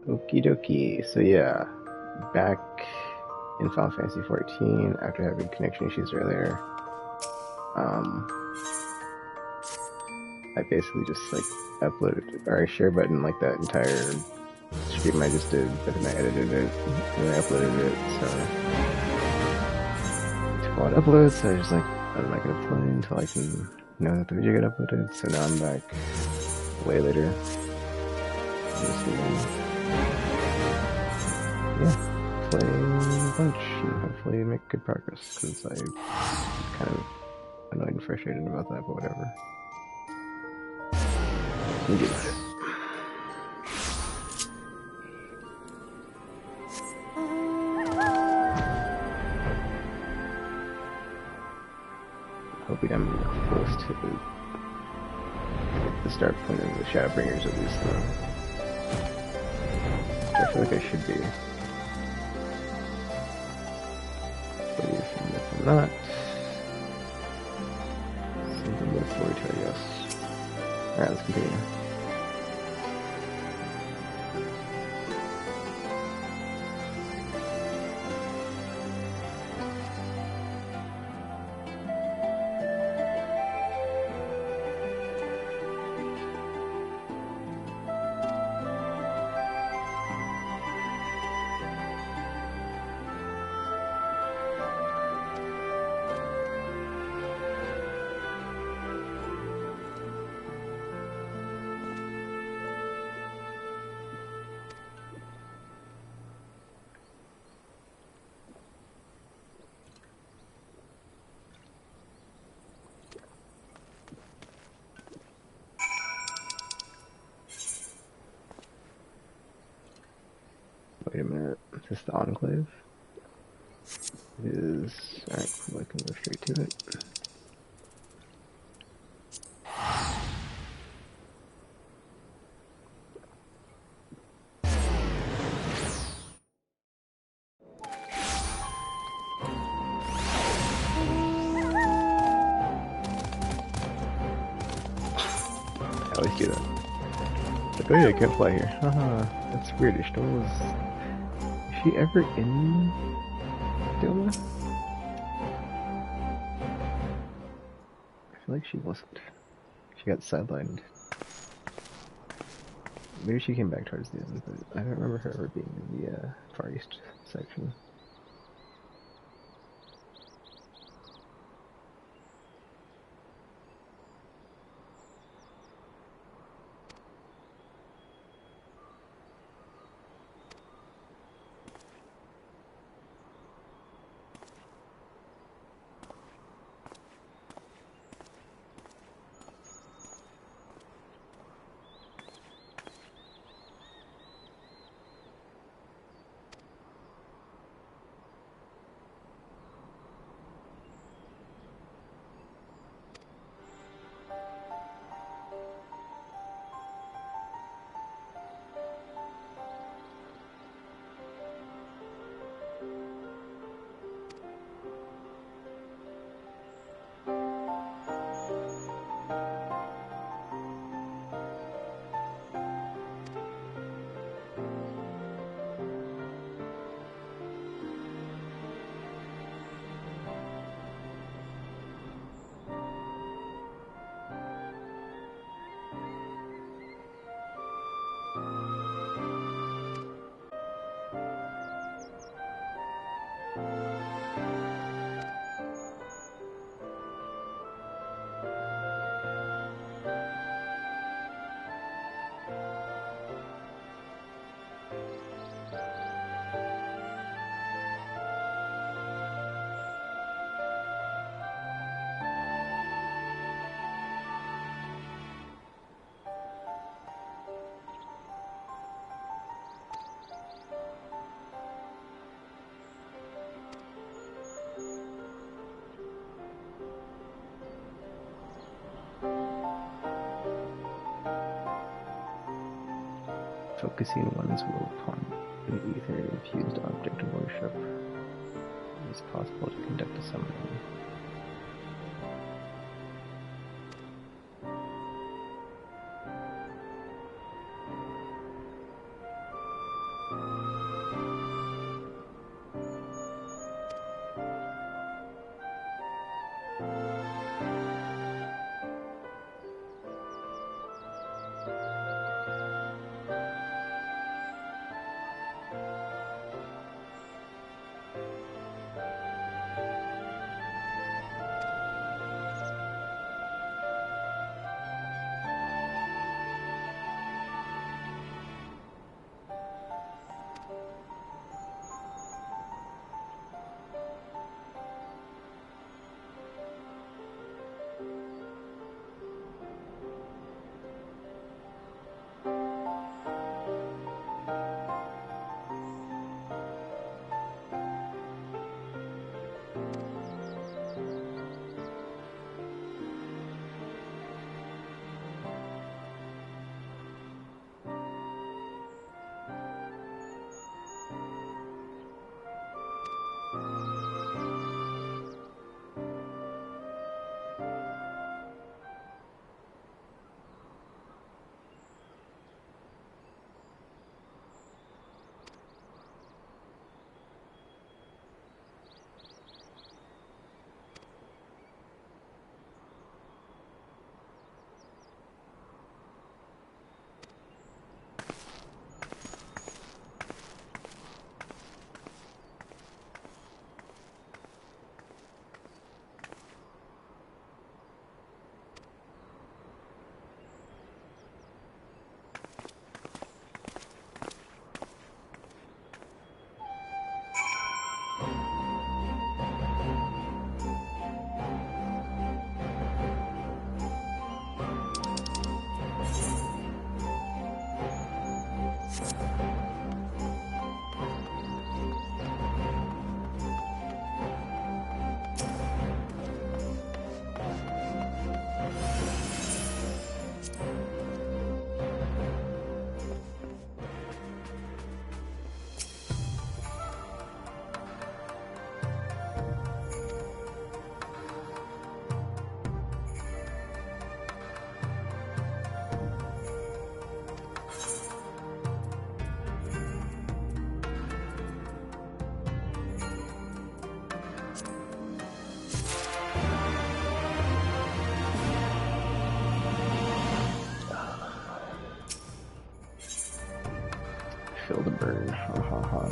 Okie dokie. So yeah, back in Final Fantasy XIV after having connection issues earlier. I basically just like uploaded or I share button like that entire stream I just did, but then I edited it and I uploaded it. So while it uploads, I was just like, I'm not gonna play until I can know that the video got uploaded. So now I'm back way later. Yeah, play a bunch and hopefully make good progress because I'm kind of annoyed and frustrated about that, but whatever. We do this. Hoping I'm close to the start point of the Shadowbringers at least. I feel like I should be. But if I'm not, something to look forward to, I guess. Alright, let's continue. Wait a minute, is this the Enclave? It is. Alright, cool, I can go straight to it. I always do that. Like, oh yeah, I can't fly here. Haha, that's weirdish. Is she ever in Doma? I feel like she wasn't. She got sidelined. Maybe she came back towards the end, but I don't remember her ever being in the Far East section. Focusing one's will upon an ether-infused object of worship, it is possible to conduct a summoning. Feel the burn. Ha ha ha.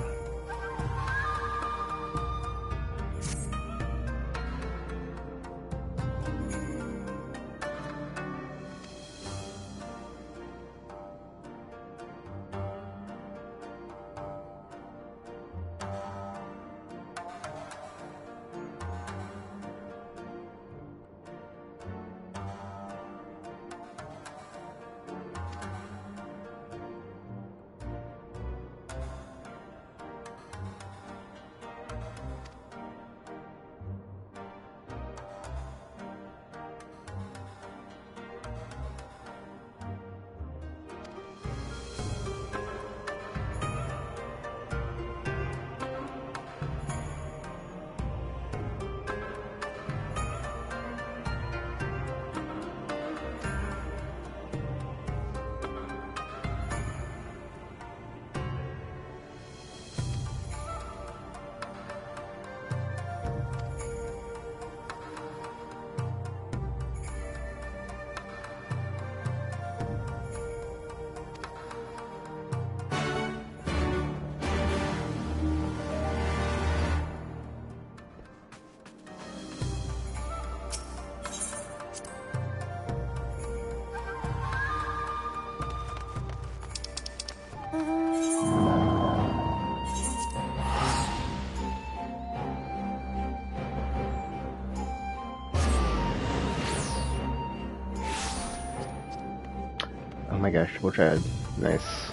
Oh my gosh, triple trad. Nice.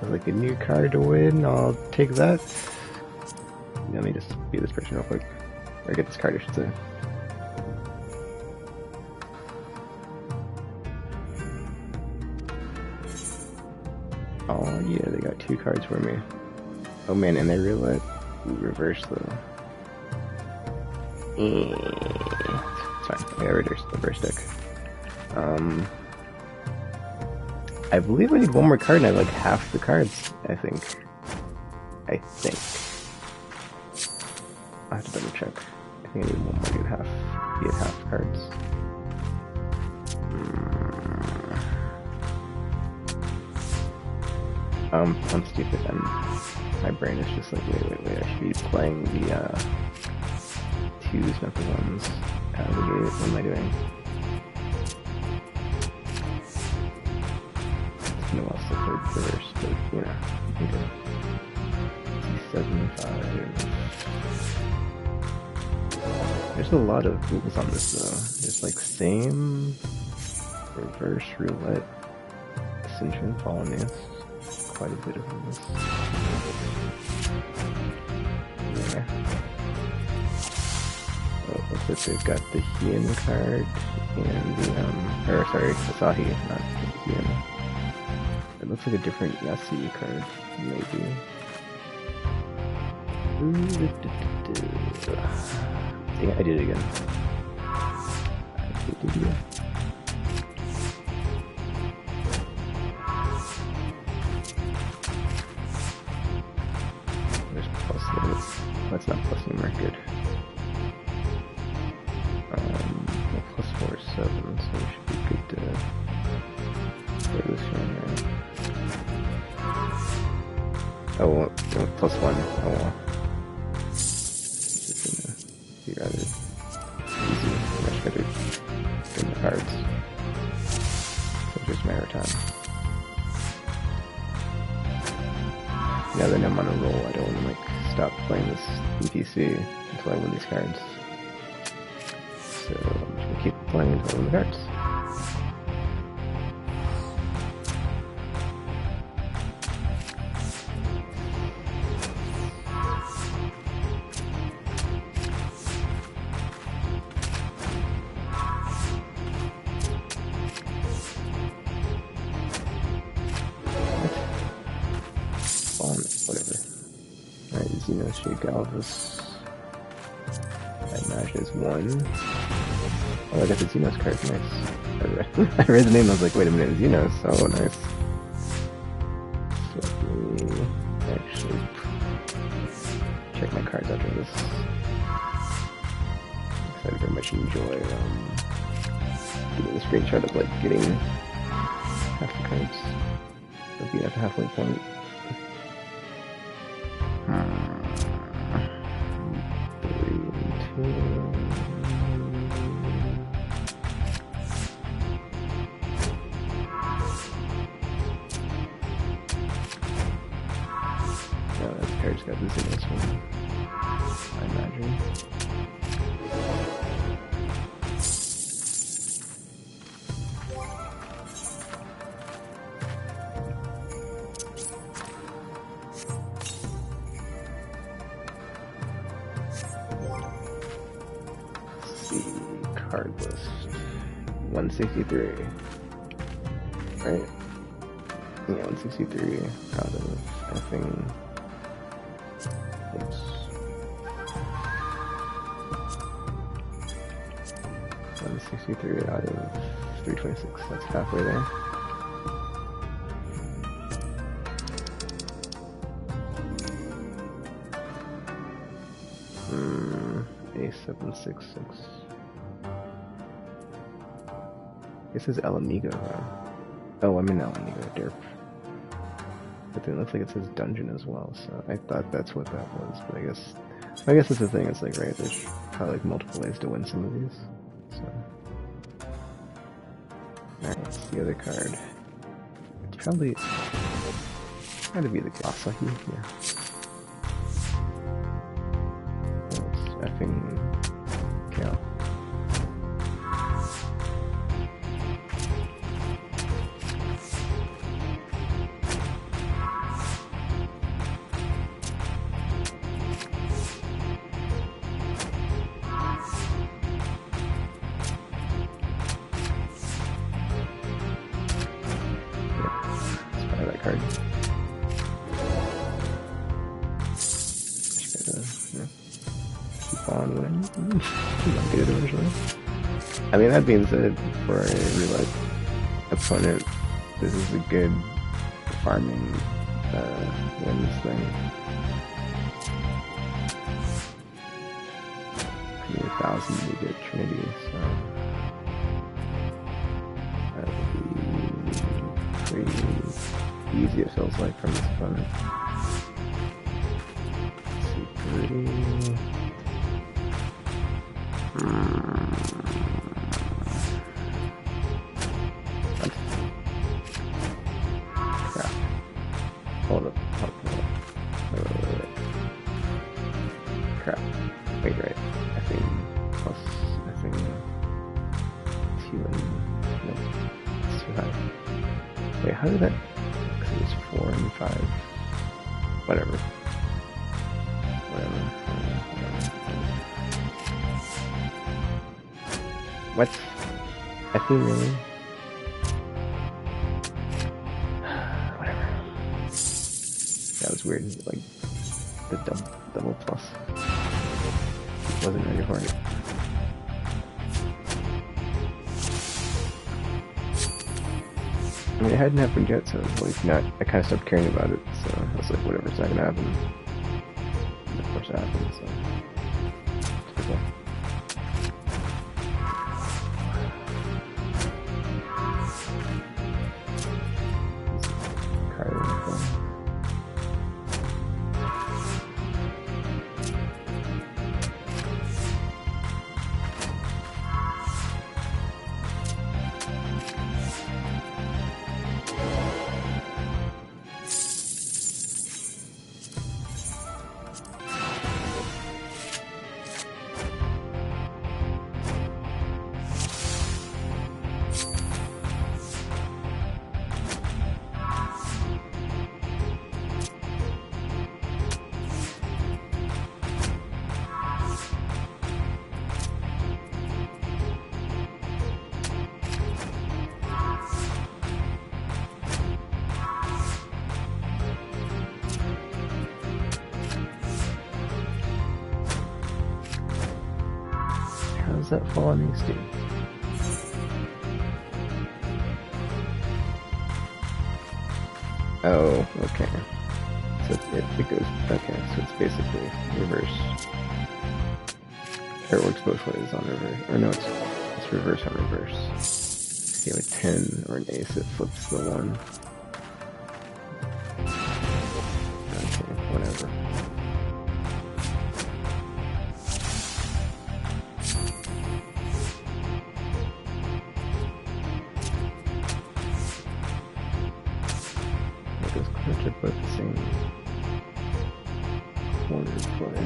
Like a new card to win, I'll take that. Let me just beat this person real quick. Or get this card, I should say. Oh yeah, they got 2 cards for me. Oh man, and they roulette. Reverse though. Sorry, I got reverse deck. I believe I need one more card and I have like half the cards, I think. I'll have to double check. I think I need one more to get half cards. I'm stupid. My brain is just like, wait, I should be playing the 2s, not the 1s. What am I doing? No, I'll still play reverse, but you know, you can do 75. There's a lot of rules on this though. There's like same, reverse, roulette, ascension, fallen mass. Quite a bit of rules. Yeah. Oh, looks like they've got the Hien card and the Asahi, not the Hien. It looks like a different Yasuo card, maybe. Yeah, I did it again. There's plus limits. That's not plus anymore, good. Well, plus 4 is 7, so we should be good to play this one now. Oh, well, plus 1. Oh well. It's gonna be rather easy, much better than the cards. So just Maritime. Now that I'm on a roll, I don't want to like stop playing this ETC until I win these cards. So I'm just gonna keep playing until I win the cards. Shake Galvis. I imagine is 1. Oh, I got the Xenos card. Nice. I read the name and I was like, wait a minute, Xenos. Oh, nice. So let me actually check my cards after this. I very much enjoy getting a screenshot of like getting half the cards or being at the halfway point. 3 and 2. This card's got this in this one, I imagine. Card list 163, right? Yeah, 163 out of effing. Oops. 163 out of 326. That's halfway there. A766. This is El Amigo, right? Oh, I'm in El Amigo, derp. But then it looks like it says dungeon as well, so I thought that's what that was, but I guess that's the thing, it's like, right, there's probably like multiple ways to win some of these, so. Alright, what's the other card? It's probably gotta be the Asahi here. Oh, it's effing Kale. Card. Just gotta, keep on winning. Don't get it eventually. I mean, that being said, for a real-life opponent, this is a good farming wins thing. Give me 1,000 to get Trinity, so that would be pretty easy, it feels like, from this opponent. Let's see, 3. What? Crap. Hold up. Wait. Crap. Wait, right. I think plus, I think 2 and, no, it's too high. Wait, how did that? It's 4 and 5. Whatever. What? I think really? Whatever. That was weird. Like the double plus. Wasn't ready for it. I mean, it hadn't happened yet, so it was like not. I kind of stopped caring about it. So I was like, whatever, it's not gonna happen. And of course, it happened. So typical. does that fall on these do? Oh, okay. So it goes, okay, so it's basically reverse. Or it works both ways on reverse. Or no, it's reverse on reverse. You have a 10 or an ace, it flips the 1. Okay, whatever. Those cards are both the same corner play.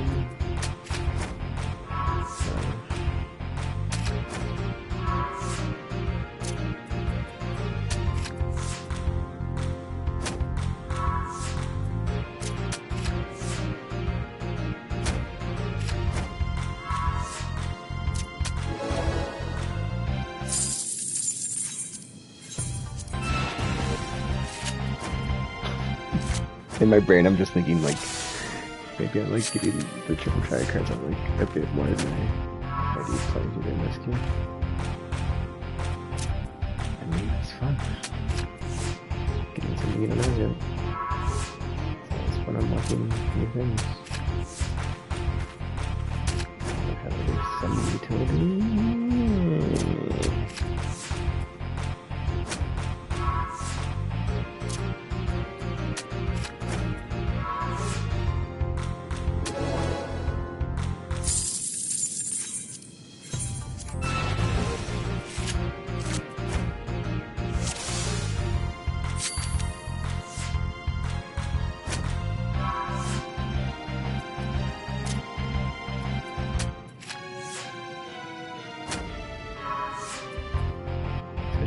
In my brain, I'm just thinking, like, maybe I like getting the triple try cards on, like, a bit more than I do playing with in rescue. I mean, it's fun. Getting something you don't know yet. It's always fun unlocking new things. I have at least some utility.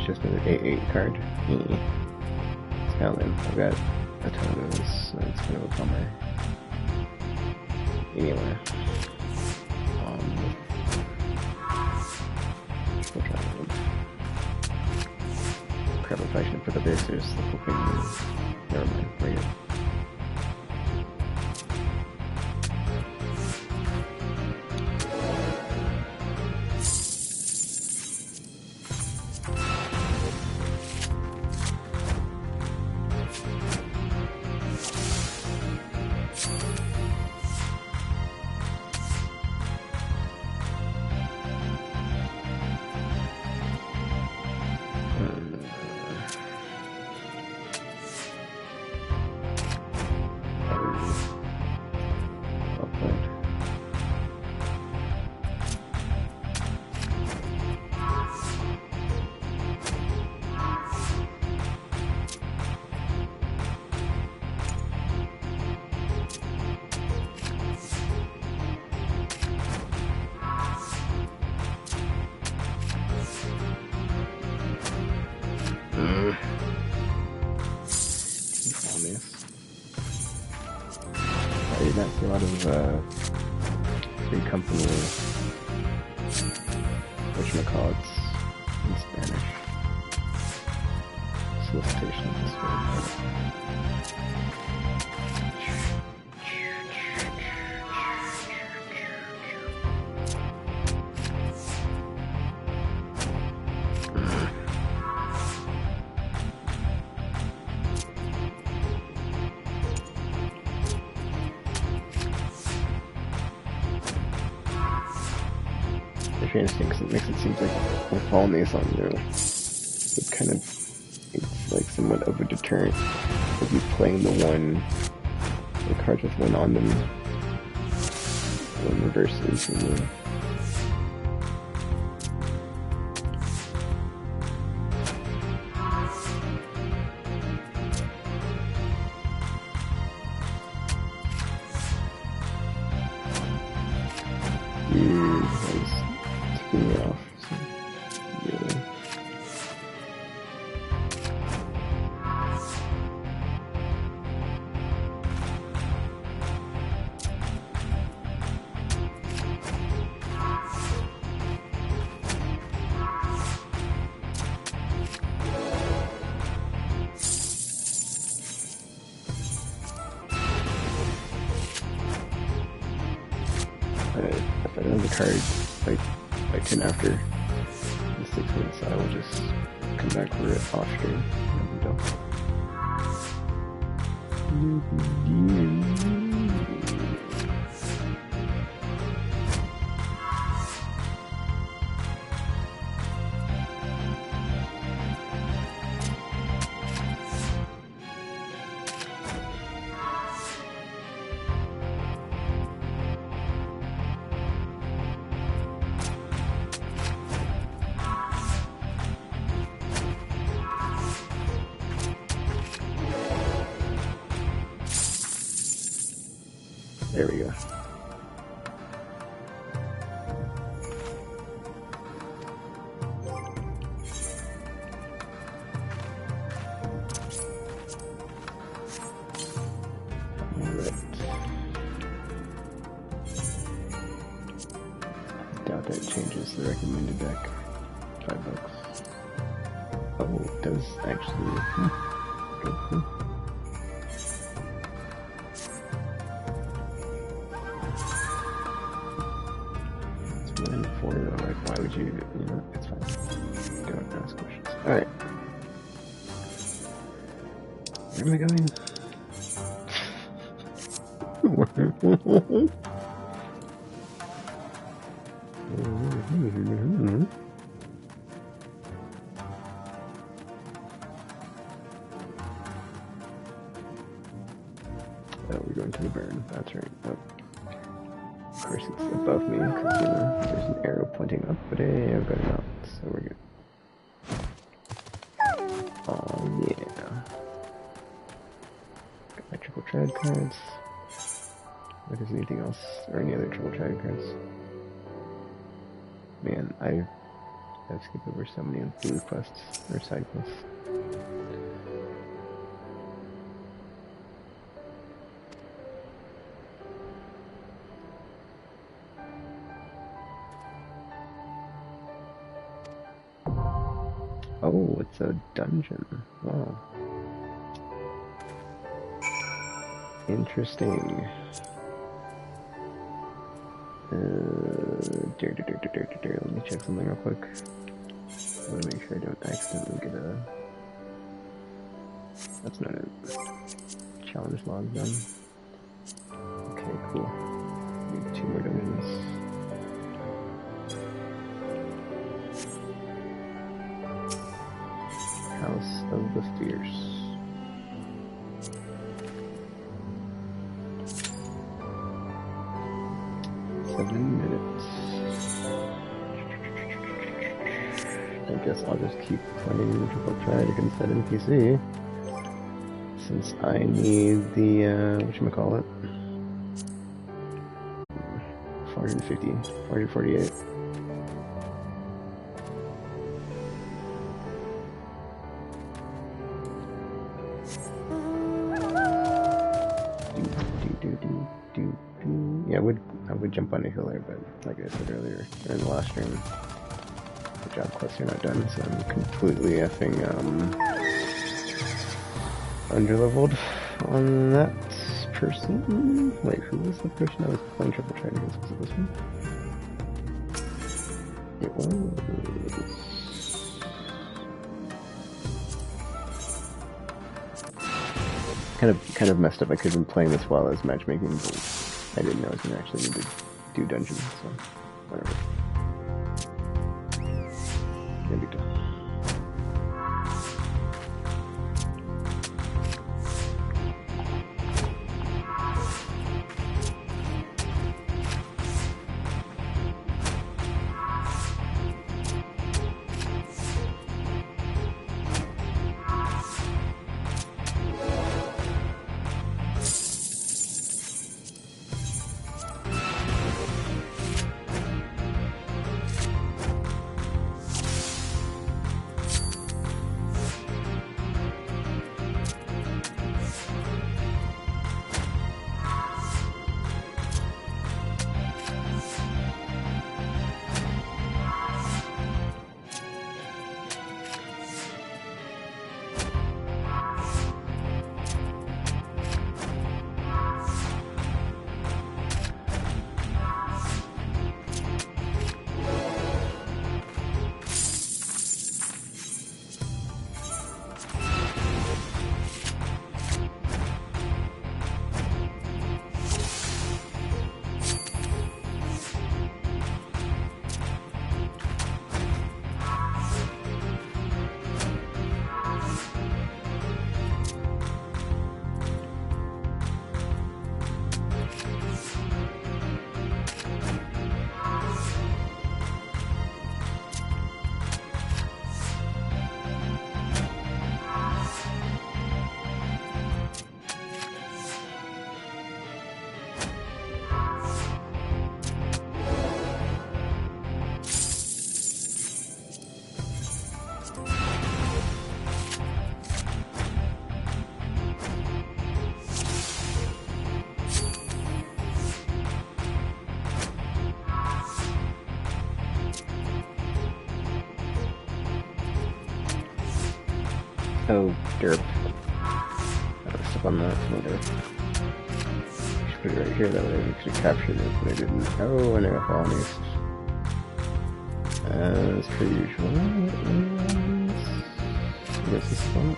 Just an 8/8 card. Scowling. I've got a ton of those, so it's kind of a bummer. Anyway. Still trying to crap affection for the basers. Never mind. We're good. I did not see a lot of free company, whatchamacallits, in Spanish. Solicitation this way. Interesting because it makes it seem like with all these on there, it's kind of, it's like somewhat of a deterrent of you playing the cards with one on them, one reverses, and then me off. So, really. If I don't have the card, like, by 10 after the 6 minutes, so I will just come back for it off stream. There we go. Alright. I doubt that changes the recommended deck. $5. Oh, it does actually. Good. Like, why would you, it's fine. Don't ask questions. Alright. Where am I going? Oh, we're going to the burn. That's right. Oh. Of course it's above me, because, there's an arrow pointing up, but hey, I've got it out, so we're good. Oh, yeah. Got my triple triad cards. What is anything else, or any other triple triad cards? Man, I've skipped over so many blue quests, or side quests. Oh, it's a dungeon. Wow. Interesting. Let me check something real quick. I want to make sure I don't accidentally get a... That's not a challenge log then. Okay, cool. Need 2 more dungeons. House of the Fierce. $7 minutes. I guess I'll just keep playing Triple Triad against that NPC. Since I need the, whatchamacallit? 450, 448. Yeah, I would jump on a healer, but like I said earlier, in the last stream, the job quests are not done, so I'm completely effing underleveled on that person. Wait, who was the person I was playing triple triad against? Was it this one? It was. Kind of messed up. I could have been playing this while I was matchmaking, but I didn't know I was going to actually need to do dungeons, so whatever. No big deal. Oh, derp. I was stuck on that. No derp. Should put it right here, that way we could have captured it, but I didn't. Oh, and a colonist. As per usual. I guess this is one.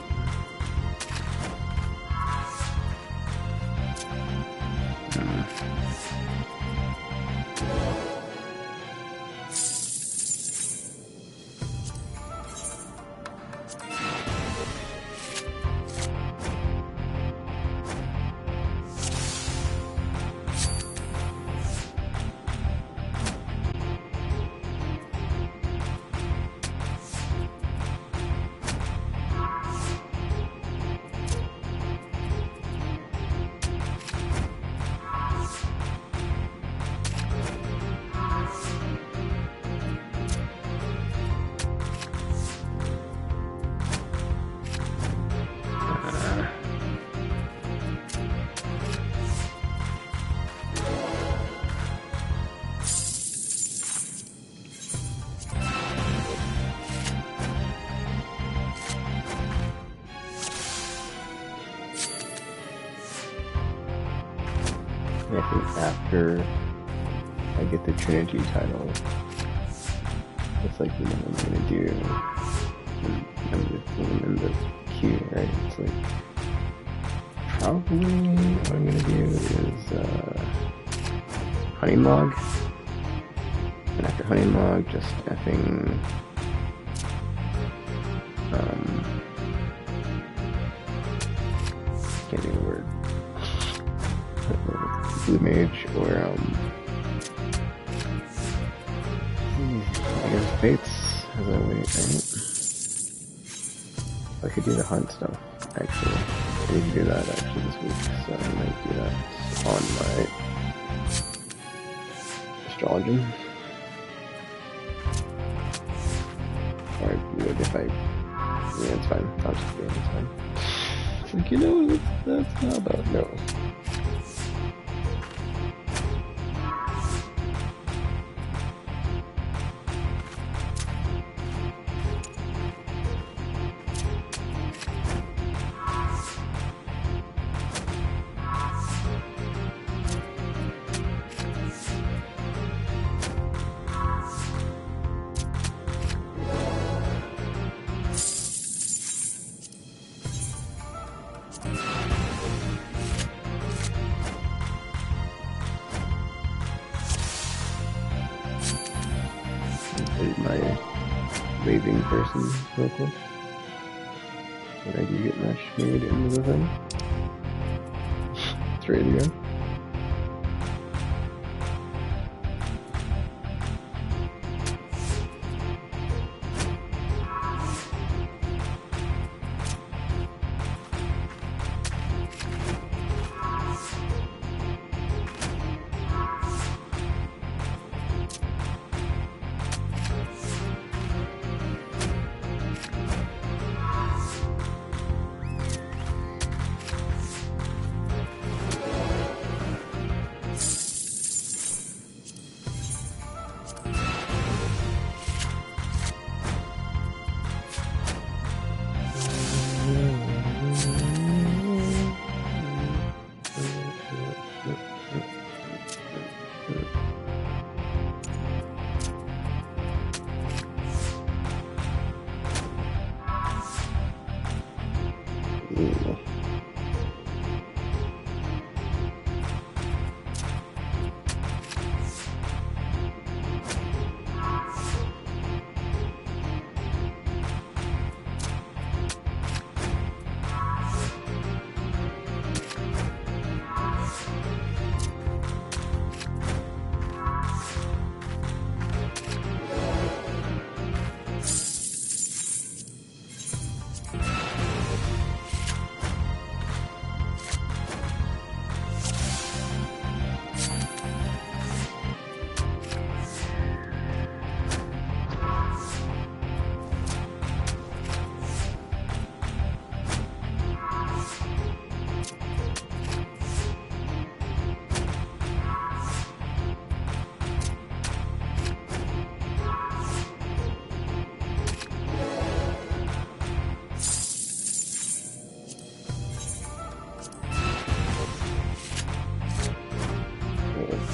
I think after I get the Trinity title, it's like the one I'm gonna do, and I'm in the queue, right? It's like, probably what I'm gonna do is, Honey Log, and after Honey Log, just effing, can't do the word. Blue Mage, or I guess Fates as I wait, right? I could do the hunt stuff, actually. I need to do that actually this week, so I might do that on my astrology. Or I would if I, yeah, it's fine, I'll just do it, it's fine. It's like, you know, that's not about, no. My waving person real quick. And I do get match made into the thing. It's ready to go.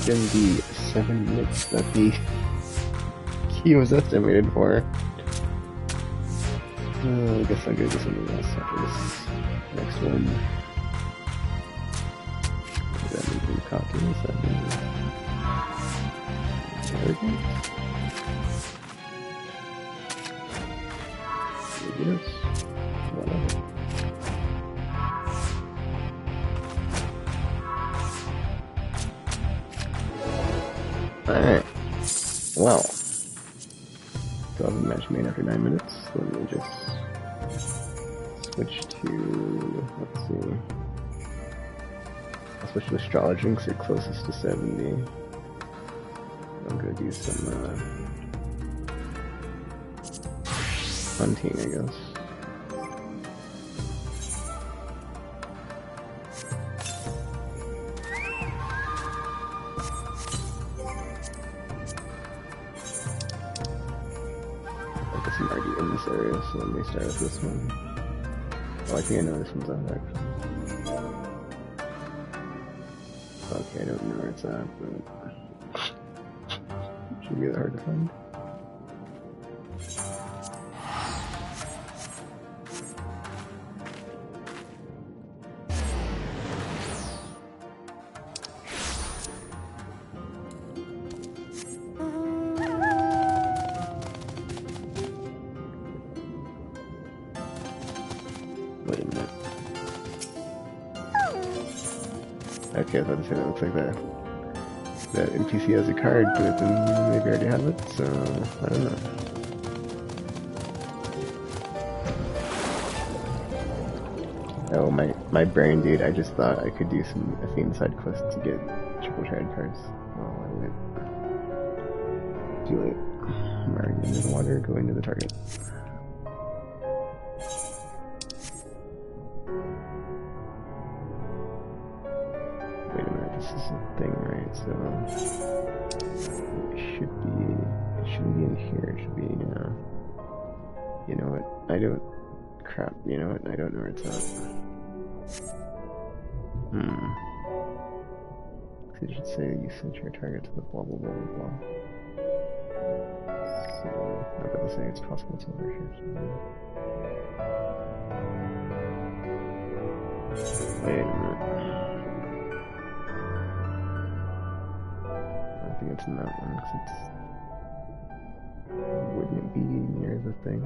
than the 7 minutes that the key was estimated for. I guess I'll go to something else after this next one. Does that mean copy? Does that mean arrogant? Maybe yes. Whatever. Alright. Well. So I have a match made after 9 minutes. Let me just switch to, let's see. I'll switch to astrology because you're closest to 70. I'm gonna do some hunting, I guess. I guess I'm already in this area, so let me start with this one. Oh, I think I know this one's out actually. Okay, I don't know where it's at, but it should be that hard to find. Wait a minute. Okay, I was about to say that looks like that NPC has a card, but then maybe I already have it, so I don't know. Oh, my brain, dude, I just thought I could do some Athene side quests to get triple shard cards. Oh, wait. Too late. I'm already into the water, going to the target. Wait a minute, this is a thing, right? So it shouldn't be in here, it should be, you know what, crap, you know what, I don't know where it's at. It should say you sent your target to the blah blah blah blah blah. So, I'm about to say it's possible it's over here somewhere. Wait a minute. I don't think it's in that one, because wouldn't it be near the thing?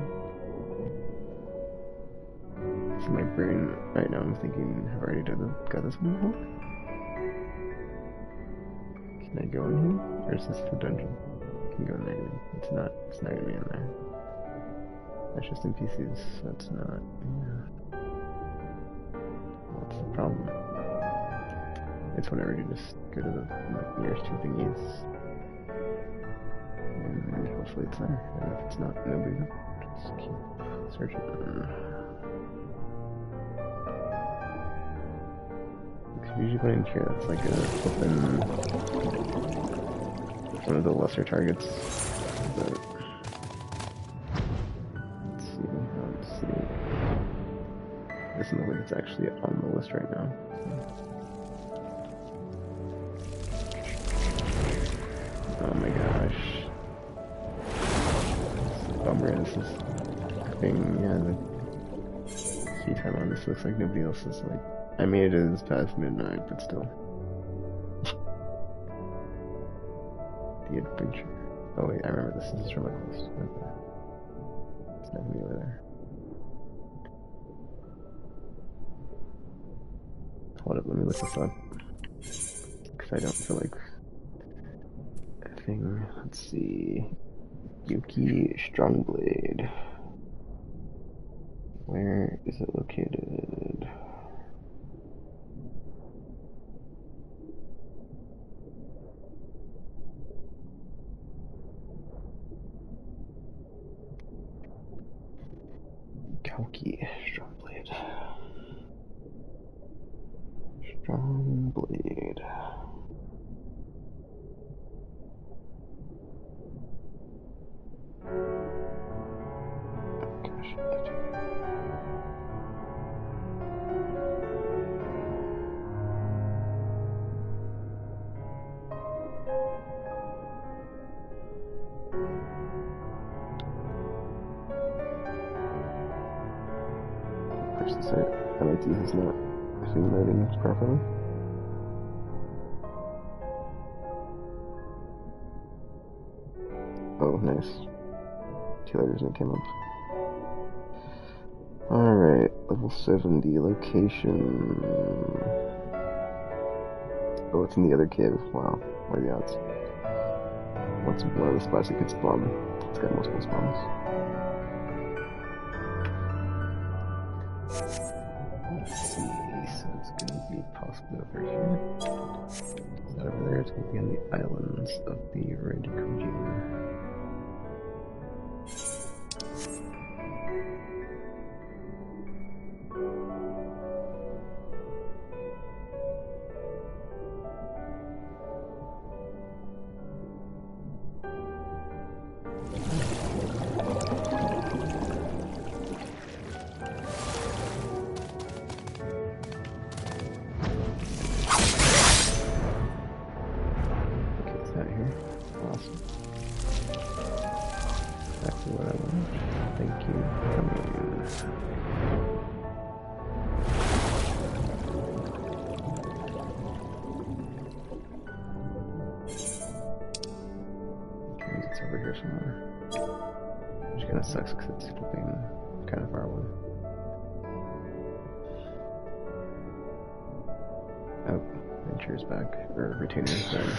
So my brain, right now I'm thinking, have I already got this one before? Can I go in here? Or is this the dungeon? Can you go in there, dude? It's not gonna be in there. That's just NPCs, so it's not, yeah. What's the problem? It's whenever you just go to the nearest two thingies. And hopefully it's there. And if it's not, nobody knows. Just keep searching. Usually when in here, that's like one of the lesser targets. But let's see. It doesn't look like it's actually on the list right now. Oh my gosh. Bummer, this is thing, yeah, the key time on this looks like nobody else is like, I mean it is past midnight, but still. The adventure. Oh wait, I remember this is from a quest. Okay. It's not gonna be over there. Hold up, let me look this up. Because I don't feel like a thing. Let's see. Yuki Strongblade. Where is it located? Yuki Strongblade. Strongblade. Gosh. Sorry, MIT is not loading properly. Oh, nice. 2 letters and it came up. Alright, level 70, location. Oh, it's in the other cave. Wow, what are the odds? What's one of the spots it could spawn? It's got multiple spawns. Let's see, so it's gonna be possibly over here. Is that over there? It's gonna be on the islands of the Red Kuji. Sucks because it's flipping kind of far away. Oh, Venture's back. Or Retainer's sorry.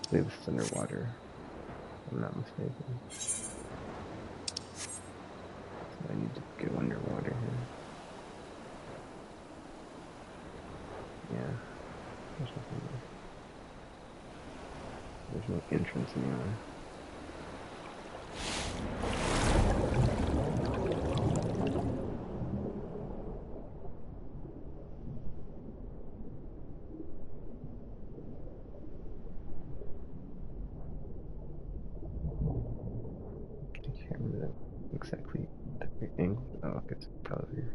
I believe this is underwater, if I'm not mistaken. I need to go underwater here. Yeah. There's nothing there. There's no entrance anywhere. I can't remember that exactly. Angle. Oh, it's probably here.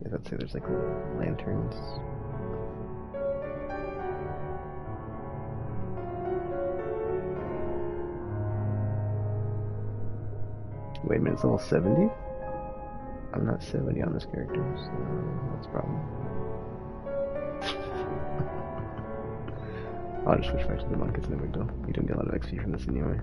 Yeah, I'd say there's like little lanterns. Wait a minute, it's level 70? I'm not 70 on this character, so that's a problem. I'll just switch back to the monk, it's no big deal. You don't get a lot of XP from this anyway.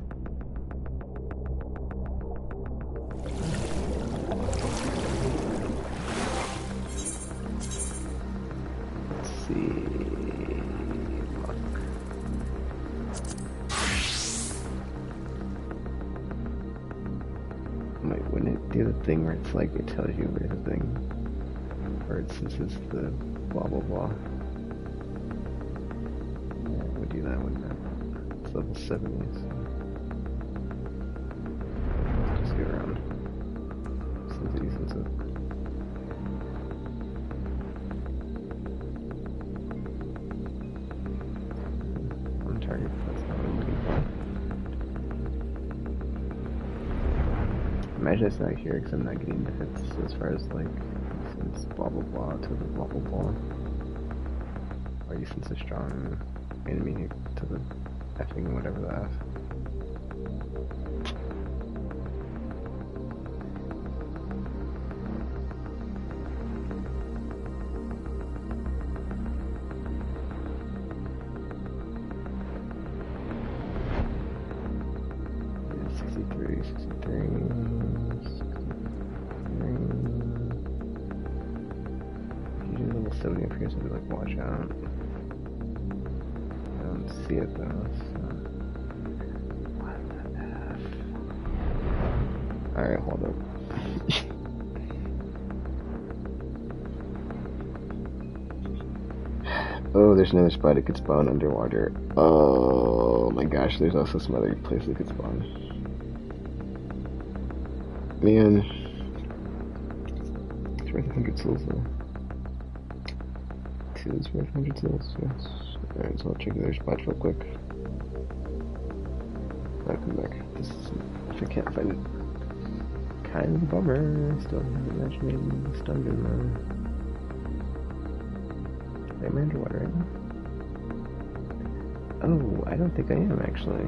Thing where it's like it tells you where the thing, or since it's the blah blah blah. Yeah, it would do that, wouldn't it? It's level 70, so just go around. Seems easy, since it. On target, that's not what I'm looking for. Imagine it's not here because I'm not getting the hits as far as like since blah blah blah to the blah blah blah. Or you sense a strong enemy to the effing whatever the F. Yeah, 63, 63. Somebody up here, so be like, watch out. I don't see it though, so. What the F? Alright, hold up. Oh, there's another spot it could spawn underwater. Oh my gosh, there's also some other place it could spawn. Man. It's worth 100 souls though. It's worth 100 souls, yes. Alright, so I'll check the other spots real quick. I'll come back. If I can't find it. Kind of a bummer. Still imagining stunned in the... Am I underwater right now? Oh, I don't think I am actually.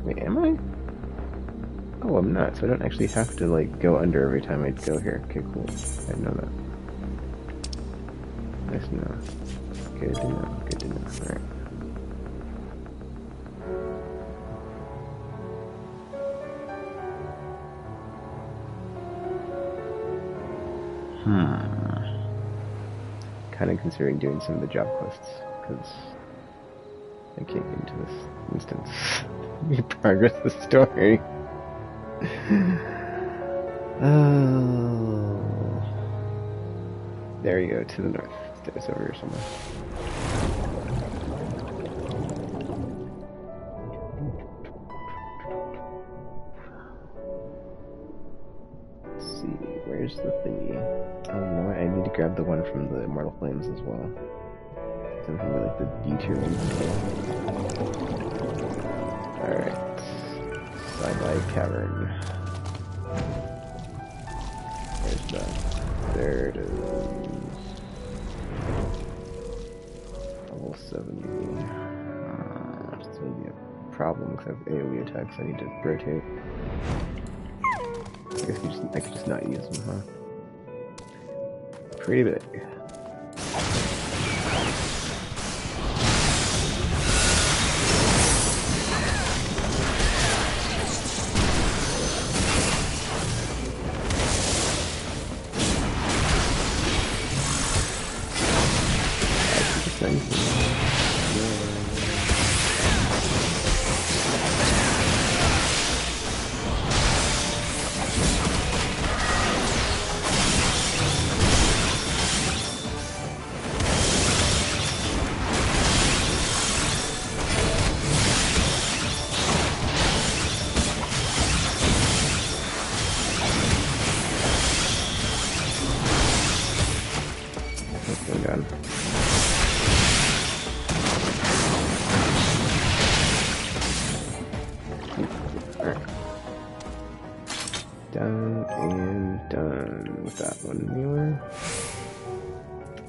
Wait, am I? Oh, I'm not, so I don't actually have to like go under every time I go here. Okay, cool. I didn't know that. Nice to know. Good to know, good to know. Alright. Kind of considering doing some of the job quests, because I can't get into this instance. You progress the story. Oh. There you go, to the north. It's over here somewhere. Let's see, where's the thingy? Oh, you know what? I need to grab the one from the Immortal Flames as well. Something like the B-tier ones as well. Alright. Side-Eye Cavern. Where's that? There it is. Level 70. It's gonna be a problem because I have AoE attacks. I need to rotate. I guess I could just not use them, huh? Pretty big.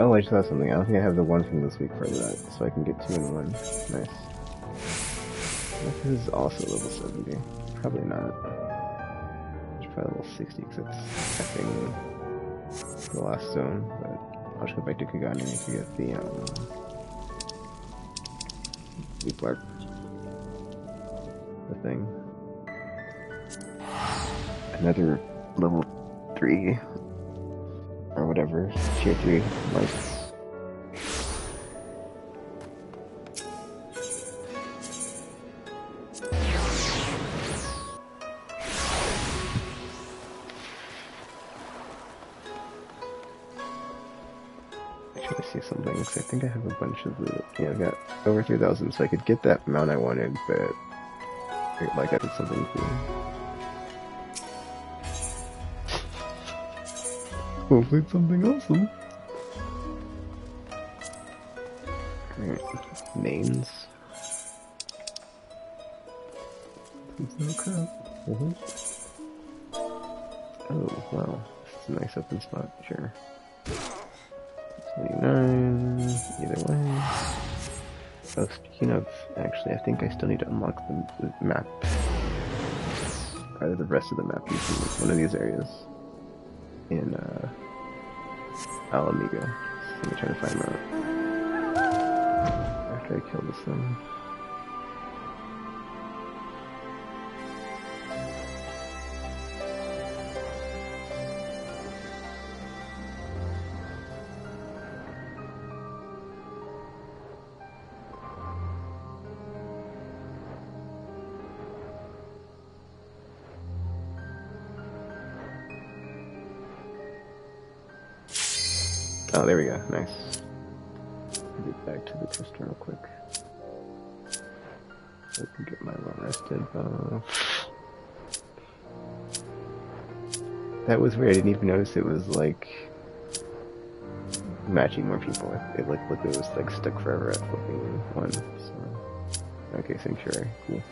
Oh, I just saw something. I don't think I have the one from this week for that, so I can get 2 in 1. Nice. This is also level 70. Probably not. It's probably level 60 because it's effing the last zone, but I'll just go back to Kagane to get the Blarp. The thing. Another level 3. Or whatever, tier 3 lights. I try to see something, because I think I have a bunch of the... Yeah, I've got over 3,000, so I could get that amount I wanted, but... Like, I did something cool. Hopefully it's something awesome. Alright, names. No crap. Oh, wow. This is a nice open spot, sure. 79, either way. Oh, speaking of, actually, I think I still need to unlock the map. Either the rest of the map, usually one of these areas. In Alamiga. Let me try to find him out. After I kill this thing. Oh, there we go. Nice. I'll get back to the test real quick. So I can get my well-rested bow. That was weird. I didn't even notice it was like matching more people. It like looked, it was like stuck forever at flipping 1. So okay, sanctuary. Cool.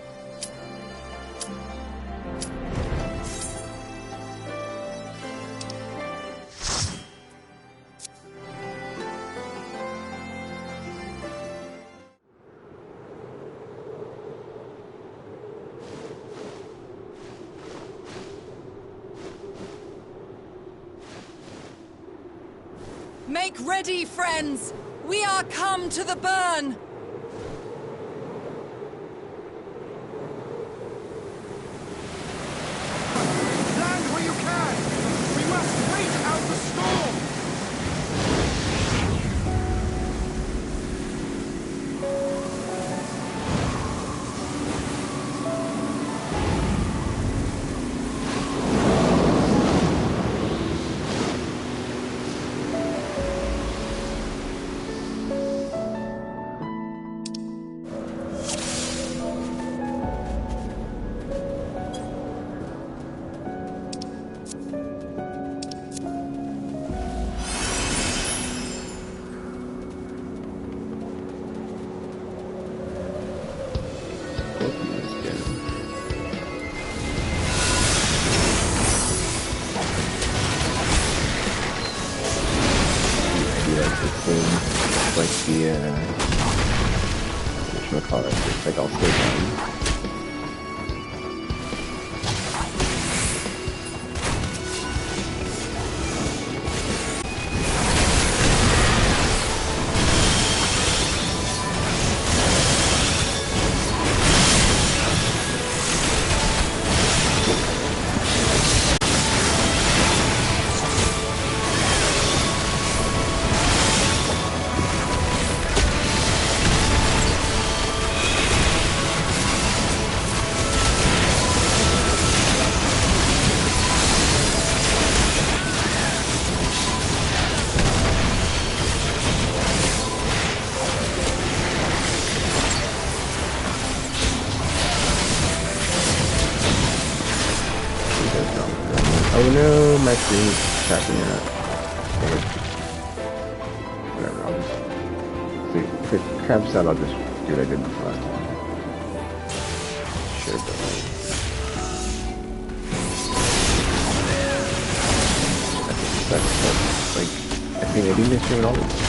Make ready, friends! We are come to the burn! Land where you can! We must wait out the storm! Like the, whatchamacallit, it's like all stay down. Oh no, my screen's tracking that. Whatever, I'll just see. If it cramps out, I'll just do what I did before. Sure, but that's like, I think maybe they're doing all this stuff.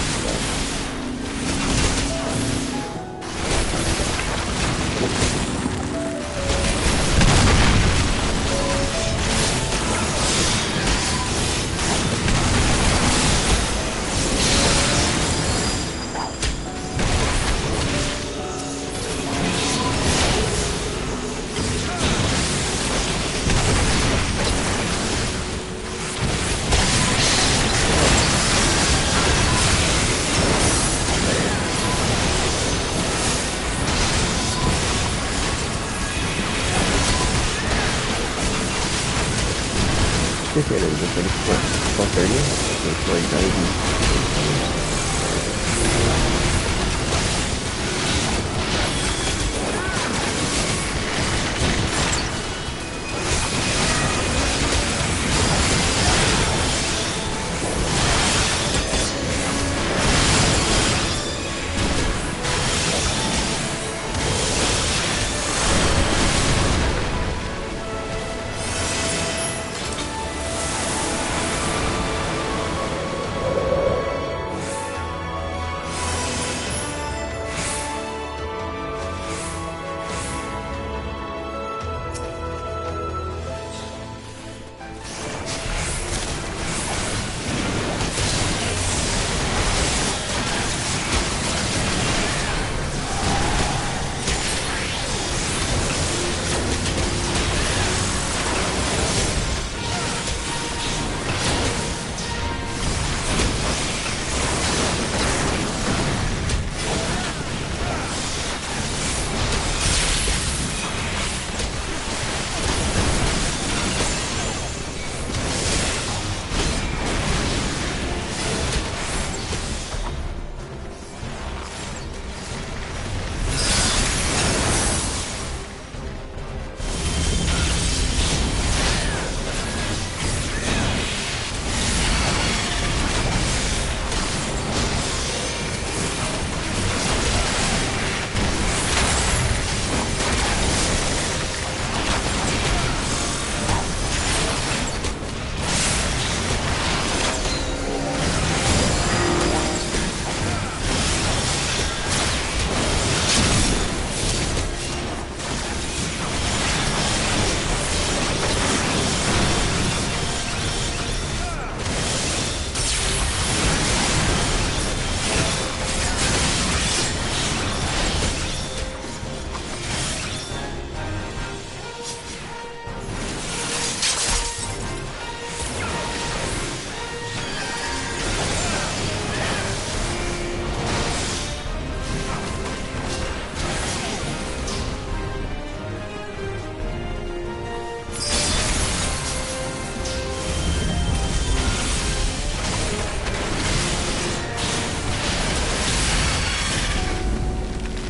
I think it is, it's like 12:30, so it's like not even...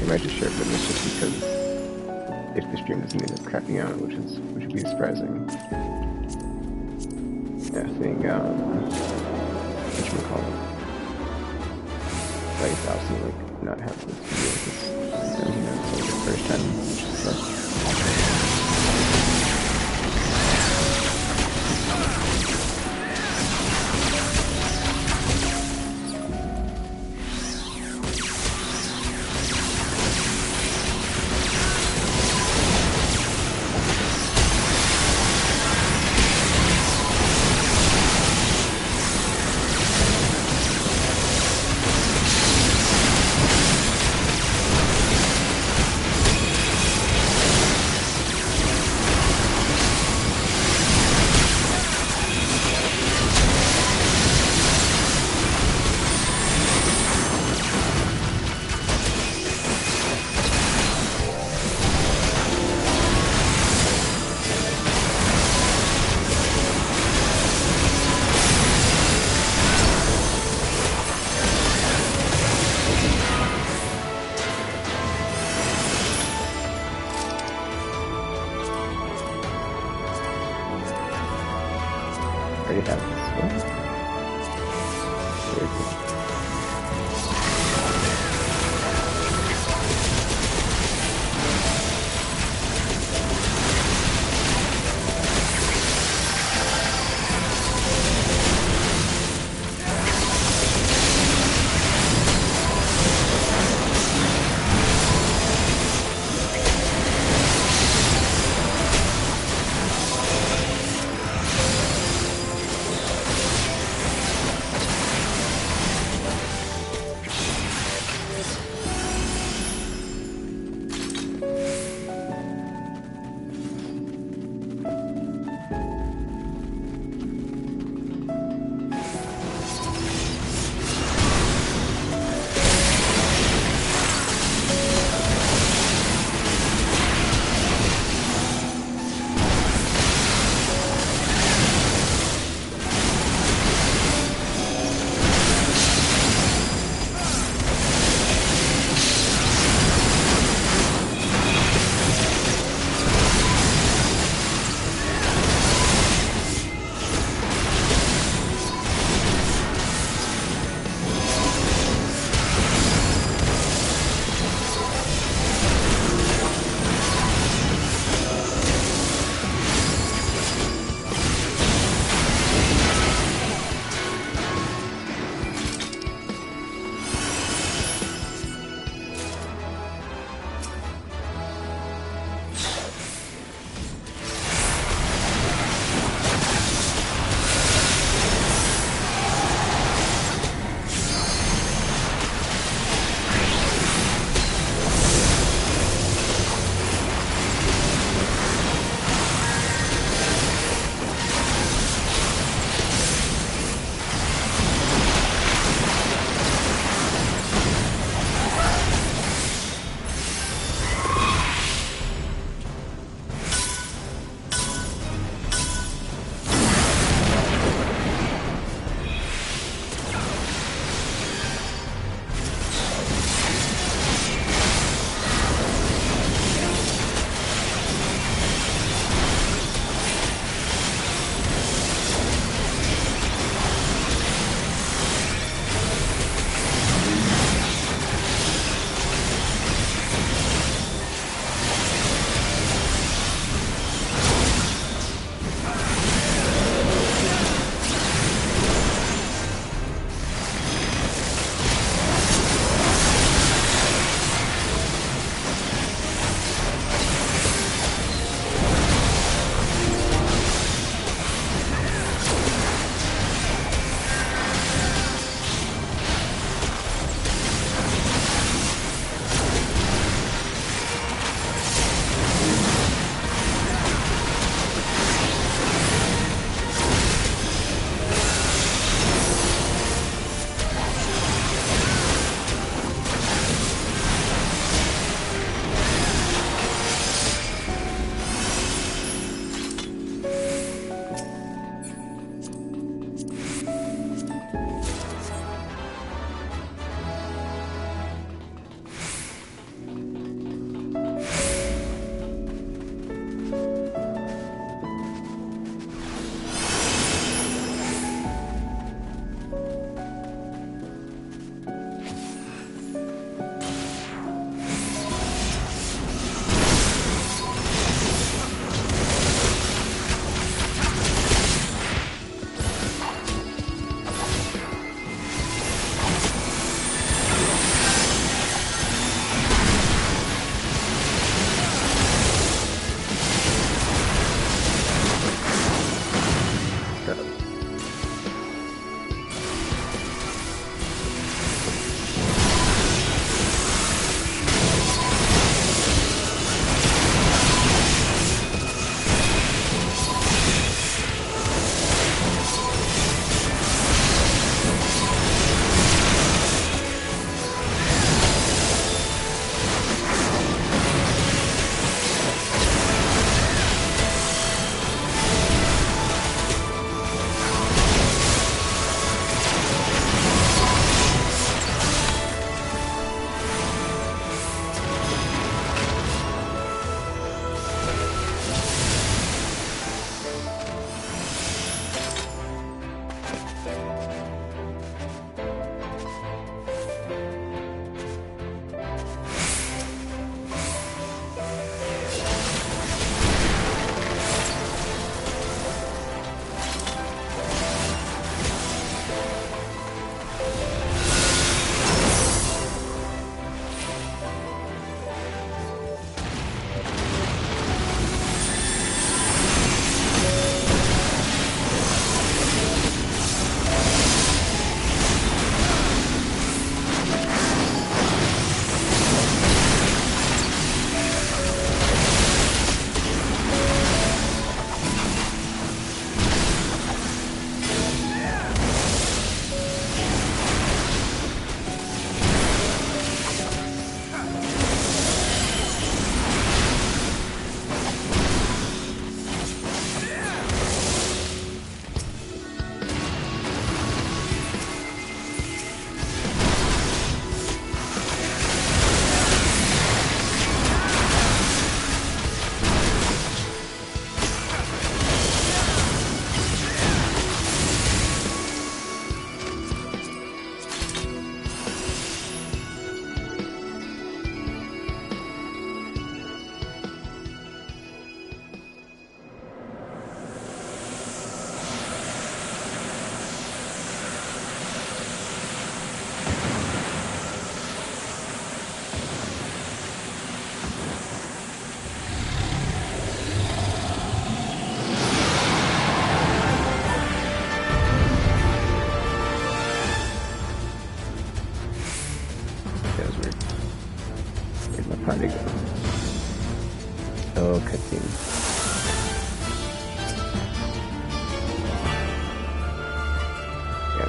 might just share fitness just because if the stream doesn't end up crapping out, which would be surprising. Yeah, I think whatchamacallit. I guess I'll like not have this video because it's like the first time, which sucks.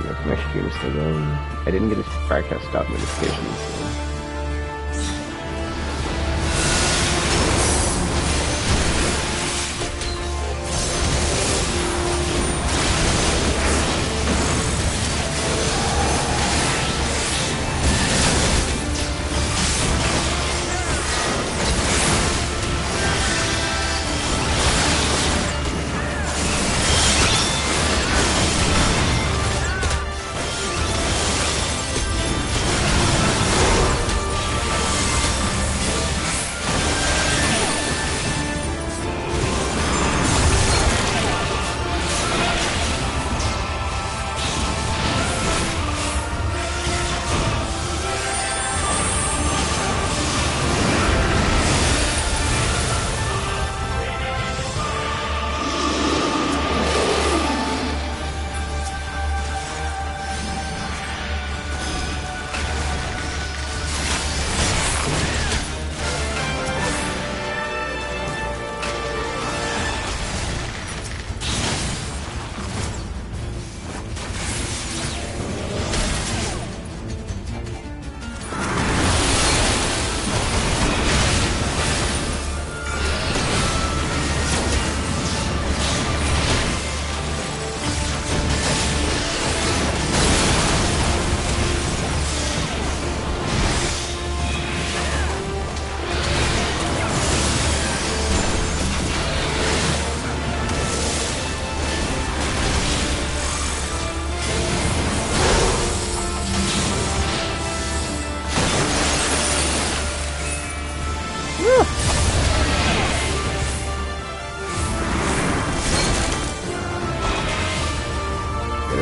if my stream is still going. I didn't get a broadcast stop notification, so...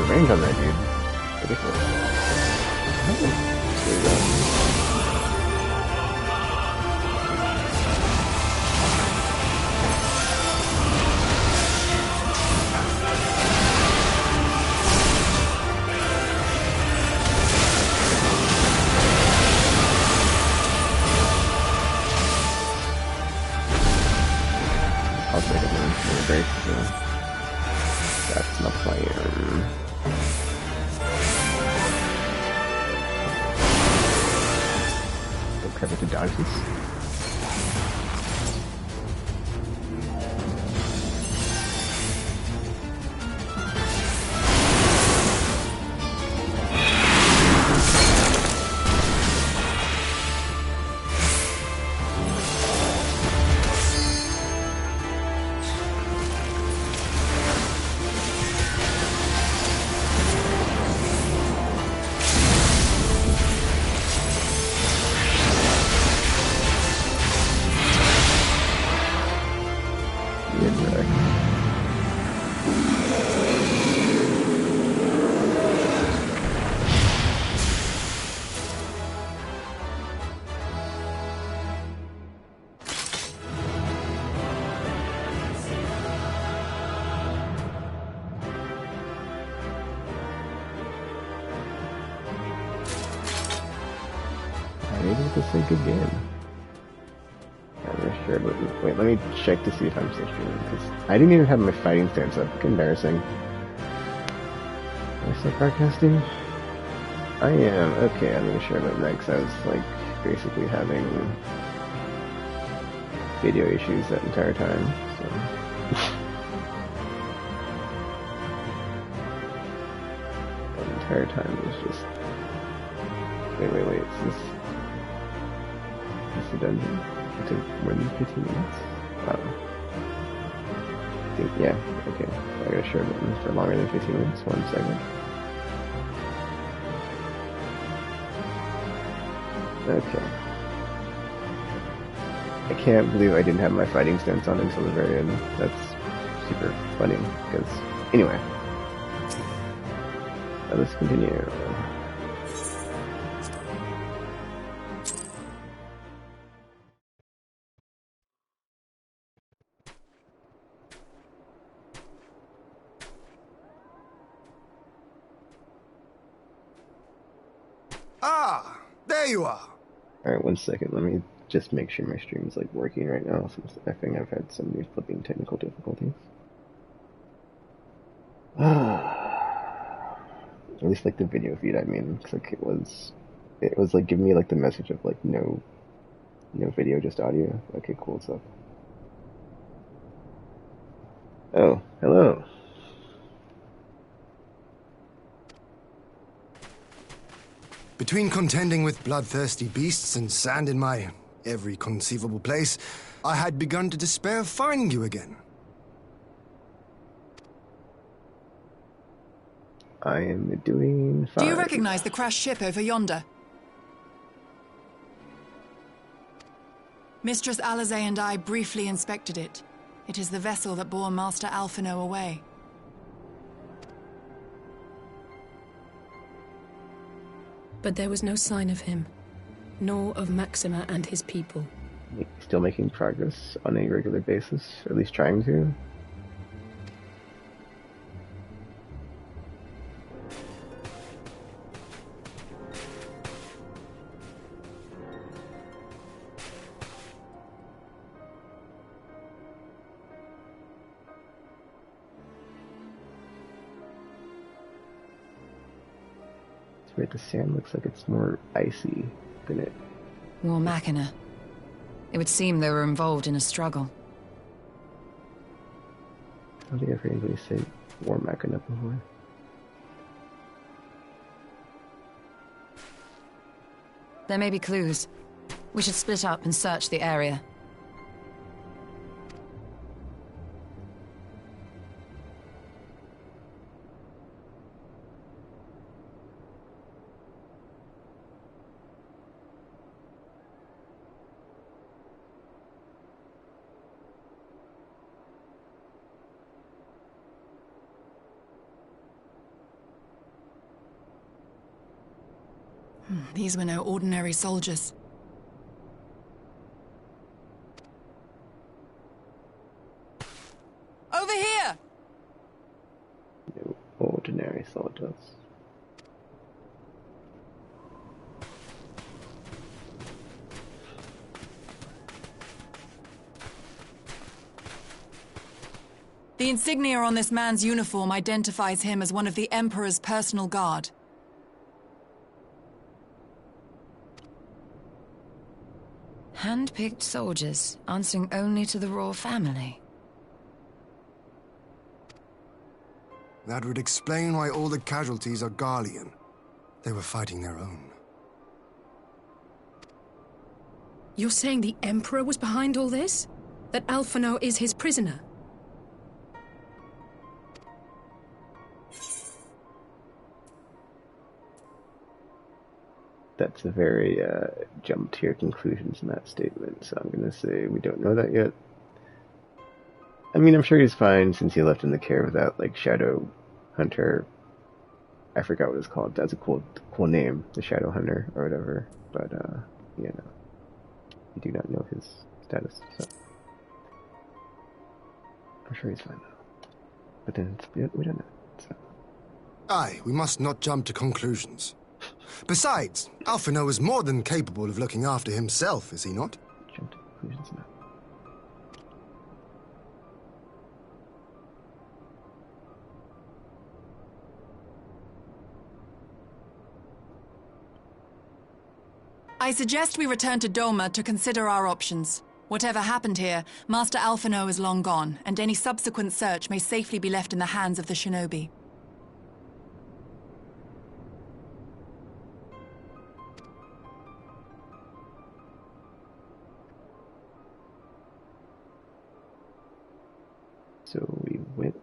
Range on that dude. Ridiculous. There we go. I'll take it man. For the break, so that's my plan. Credit to dodges. Able to sync again. I'm not sure, but wait, let me check to see if I'm still streaming, because I didn't even have my fighting stance up. Embarrassing. Am I still broadcasting? I am. Okay, I'm gonna share about that, because I was, like, basically having video issues that entire time, so... that entire time was just... Wait, is this... the dungeon. It took more than 15 minutes. Wow. I think, yeah, okay. I gotta share button for longer than 15 minutes. 1 second. Okay. I can't believe I didn't have my fighting stance on until the very end. That's super funny, because, anyway. Let's continue. Ah, there you are. Alright, 1 second. Let me just make sure my stream is like working right now, since I think I've had some new flipping technical difficulties. At least like the video feed, I mean, 'cause, like it was like giving me like the message of like no video, just audio. Okay, cool stuff. Oh, hello. Between contending with bloodthirsty beasts and sand in my every conceivable place, I had begun to despair of finding you again. I am doing fine. Do you recognize the crashed ship over yonder? Mistress Alizé and I briefly inspected it. It is the vessel that bore Master Alphino away. But there was no sign of him, nor of Maxima and his people. Still making progress on a regular basis, or at least trying to. Right, the sand looks like it's more icy than it. War Machina. It would seem they were involved in a struggle. I don't think I've heard anybody say War Machina before. There may be clues. We should split up and search the area. These were no ordinary soldiers. Over here! No ordinary soldiers. The insignia on this man's uniform identifies him as one of the Emperor's personal guard. Hand-picked soldiers, answering only to the royal family. That would explain why all the casualties are Garlean. They were fighting their own. You're saying the Emperor was behind all this? That Alphino is his prisoner? That's a very jump to your conclusions in that statement, so I'm going to say we don't know that yet. I mean, I'm sure he's fine since he left in the care of that, like, Shadow Hunter. I forgot what it's called. That's a cool name, the Shadow Hunter, or whatever. But, you know, we do not know his status, so. I'm sure he's fine, though. But then, we don't know, so. Aye, we must not jump to conclusions. Besides, Alphino is more than capable of looking after himself, is he not? Jump to conclusions now. I suggest we return to Doma to consider our options. Whatever happened here, Master Alphino is long gone, and any subsequent search may safely be left in the hands of the shinobi. So we went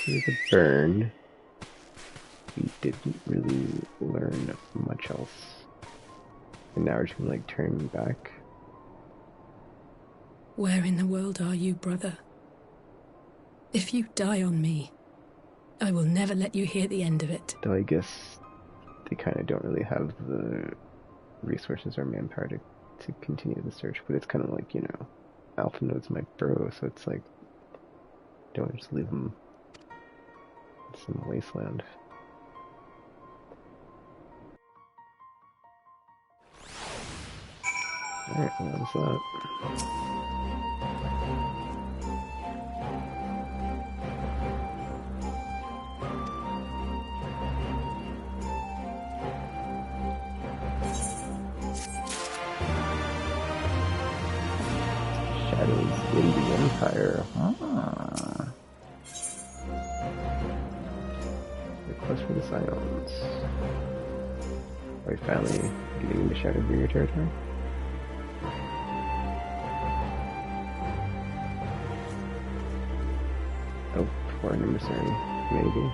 to the burn. We didn't really learn much else. And now we're just gonna, like, turn back. Where in the world are you, brother? If you die on me, I will never let you hear the end of it. Though I guess they kind of don't really have the resources or manpower to continue the search. But it's kind of like, you know, Alphino's my bro, so it's like, don't just leave him in some wasteland. Alright, well, that was that. shadows in the Empire. Ah. Request for the Scions. Are we finally getting into Shadowbringer territory? Oh, foreign emissary, maybe.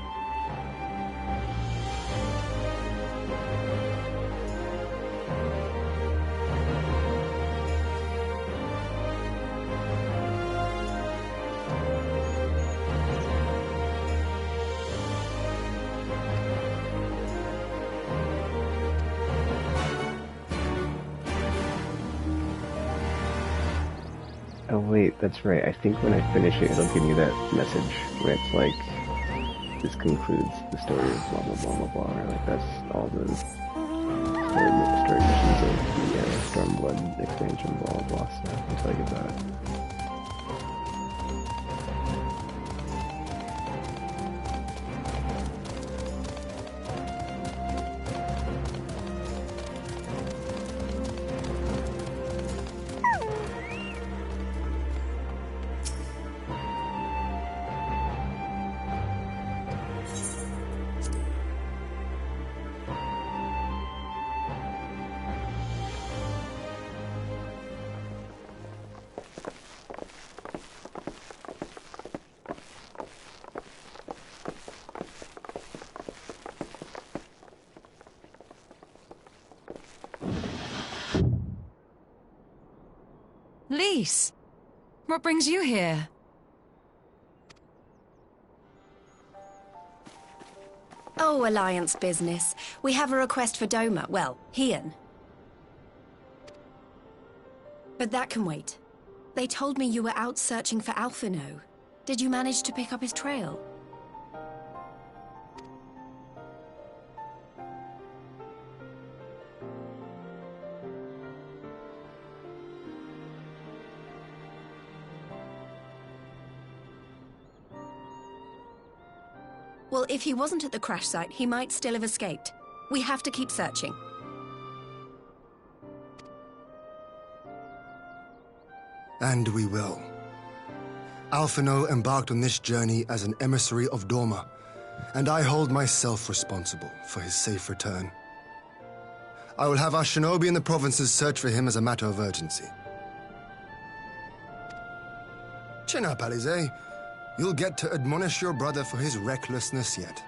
Oh wait, that's right. I think when I finish it, it'll give me that message where it's like, this concludes the story of blah blah blah blah blah, or like that's all the story missions of the Stormblood expansion, blah blah blah stuff, until I get that. Lise! What brings you here? Oh, Alliance business. We have a request for Doma. Well, Hien. But that can wait. They told me you were out searching for Alphino. Did you manage to pick up his trail? Well, if he wasn't at the crash site, he might still have escaped. We have to keep searching. And we will. Alphino embarked on this journey as an emissary of Doma, and I hold myself responsible for his safe return. I will have our shinobi in the provinces search for him as a matter of urgency. Chin up, Alize. You'll get to admonish your brother for his recklessness yet.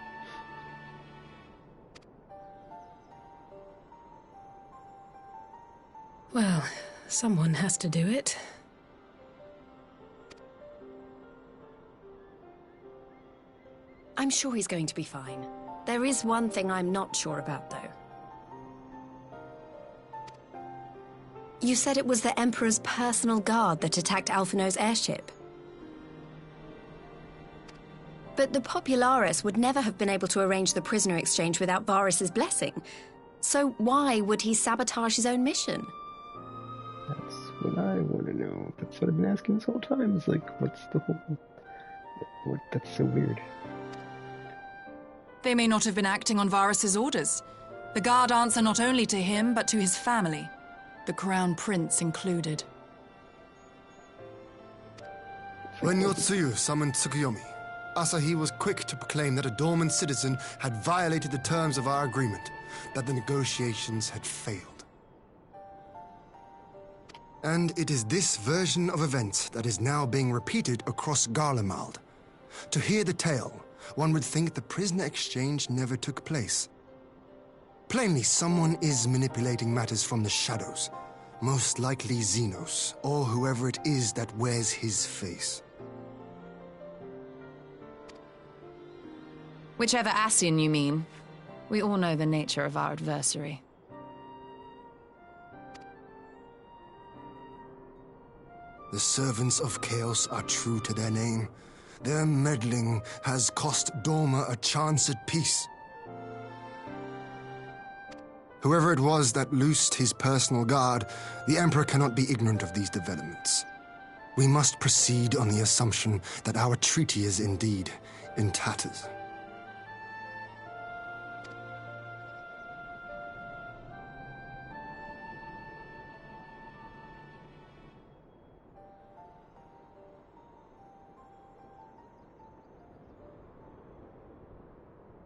Well, someone has to do it. I'm sure he's going to be fine. There is one thing I'm not sure about, though. You said it was the Emperor's personal guard that attacked Alphino's airship. But the Popularis would never have been able to arrange the prisoner exchange without Varus's blessing. So why would he sabotage his own mission? That's what I want to know. That's what I've been asking this whole time. It's like, what's the whole... What? That's so weird. They may not have been acting on Varus's orders. The guard answer not only to him, but to his family. The Crown Prince included. When Yotsuyu summoned Tsukuyomi, Asahi was quick to proclaim that a dormant citizen had violated the terms of our agreement, that the negotiations had failed. And it is this version of events that is now being repeated across Garlemald. To hear the tale, one would think the prisoner exchange never took place. Plainly, someone is manipulating matters from the shadows. Most likely Xenos, or whoever it is that wears his face. Whichever Ascian you mean. We all know the nature of our adversary. The servants of Chaos are true to their name. Their meddling has cost Doma a chance at peace. Whoever it was that loosed his personal guard, the Emperor cannot be ignorant of these developments. We must proceed on the assumption that our treaty is indeed in tatters.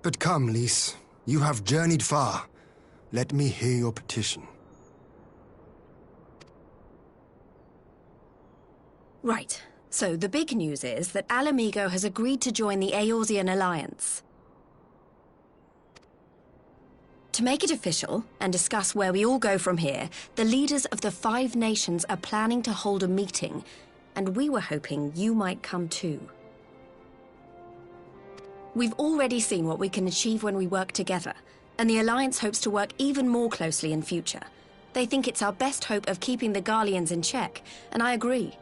But come, Lys. You have journeyed far. Let me hear your petition. Right. So the big news is that Alamigo has agreed to join the Eorzean Alliance. To make it official and discuss where we all go from here, the leaders of the 5 nations are planning to hold a meeting, and we were hoping you might come too. We've already seen what we can achieve when we work together, and the Alliance hopes to work even more closely in future. They think it's our best hope of keeping the Garleans in check, and I agree.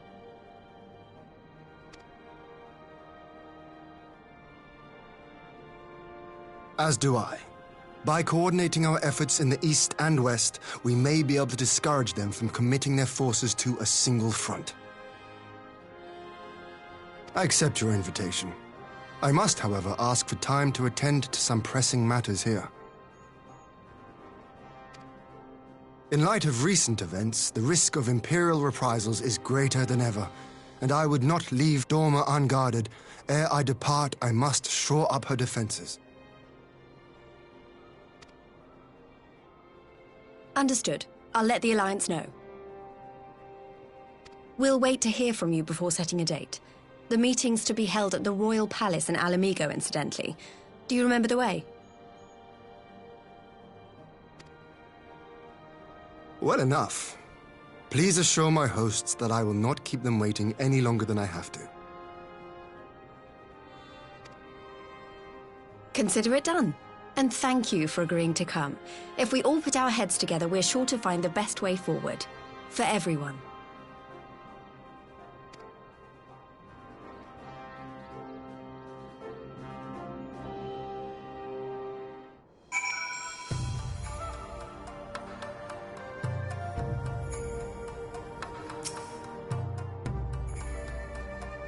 As do I. By coordinating our efforts in the east and west, we may be able to discourage them from committing their forces to a single front. I accept your invitation. I must, however, ask for time to attend to some pressing matters here. In light of recent events, the risk of Imperial reprisals is greater than ever, and I would not leave Dorma unguarded. Ere I depart, I must shore up her defenses. Understood. I'll let the Alliance know. We'll wait to hear from you before setting a date. The meeting's to be held at the Royal Palace in Alamigo, incidentally. Do you remember the way? Well enough. Please assure my hosts that I will not keep them waiting any longer than I have to. Consider it done. And thank you for agreeing to come. If we all put our heads together, we're sure to find the best way forward. For everyone.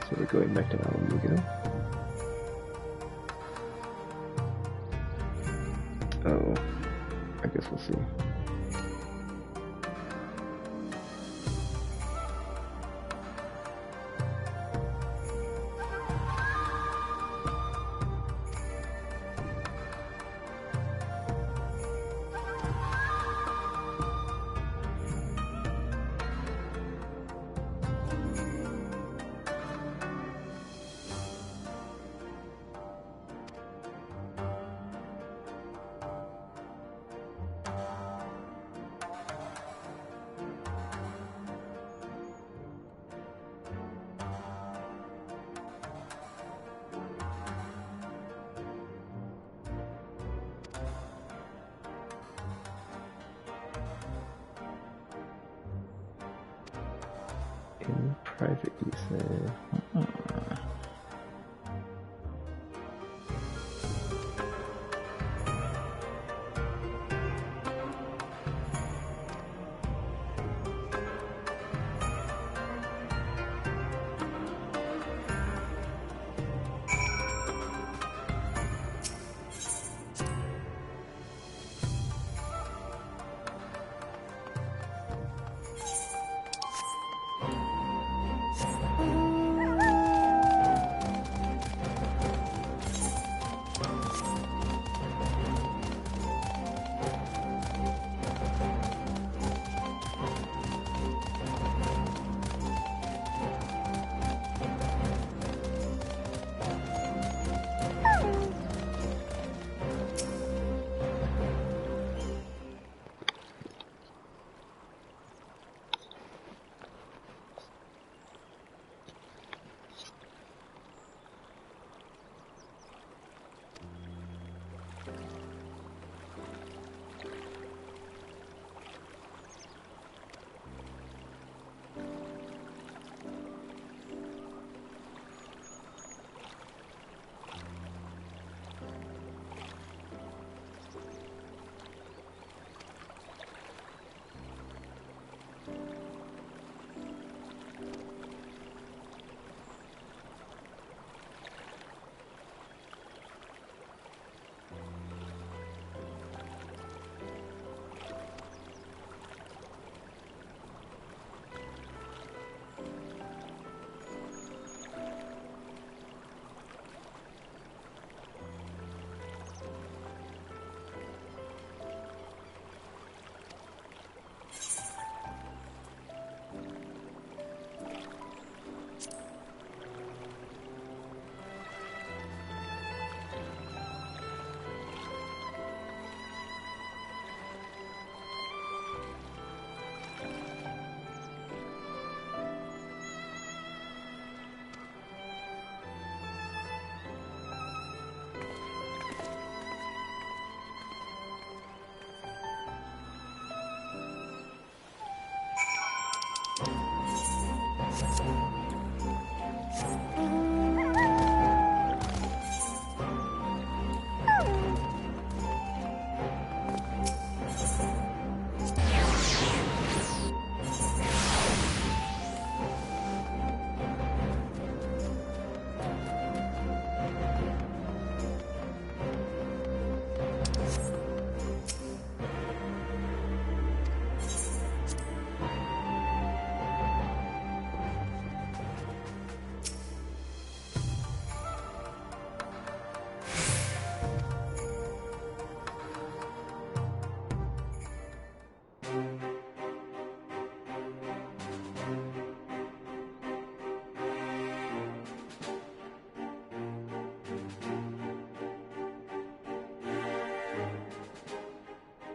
So we're going back to Alamigo. Oh, I guess we'll see. In private, you say.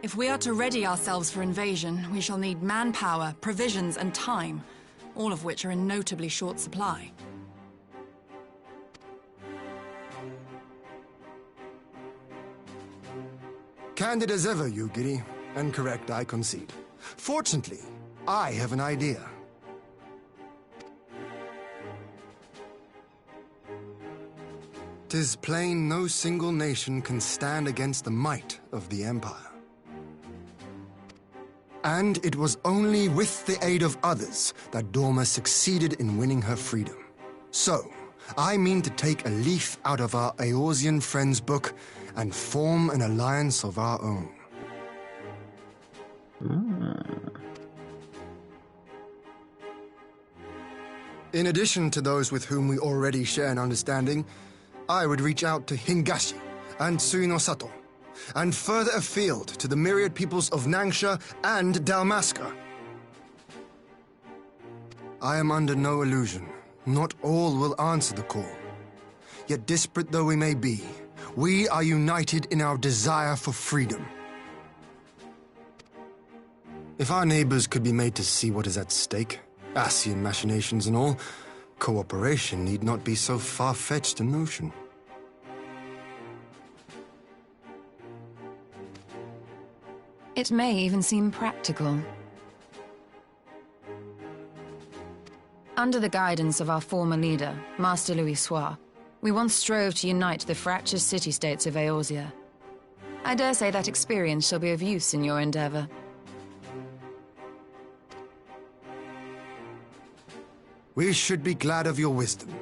If we are to ready ourselves for invasion, we shall need manpower, provisions, and time, all of which are in notably short supply. Candid as ever, you giddy. And correct, I concede. Fortunately, I have an idea. 'Tis plain no single nation can stand against the might of the Empire. And it was only with the aid of others that Dorma succeeded in winning her freedom. So, I mean to take a leaf out of our Eorzean friends' book and form an alliance of our own. In addition to those with whom we already share an understanding, I would reach out to Hingashi and Suinosato, and further afield to the myriad peoples of Nangsha and Dalmasca. I am under no illusion. Not all will answer the call. Yet disparate though we may be, we are united in our desire for freedom. If our neighbors could be made to see what is at stake, Ascian machinations and all, cooperation need not be so far-fetched a notion. It may even seem practical. Under the guidance of our former leader, Master Louis Soir, we once strove to unite the fractious city-states of Eorzea. I dare say that experience shall be of use in your endeavor. We should be glad of your wisdom.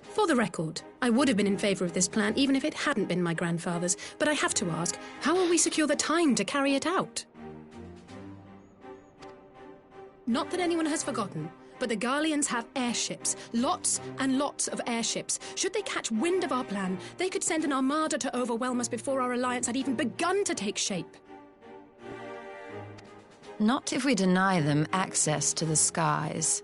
For the record, I would have been in favor of this plan even if it hadn't been my grandfather's, but I have to ask, how will we secure the time to carry it out? Not that anyone has forgotten, but the Garleans have airships. Lots and lots of airships. Should they catch wind of our plan, they could send an armada to overwhelm us before our alliance had even begun to take shape. Not if we deny them access to the skies.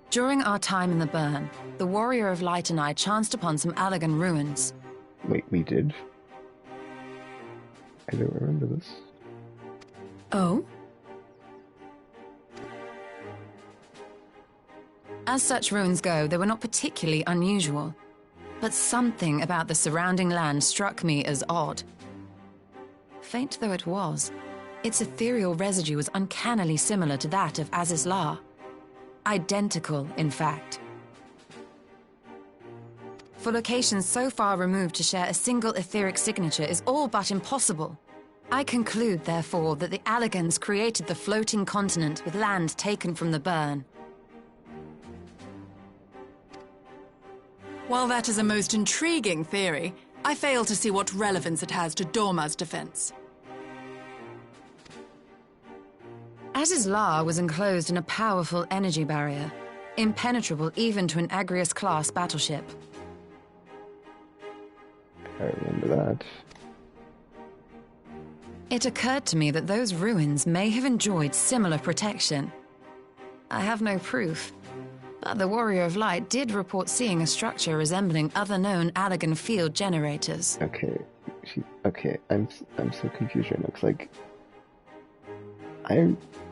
During our time in the Burn, the Warrior of Light and I chanced upon some Allagan ruins. Wait, we did? I don't remember this. Oh? As such ruins go, they were not particularly unusual. But something about the surrounding land struck me as odd. Faint though it was, its ethereal residue was uncannily similar to that of Azizlar. Identical, in fact. For locations so far removed to share a single etheric signature is all but impossible. I conclude, therefore, that the Allagans created the floating continent with land taken from the Burn. While that is a most intriguing theory, I fail to see what relevance it has to Dorma's defense. Azizlar was enclosed in a powerful energy barrier, impenetrable even to an Agrius-class battleship. I remember that. It occurred to me that those ruins may have enjoyed similar protection. I have no proof, but the Warrior of Light did report seeing a structure resembling other known Allagan field generators. Okay, I'm so confused right now, 'cause, like,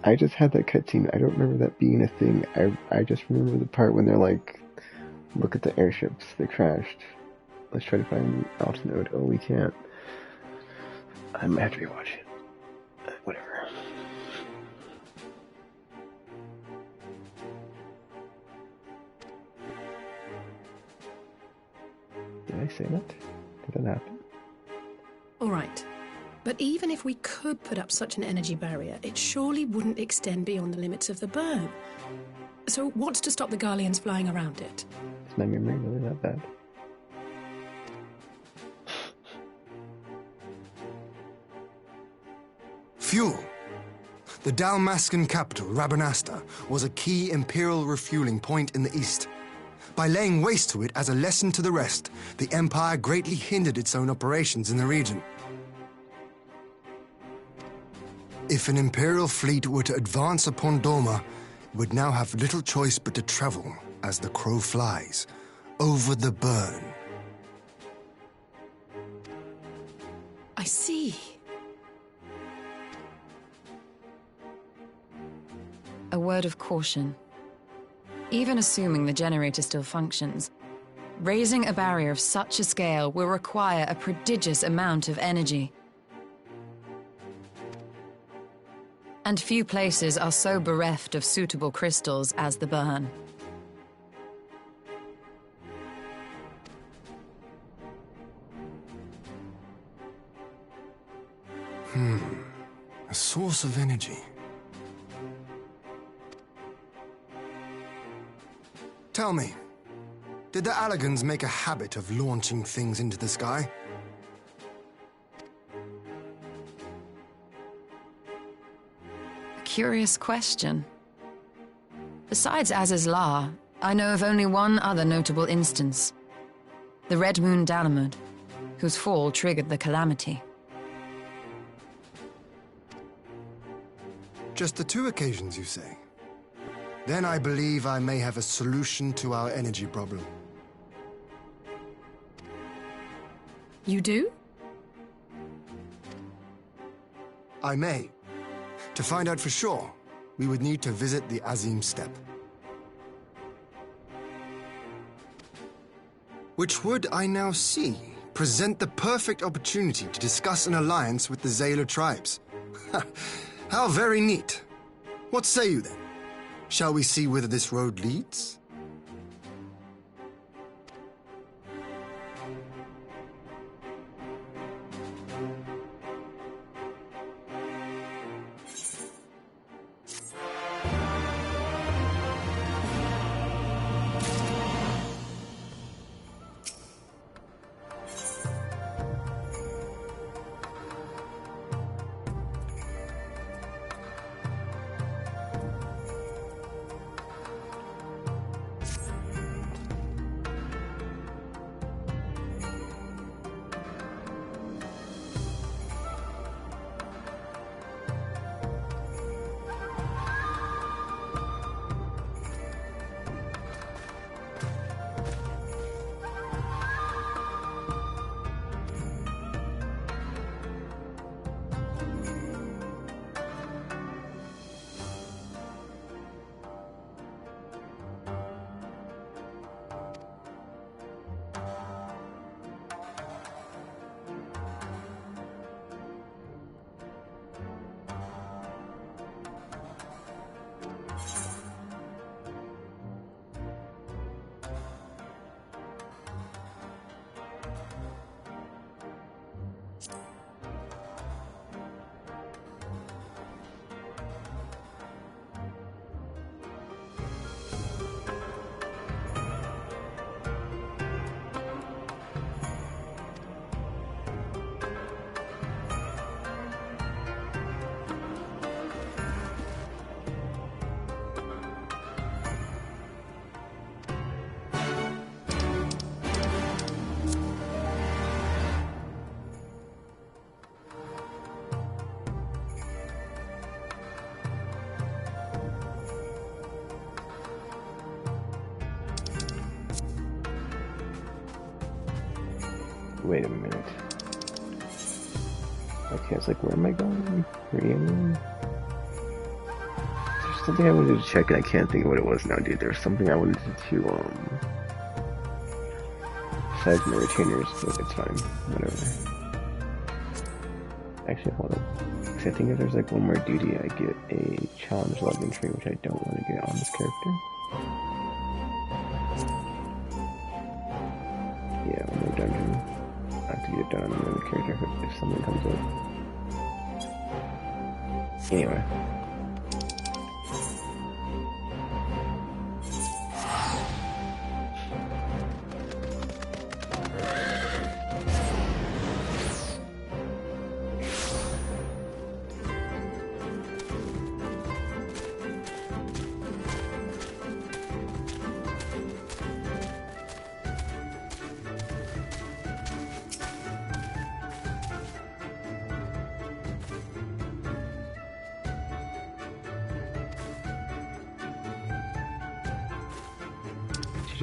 I just had that cutscene. I don't remember that being a thing. I just remember the part when they're like, look at the airships, they crashed. Let's try to find the Alta node. Oh, we can't. I might have to rewatch it. Whatever. Did I say that? Did that happen? All right. But even if we could put up such an energy barrier, it surely wouldn't extend beyond the limits of the Burn. So what's to stop the Garleans flying around it? Is my memory really that bad? Fuel. The Dalmascan capital, Rabanasta, was a key imperial refueling point in the east. By laying waste to it as a lesson to the rest, the Empire greatly hindered its own operations in the region. If an imperial fleet were to advance upon Dorma, it would now have little choice but to travel as the crow flies over the burn. I see. A word of caution. Even assuming the generator still functions, raising a barrier of such a scale will require a prodigious amount of energy. And few places are so bereft of suitable crystals as the burn. A source of energy. Tell me, did the Allagans make a habit of launching things into the sky? A curious question. Besides Aziz's La, I know of only one other notable instance. The Red Moon Dalamud, whose fall triggered the calamity. Just the 2 occasions, you say? Then I believe I may have a solution to our energy problem. You do? I may. To find out for sure, we would need to visit the Azim Steppe. Which would, I now see, present the perfect opportunity to discuss an alliance with the Zayla tribes. How very neat. What say you then? Shall we see whither this road leads? Wait a minute. Okay, it's like, where am I going? Really? There's something I wanted to check and I can't think of what it was now, dude. There's something I wanted to, besides my retainers, but it's fine. Whatever. Actually, hold on. Because I think if there's like one more duty, I get a challenge login tree, which I don't want to get on this character. Yeah, one more dungeon. I have to get it done on another character if something comes up. Anyway.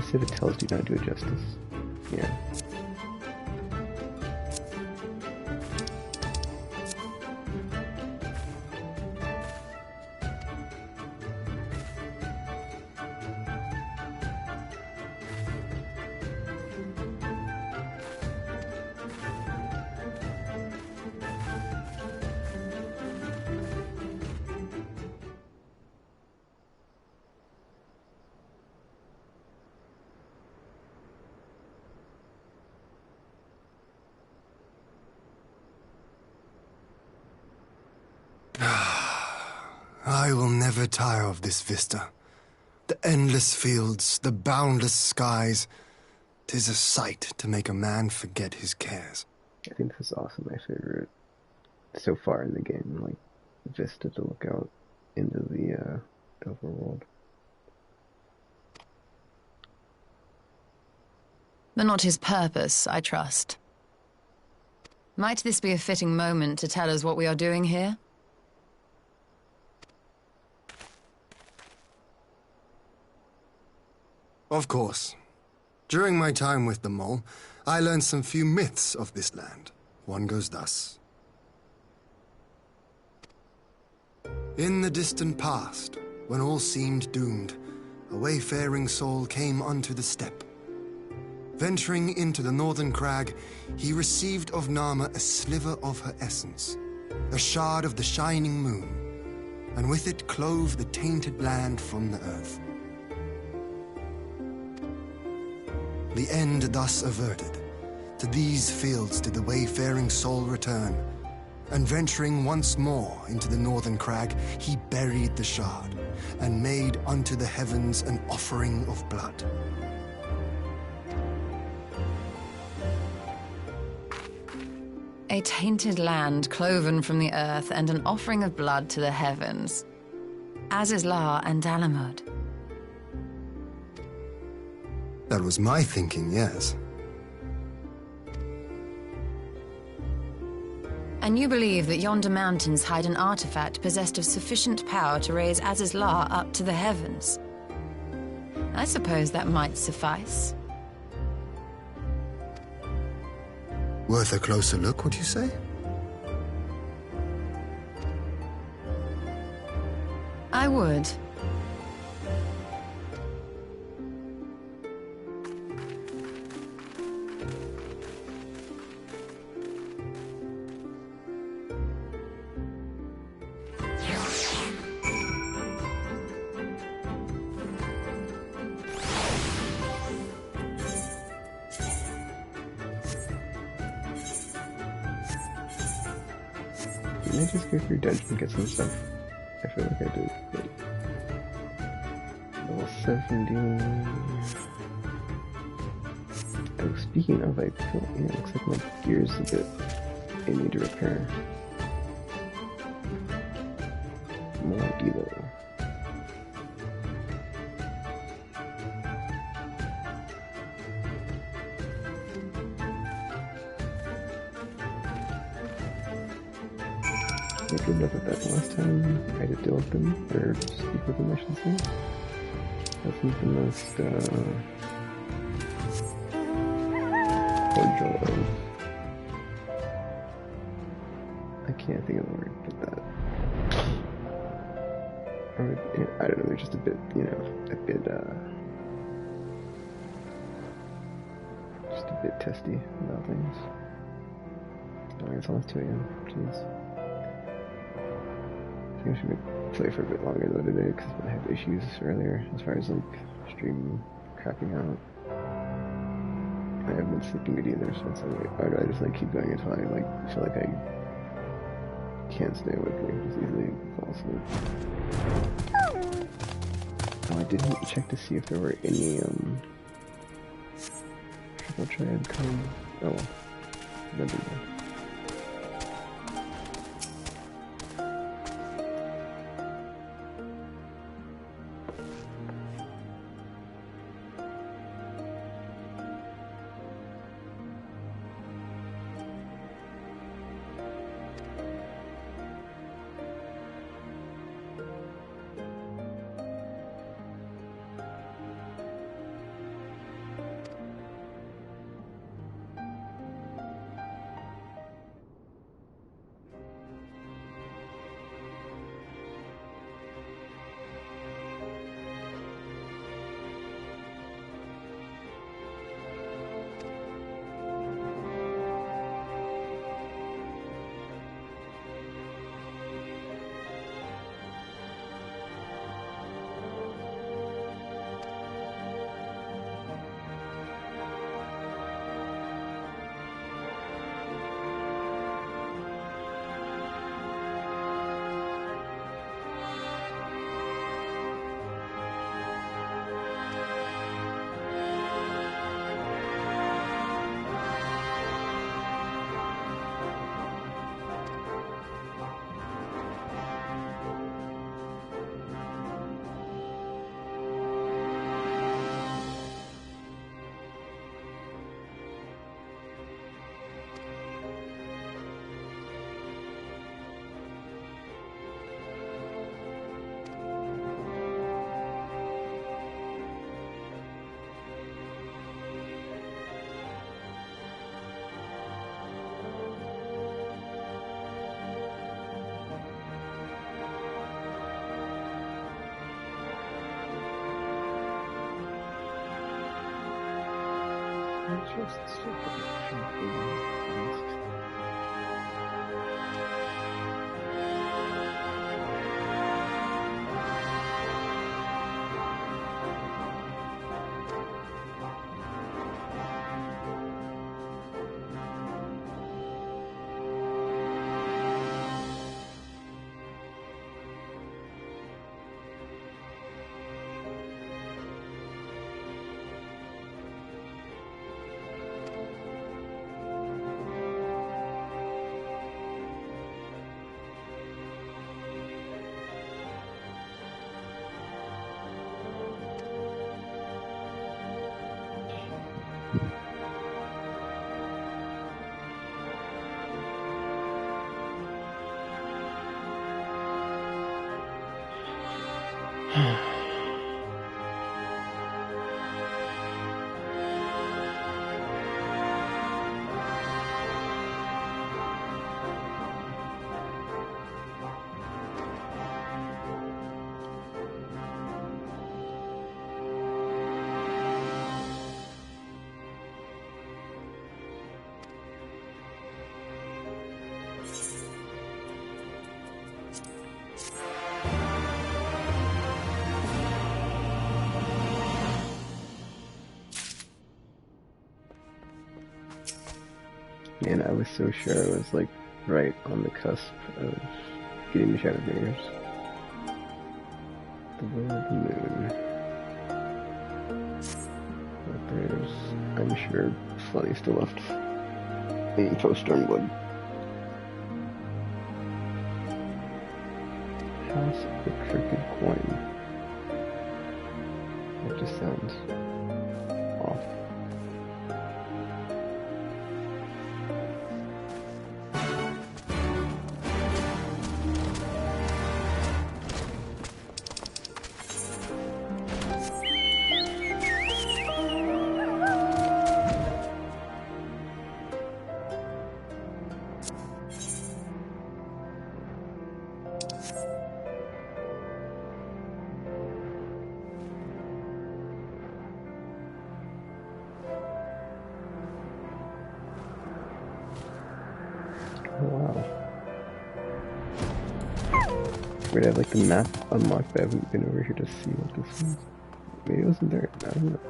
just say the tells do not do it justice. Yeah. I will never tire of this vista. The endless fields, the boundless skies. 'Tis a sight to make a man forget his cares. I think this is also my favorite so far in the game, like, vista to look out into the overworld. But not his purpose, I trust. Might this be a fitting moment to tell us what we are doing here? Of course. During my time with the mole, I learned some few myths of this land. One goes thus. In the distant past, when all seemed doomed, a wayfaring soul came unto the steppe. Venturing into the northern crag, he received of Nama a sliver of her essence, a shard of the shining moon, and with it clove the tainted land from the earth. The end thus averted, to these fields did the wayfaring soul return, and venturing once more into the northern crag, he buried the shard, and made unto the heavens an offering of blood. A tainted land cloven from the earth and an offering of blood to the heavens. Azizlar and Dalamud. That was my thinking, yes. And you believe that yonder mountains hide an artifact possessed of sufficient power to raise Azizlar up to the heavens? I suppose that might suffice. Worth a closer look, would you say? I would. Didn't I just go through dungeon and get some stuff? I feel like I did, but... Level 70... Oh, speaking of, I feel, yeah, it looks like my gear's a bit... I need to repair. More Delo. I did enough of that last time I had to deal with them, or speak with them, I should say. Wasn't the most, cordial of... I can't think of the word for that. Or, I don't know, they're just a bit, you know, just a bit testy about things. Oh, it's almost 2 AM, jeez. I think I should play for a bit longer though today because I had issues earlier as far as like stream crapping out. I haven't been sleeping good either, so it's like, why do I just like keep going until I like feel like I can't stay awake and just easily fall asleep. Oh, I didn't check to see if there were any triple triad come. Oh well, that'd be good. Just so fucking Man, I was so sure I was like right on the cusp of getting the Shadowbringers. The world of the moon. But there's, I'm sure, plenty still left in post-Stormblood. House of the Crooked Coin. That just sounds off. Wow. We'd have like the map unlocked, but I haven't been over here to see what this was. Maybe it wasn't there. I don't know.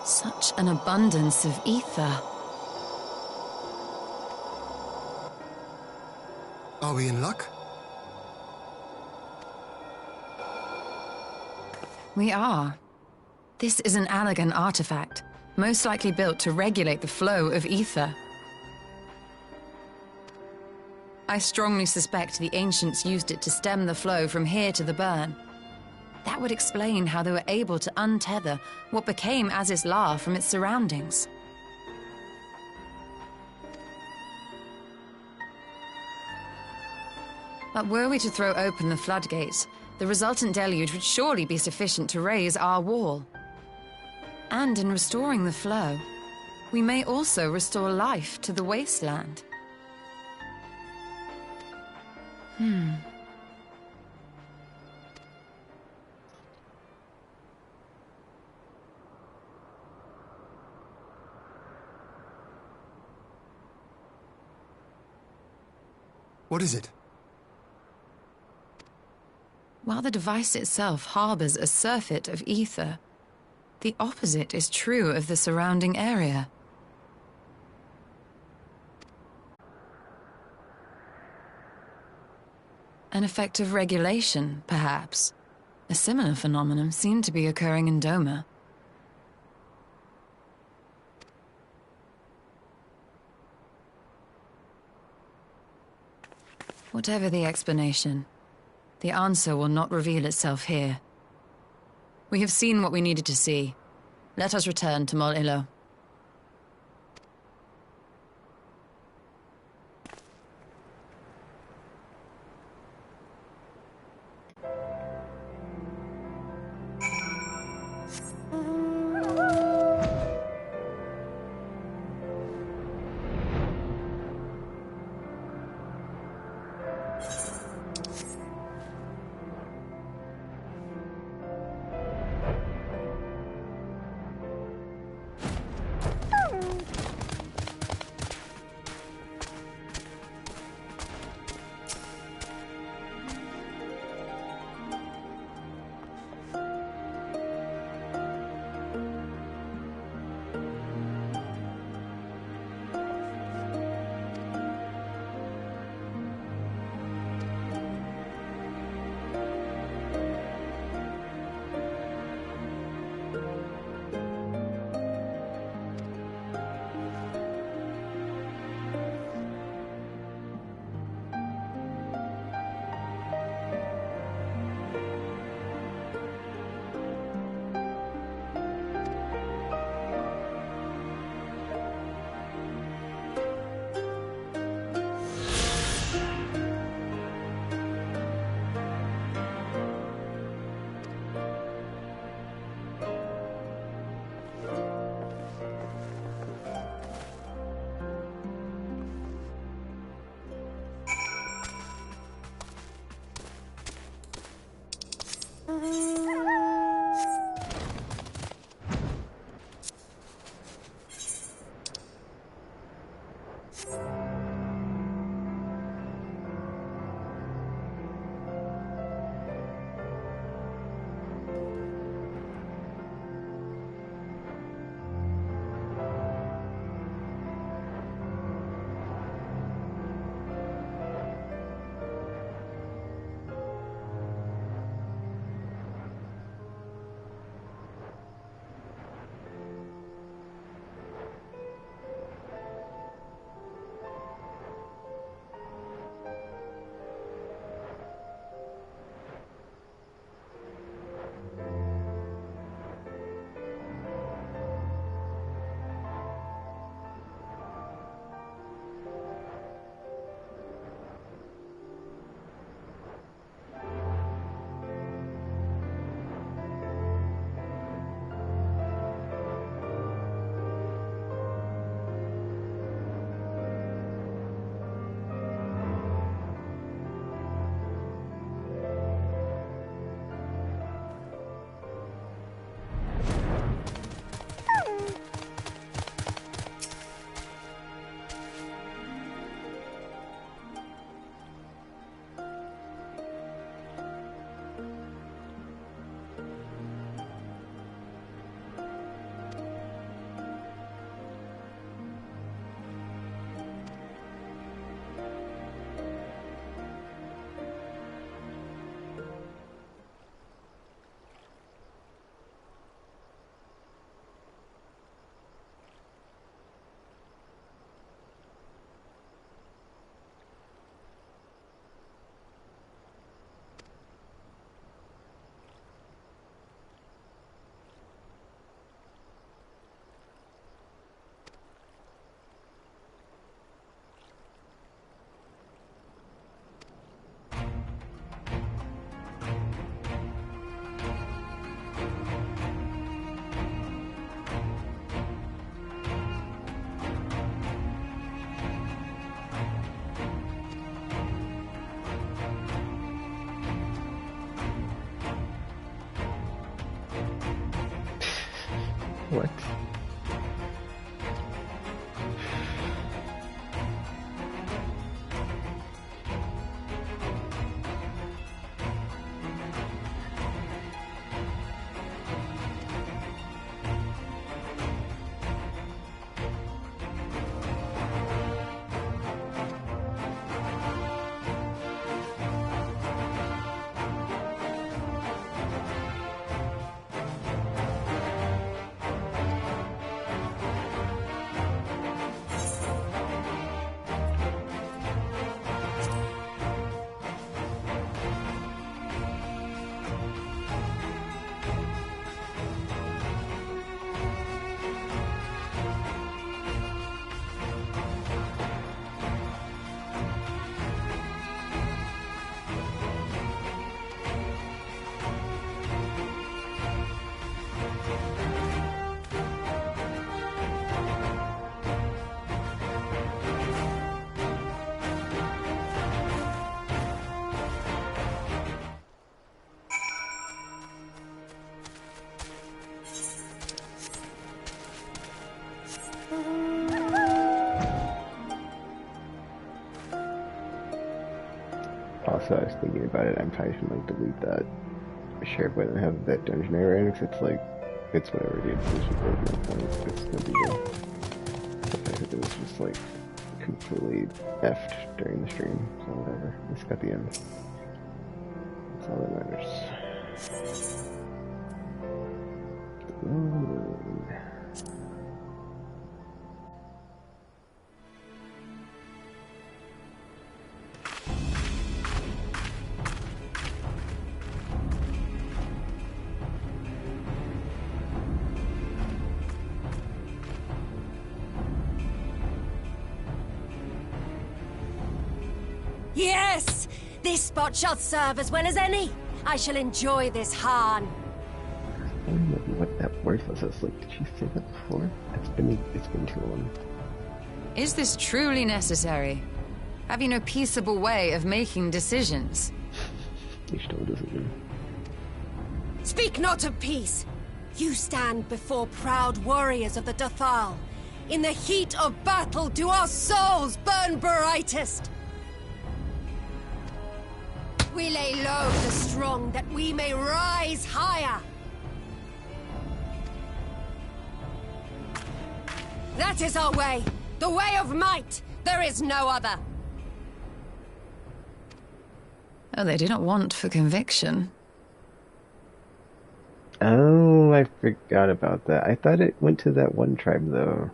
Such an abundance of ether. Are we in luck? We are. This is an Allergan artifact, most likely built to regulate the flow of ether. I strongly suspect the ancients used it to stem the flow from here to the burn. That would explain how they were able to untether what became Azys La from its surroundings. But were we to throw open the floodgates, the resultant deluge would surely be sufficient to raise our wall. And in restoring the flow, we may also restore life to the wasteland. What is it? While the device itself harbors a surfeit of ether, the opposite is true of the surrounding area. An effect of regulation, perhaps. A similar phenomenon seemed to be occurring in Doma. Whatever the explanation, the answer will not reveal itself here. We have seen what we needed to see. Let us return to Mol Ilo. What? Also, I was thinking about it, I'm probably should like delete that shared when I have that dungeon area, because it's like, it's whatever, dude. It's just like no point. It's no big deal. The fact that it was just like completely effed during the stream, so whatever. It's got the end. That's all that matters. Ooh. Yes! This spot shall serve as well as any. I shall enjoy this Harn. I don't know what that word was. I was like, did she say that before? It's been too long. Is this truly necessary? Have you no peaceable way of making decisions? He still doesn't. Speak not of peace. You stand before proud warriors of the Dathal. In the heat of battle do our souls burn brightest. We lay low the strong that we may rise higher. That is our way. The way of might. There is no other. Oh, they do not want for conviction. Oh, I forgot about that. I thought it went to that one tribe, though.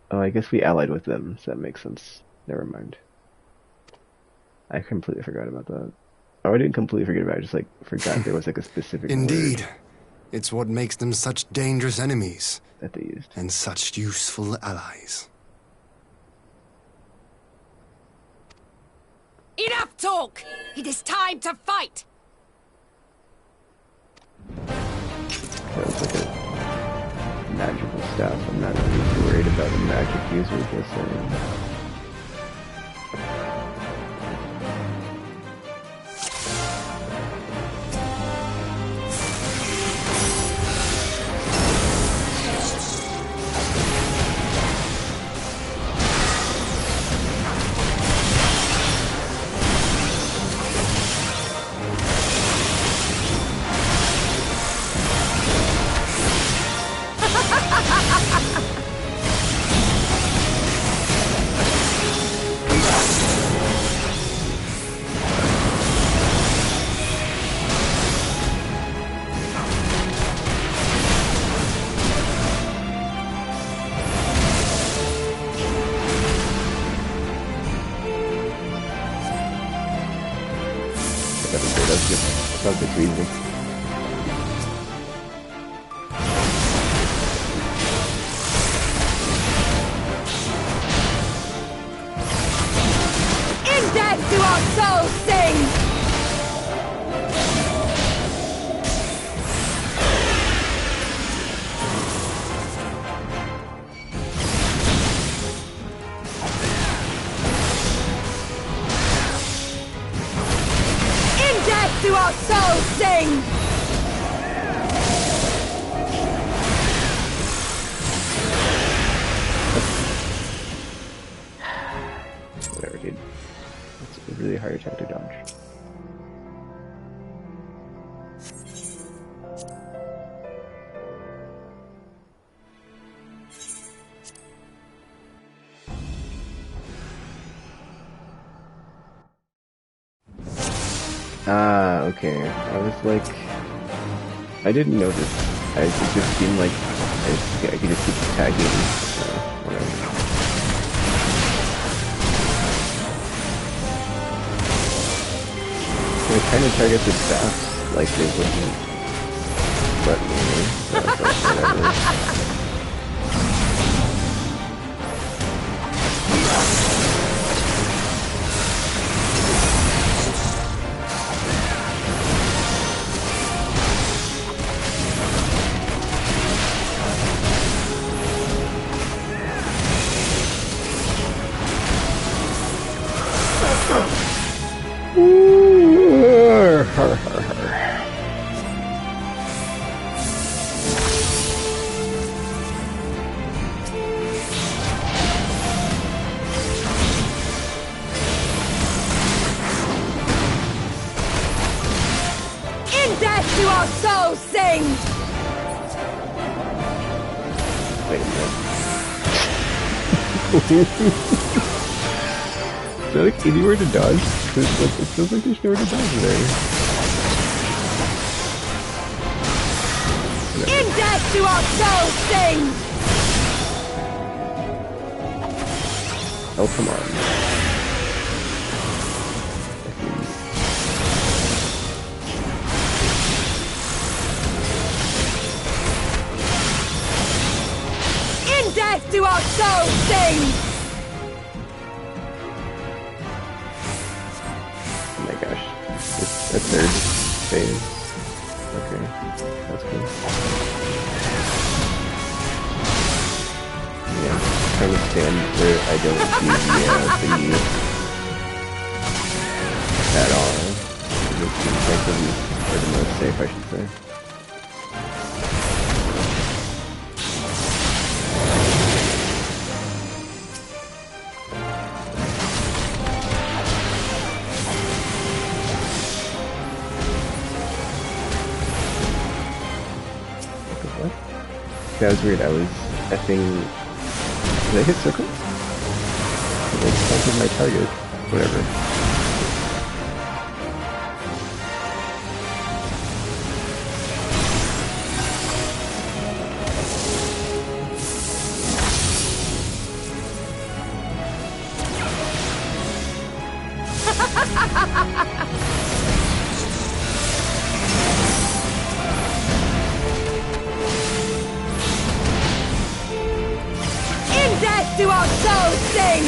Oh, I guess we allied with them, so that makes sense. Never mind. I completely forgot about that. Oh, I didn't completely forget about it, I just, like, forgot there was, like, a specific Indeed. word It's what makes them such dangerous enemies. that they used. And such useful allies. Enough talk! It is time to fight! That was like a magical stuff. I'm not really too worried about the magic users, I say. That's just easy. In death do our souls sing! In death do our souls sing! hard attack to dodge. Ah, okay. I was like, I didn't notice. It just seemed like I could just keep attacking. Whatever. I was trying to target the staffs, like they wouldn't let me. So I was like, whatever. Do our souls sing! Wait a minute. Is there like anywhere to dodge? It feels like there's nowhere to dodge there. In death do our souls sing! Oh, come on. Death do our souls sing! Oh my gosh. It's a third phase. Okay. That's cool. Yeah. Trying to stand where I don't see the at all. It seems like the most safe, I should say. That was weird. I was effing. Did I hit circle? Like, counted my target. Whatever. Do our souls sing!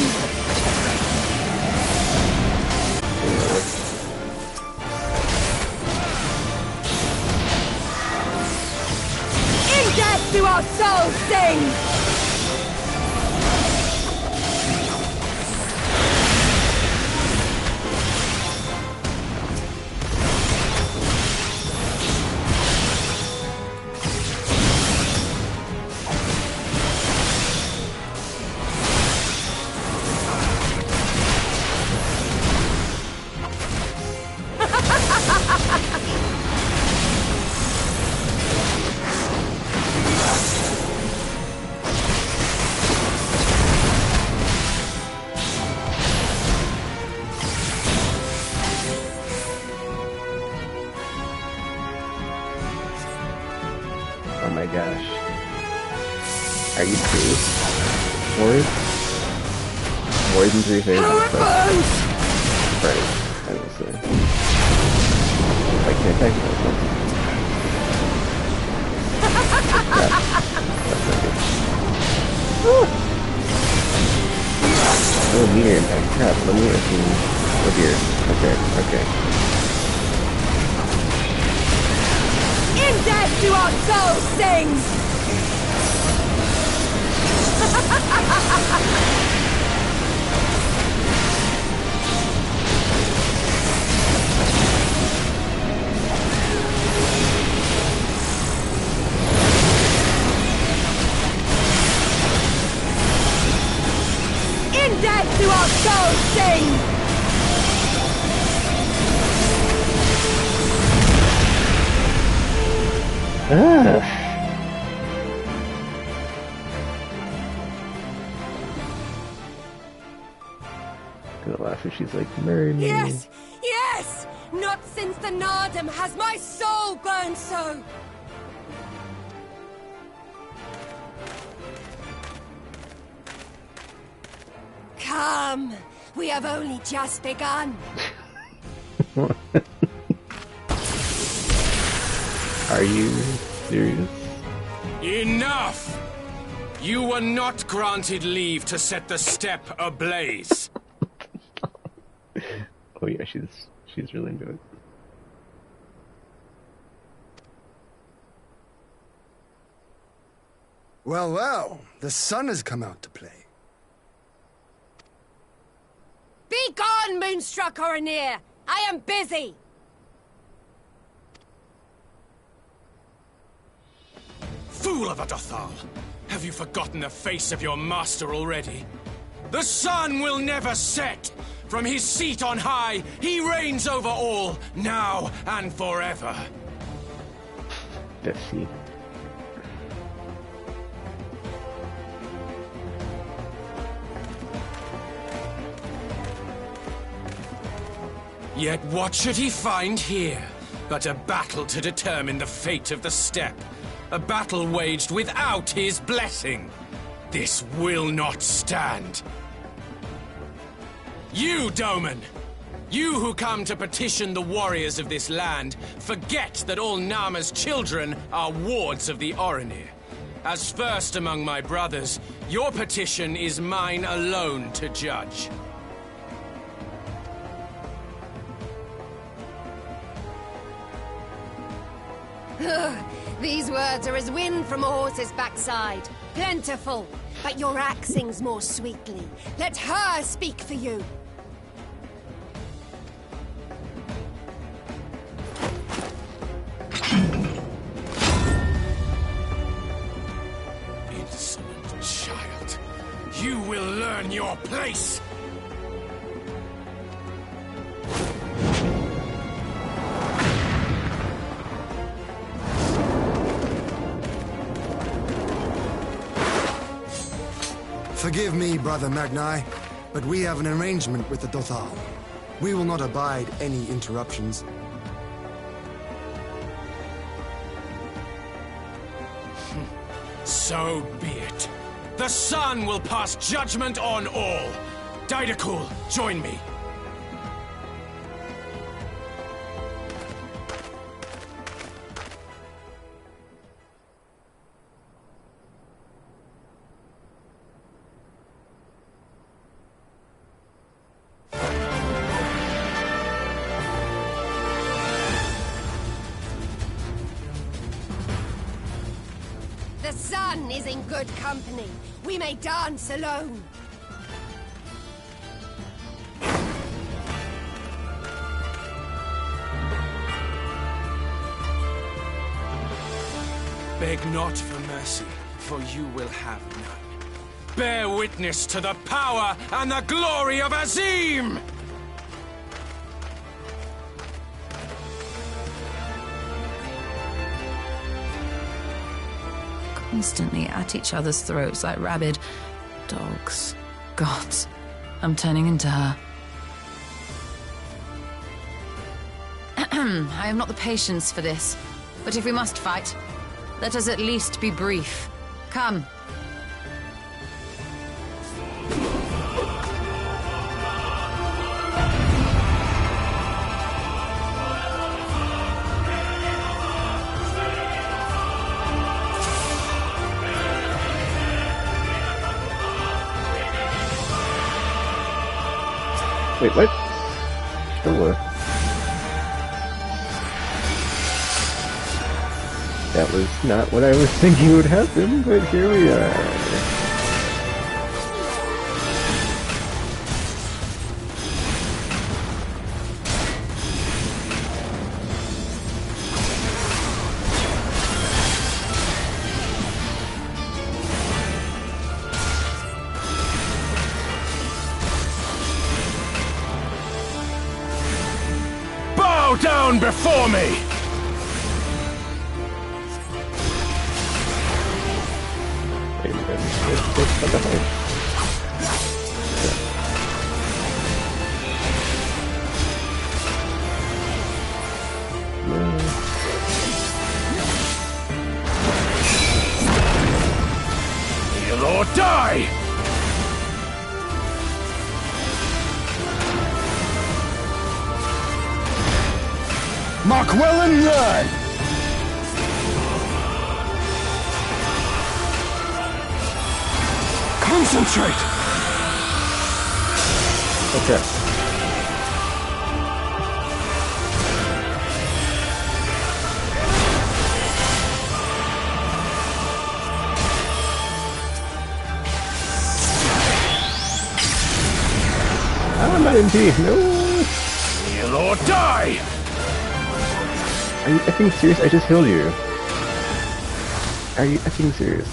In death do our souls sing! Oh my gosh. Are you serious? Wars in 3 phases. Right. I will say. I can't attack myself. That's not good. Oh, meteor impact. Crap, let me assume. Oh dear. Okay. In death do our souls sing! In death do our souls sing! Ah. Gonna laugh if she's like, marry me. Yes! Yes! Not since the Nardum has my soul burned so! Come! We have only just begun. Are you serious? Enough! You were not granted leave to set the steppe ablaze. Oh yeah, she's really into it. Well, well, the sun has come out to play. Be gone, Moonstruck Oranir! I am busy! Fool of a Dothal! Have you forgotten the face of your master already? The sun will never set! From his seat on high, he reigns over all, now and forever. Let's see. Yet what should he find here but a battle to determine the fate of the steppe? A battle waged without his blessing. This will not stand. You, Doman! You who come to petition the warriors of this land, forget that all Nama's children are wards of the Oranir. As first among my brothers, your petition is mine alone to judge. These words are as wind from a horse's backside. Plentiful, but your axe sings more sweetly. Let her speak for you. Insolent child. You will learn your place! Forgive me, Brother Magni, but we have an arrangement with the Dothal. We will not abide any interruptions. So be it. The sun will pass judgment on all. Didakul, join me. The sun is in good company. We may dance alone. Beg not for mercy, for you will have none. Bear witness to the power and the glory of Azim! Constantly at each other's throats like rabid dogs. Gods, I'm turning into her. I have not the patience for this, but if we must fight, let us at least be brief. Come. Wait, what? Sure. That was not what I was thinking would happen, but here we are. Bow down before me! what the heck? Kneel or die! Mark well and learn! Concentrate! Okay. I'm not in P. No. Kneel or die! Are you effing serious? I just healed you. Are you effing serious?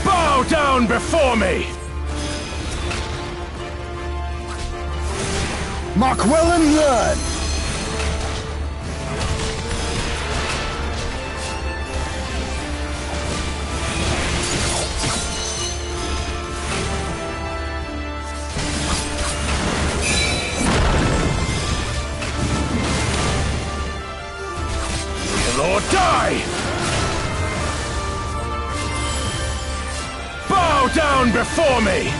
Bow down before me! Mark well and learn! Kneel or die! Bow down before me!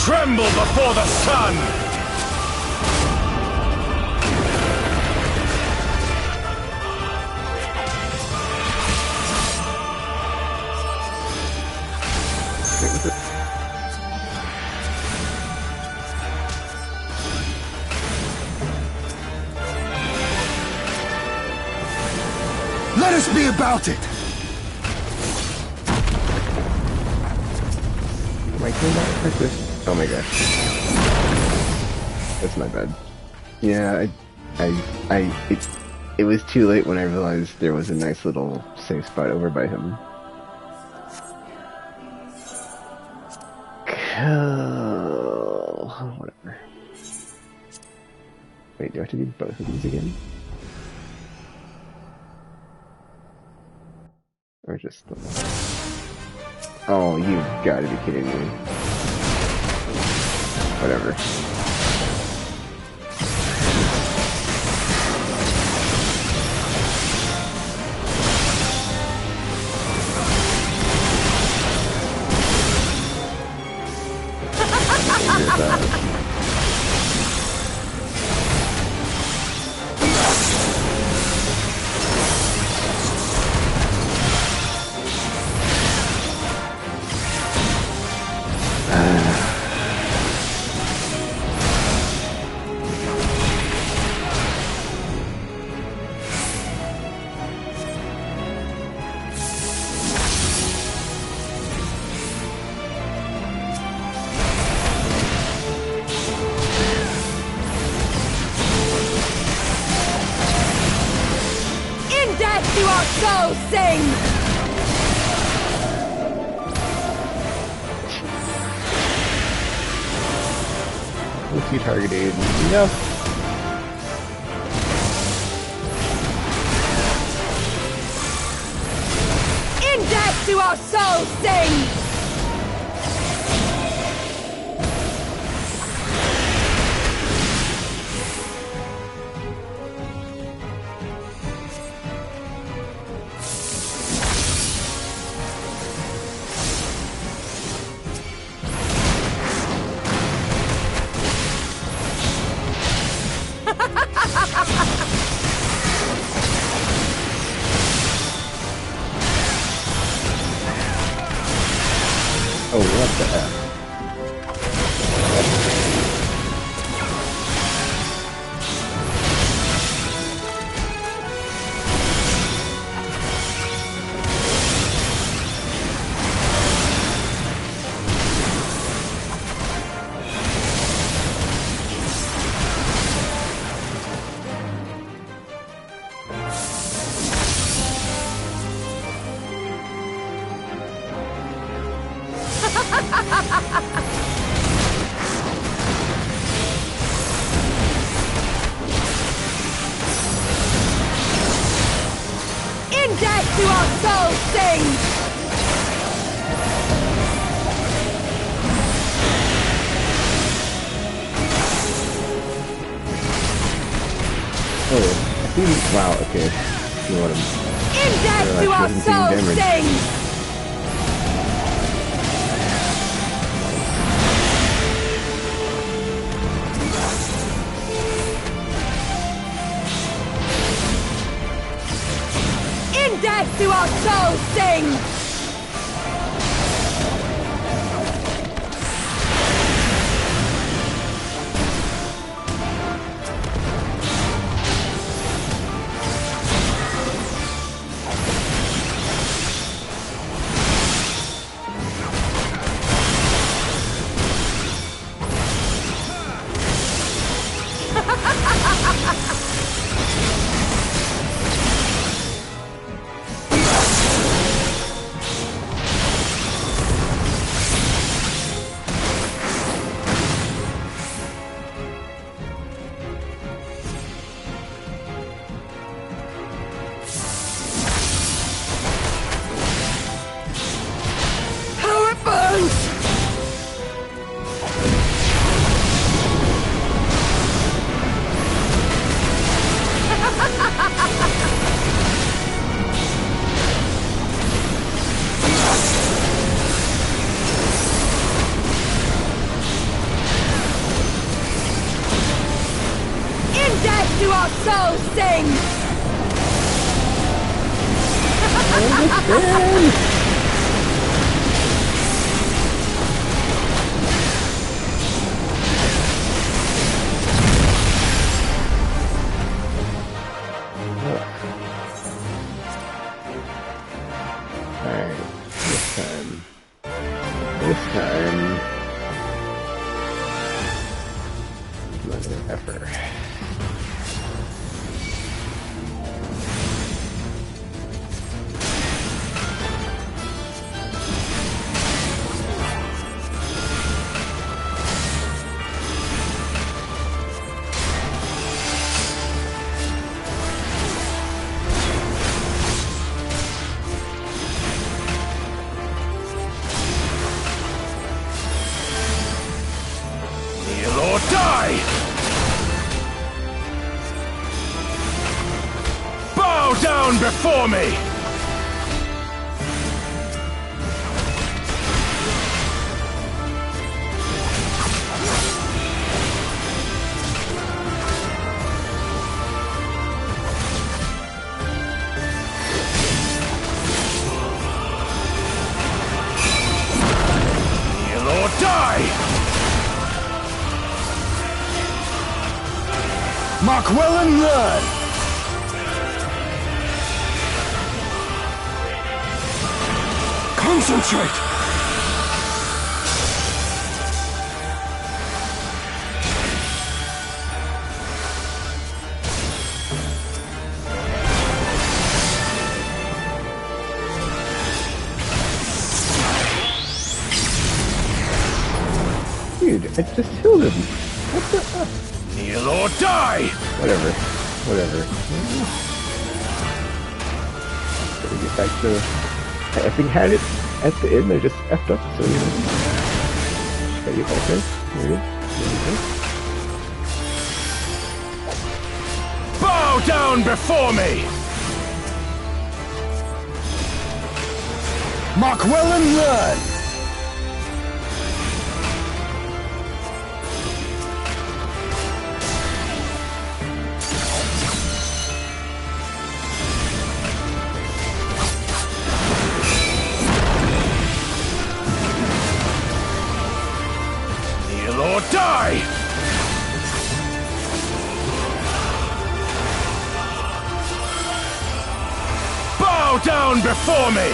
Tremble before the sun! Let us be about it! Am I doing that like this? Oh my gosh. That's my bad. Yeah, it was too late when I realized there was a nice little safe spot over by him. Cool. Whatever. Wait, do I have to do both of these again? Or just the one? Oh, you gotta be kidding me. Whatever. Do our souls sing! Multi-targeted. No. In death do our souls sing! Oh, what the heck? In death do our souls sing! Oh, I think. Wow. Okay. You know what I'm. In death do our souls sing! In death do our souls sing! Do our souls sing? Alright, this time, another effort. Die! Bow down before me! Kneel or die! Mark well and learn! Concentrate! Dude, I just killed him. What the fuck? Kneel or die! Whatever. Gotta get back to... I think had it at the end, I just effed up, so you know. Gotta get back there. There you go. Bow down before me! Mark well and learn! Or die! Bow down before me!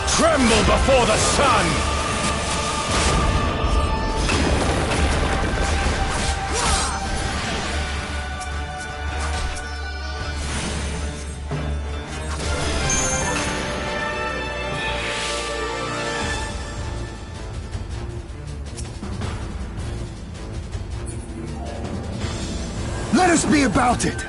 Tremble before the sun! us be about it!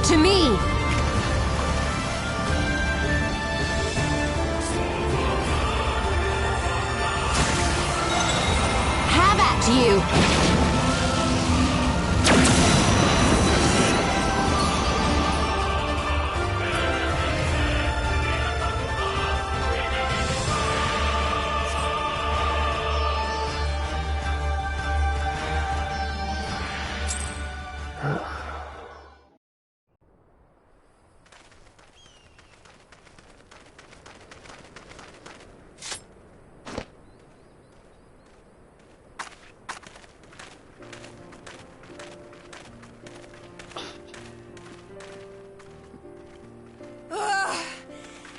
To me! Have at you!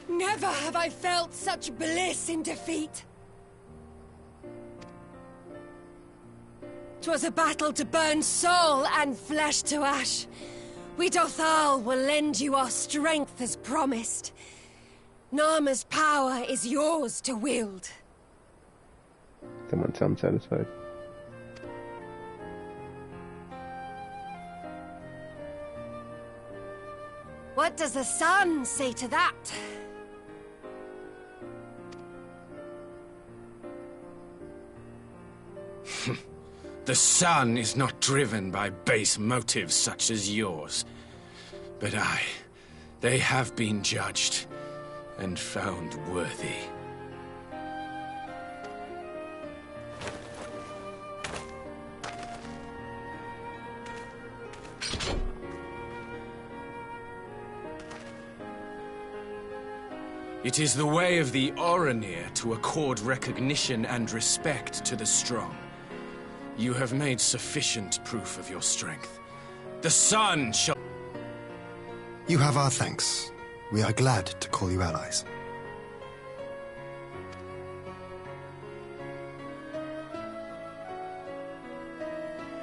Never have I felt such bliss in defeat. 'Twas a battle to burn soul and flesh to ash. We Dothal will lend you our strength as promised. Narma's power is yours to wield. Someone sounds satisfied. What does the sun say to that? The sun is not driven by base motives such as yours. But they have been judged and found worthy. It is the way of the Oronir to accord recognition and respect to the strong. You have made sufficient proof of your strength. The sun shall... You have our thanks. We are glad to call you allies.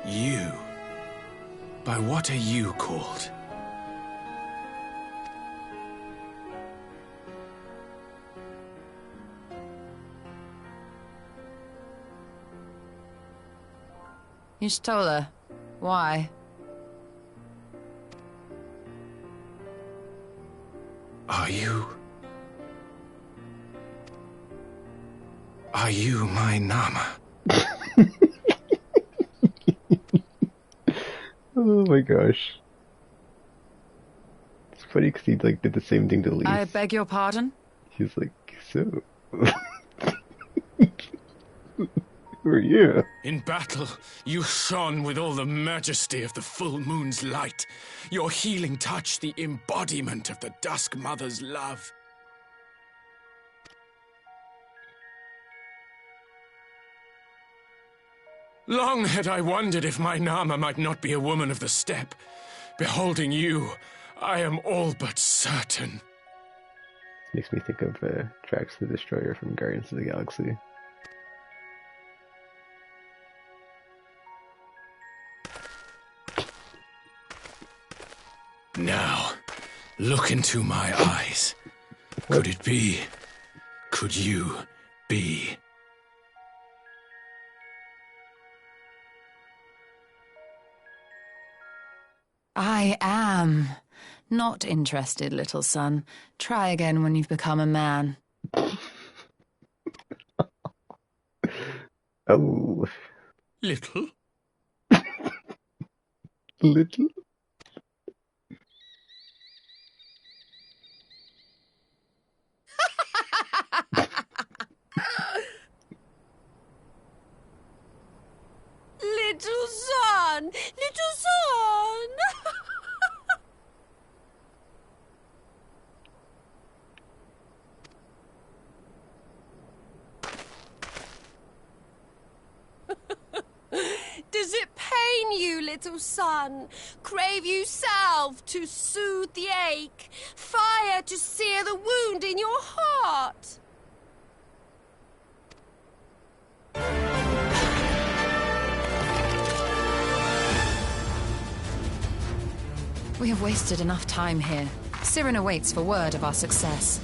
You? By what are you called? Y'shtola. Why? Are you my Nama? Oh my gosh. It's funny because he like did the same thing to Leaf. I beg your pardon? He's like, so... Who are you? In battle, you shone with all the majesty of the full moon's light. Your healing touch, the embodiment of the Dusk Mother's love. Long had I wondered if my Nama might not be a woman of the steppe. Beholding you, I am all but certain. This makes me think of Drax the Destroyer from Guardians of the Galaxy. Now, look into my eyes. Could it be? Could you be? I am. Not interested, little son. Try again when you've become a man. Oh. Little? Little? Little son! Little son! you, little son. Crave you salve to soothe the ache, fire to sear the wound in your heart. We have wasted enough time here. Siren awaits for word of our success.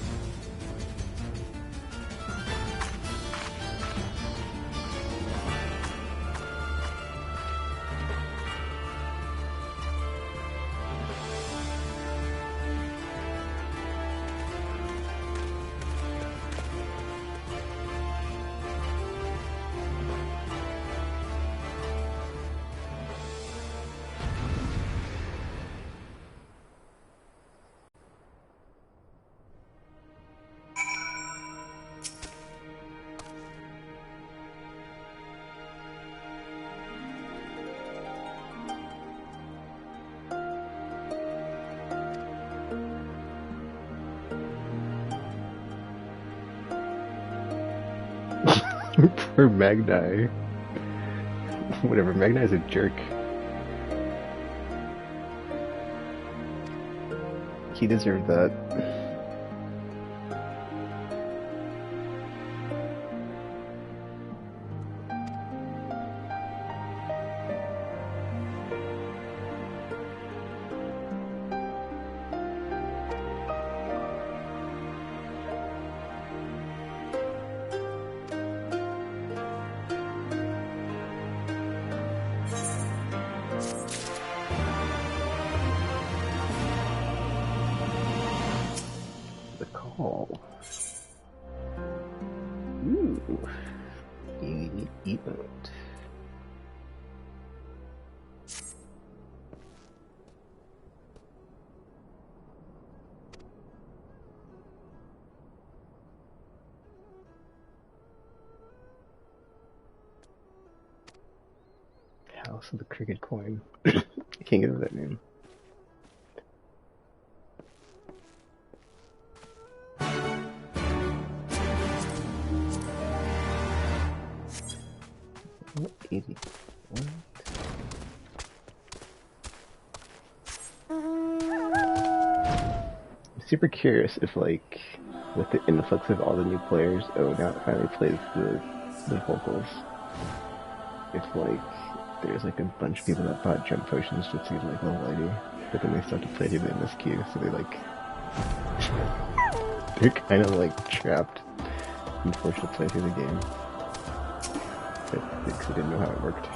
Poor Magni. Whatever, Magni's a jerk. He deserved that. Emote. House of the Cricket Coin. I can't get over that name. Easy. What? I'm super curious if, like, with the influx of all the new players, now it finally plays the vocals. If, like, there's, like, a bunch of people that bought jump potions just to get, like, level 80, but then they start to play the MSQ, so they, like, they're kind of, like, trapped and forced to play through the game. Because I didn't know how it worked.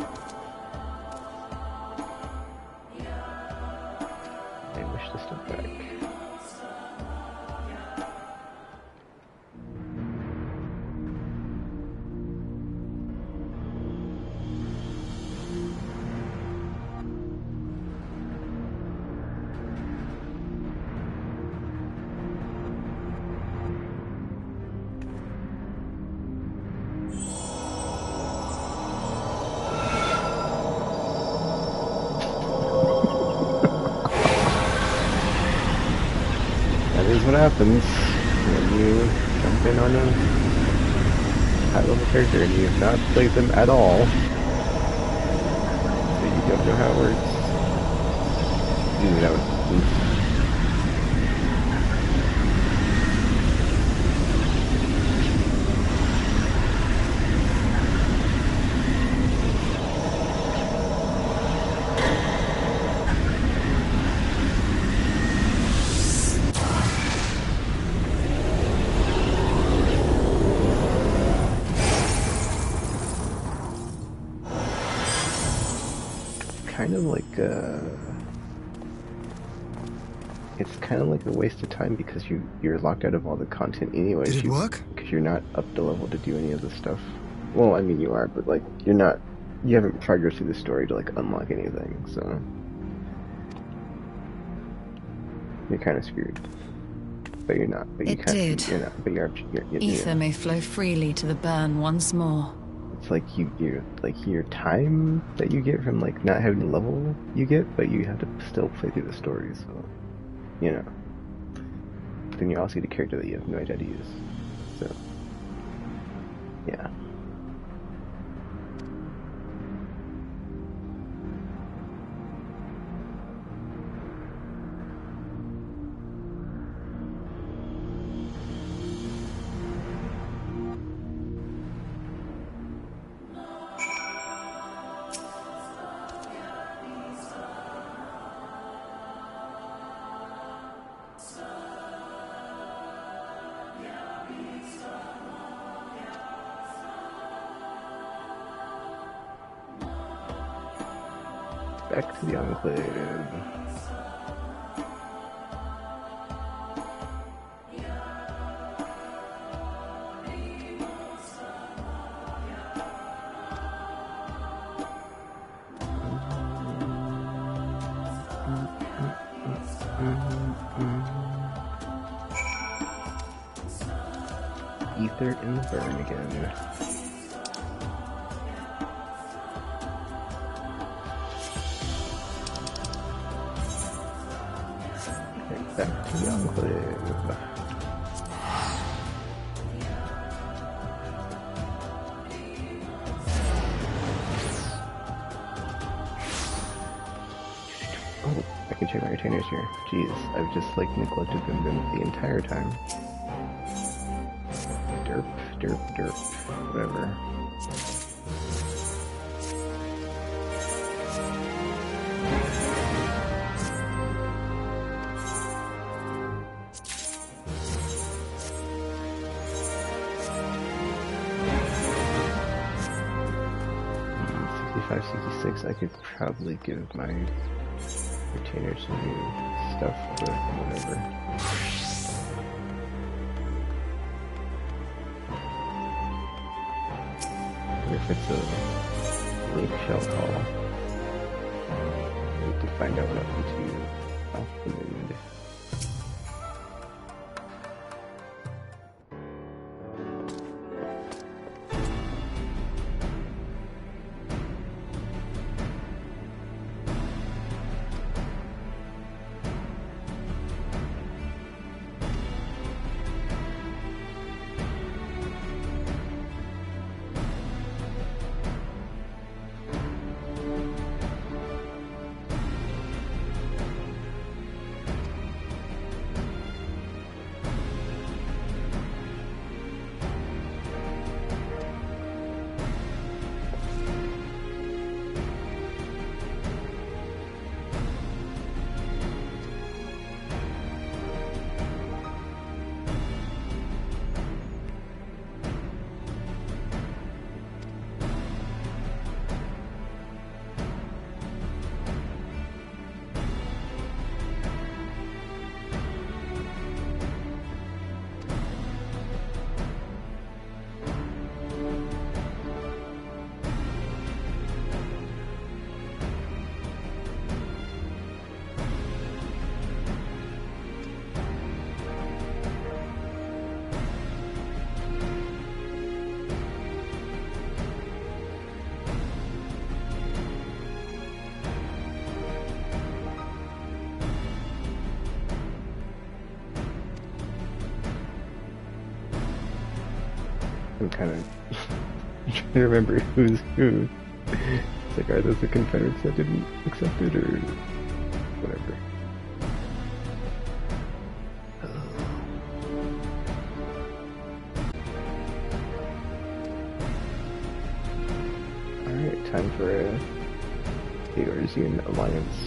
I wish to step back. What happens when you jump in on a high-level character and you have not played them at all, so you don't know how it works. Kind of like it's kind of like a waste of time because you're locked out of all the content anyway. Did it work? Because you're not up to level to do any of the stuff. Well, I mean you are, but like you haven't progressed through the story to like unlock anything, so you're kind of screwed. But you're not. But you It did. You're not. But you're Ether may flow freely to the burn once more. It's like your time that you get from like not having the level you get, but you have to still play through the story, so you know. Then you also get a character that you have no idea how to use. So yeah. Back to the Enclave. Ether and burn again. Okay, back to the Enclave. Oh, I can check my retainers here. Jeez, I've just like neglected them the entire time. Derp, whatever. $65, $66, I could probably give my retainers some new stuff, but whatever. If it's a lake shell call, I need to find out what happened to Alphamid. I'm kind of trying to remember who's who. It's like, are those the Confederates that didn't accept it, or whatever? Alright, time for a Eorzean Alliance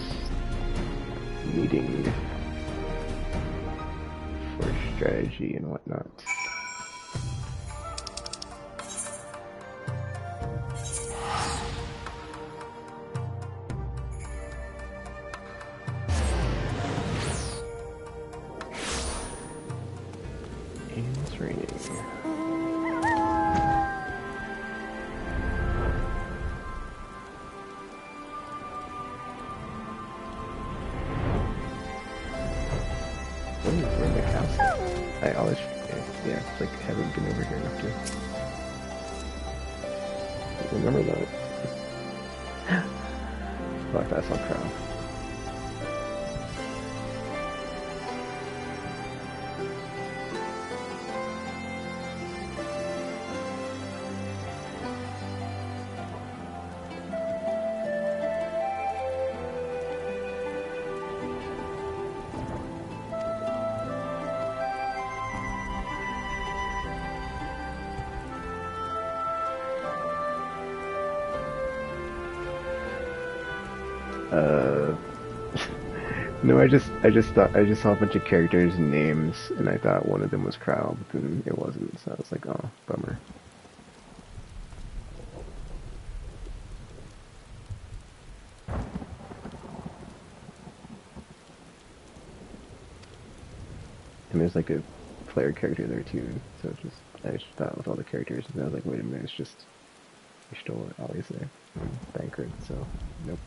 meeting for strategy and whatnot. I always, yeah, it's like I haven't been over here enough to remember that. Black Vassal Crown. No, I just saw a bunch of characters and names, and I thought one of them was Crow, but then it wasn't, so I was like, oh, bummer. And there's like a player character there too, so it's just I just thought with all the characters, and I was like, wait a minute, it's just we stole Ollie's there, Bankrupt, so nope.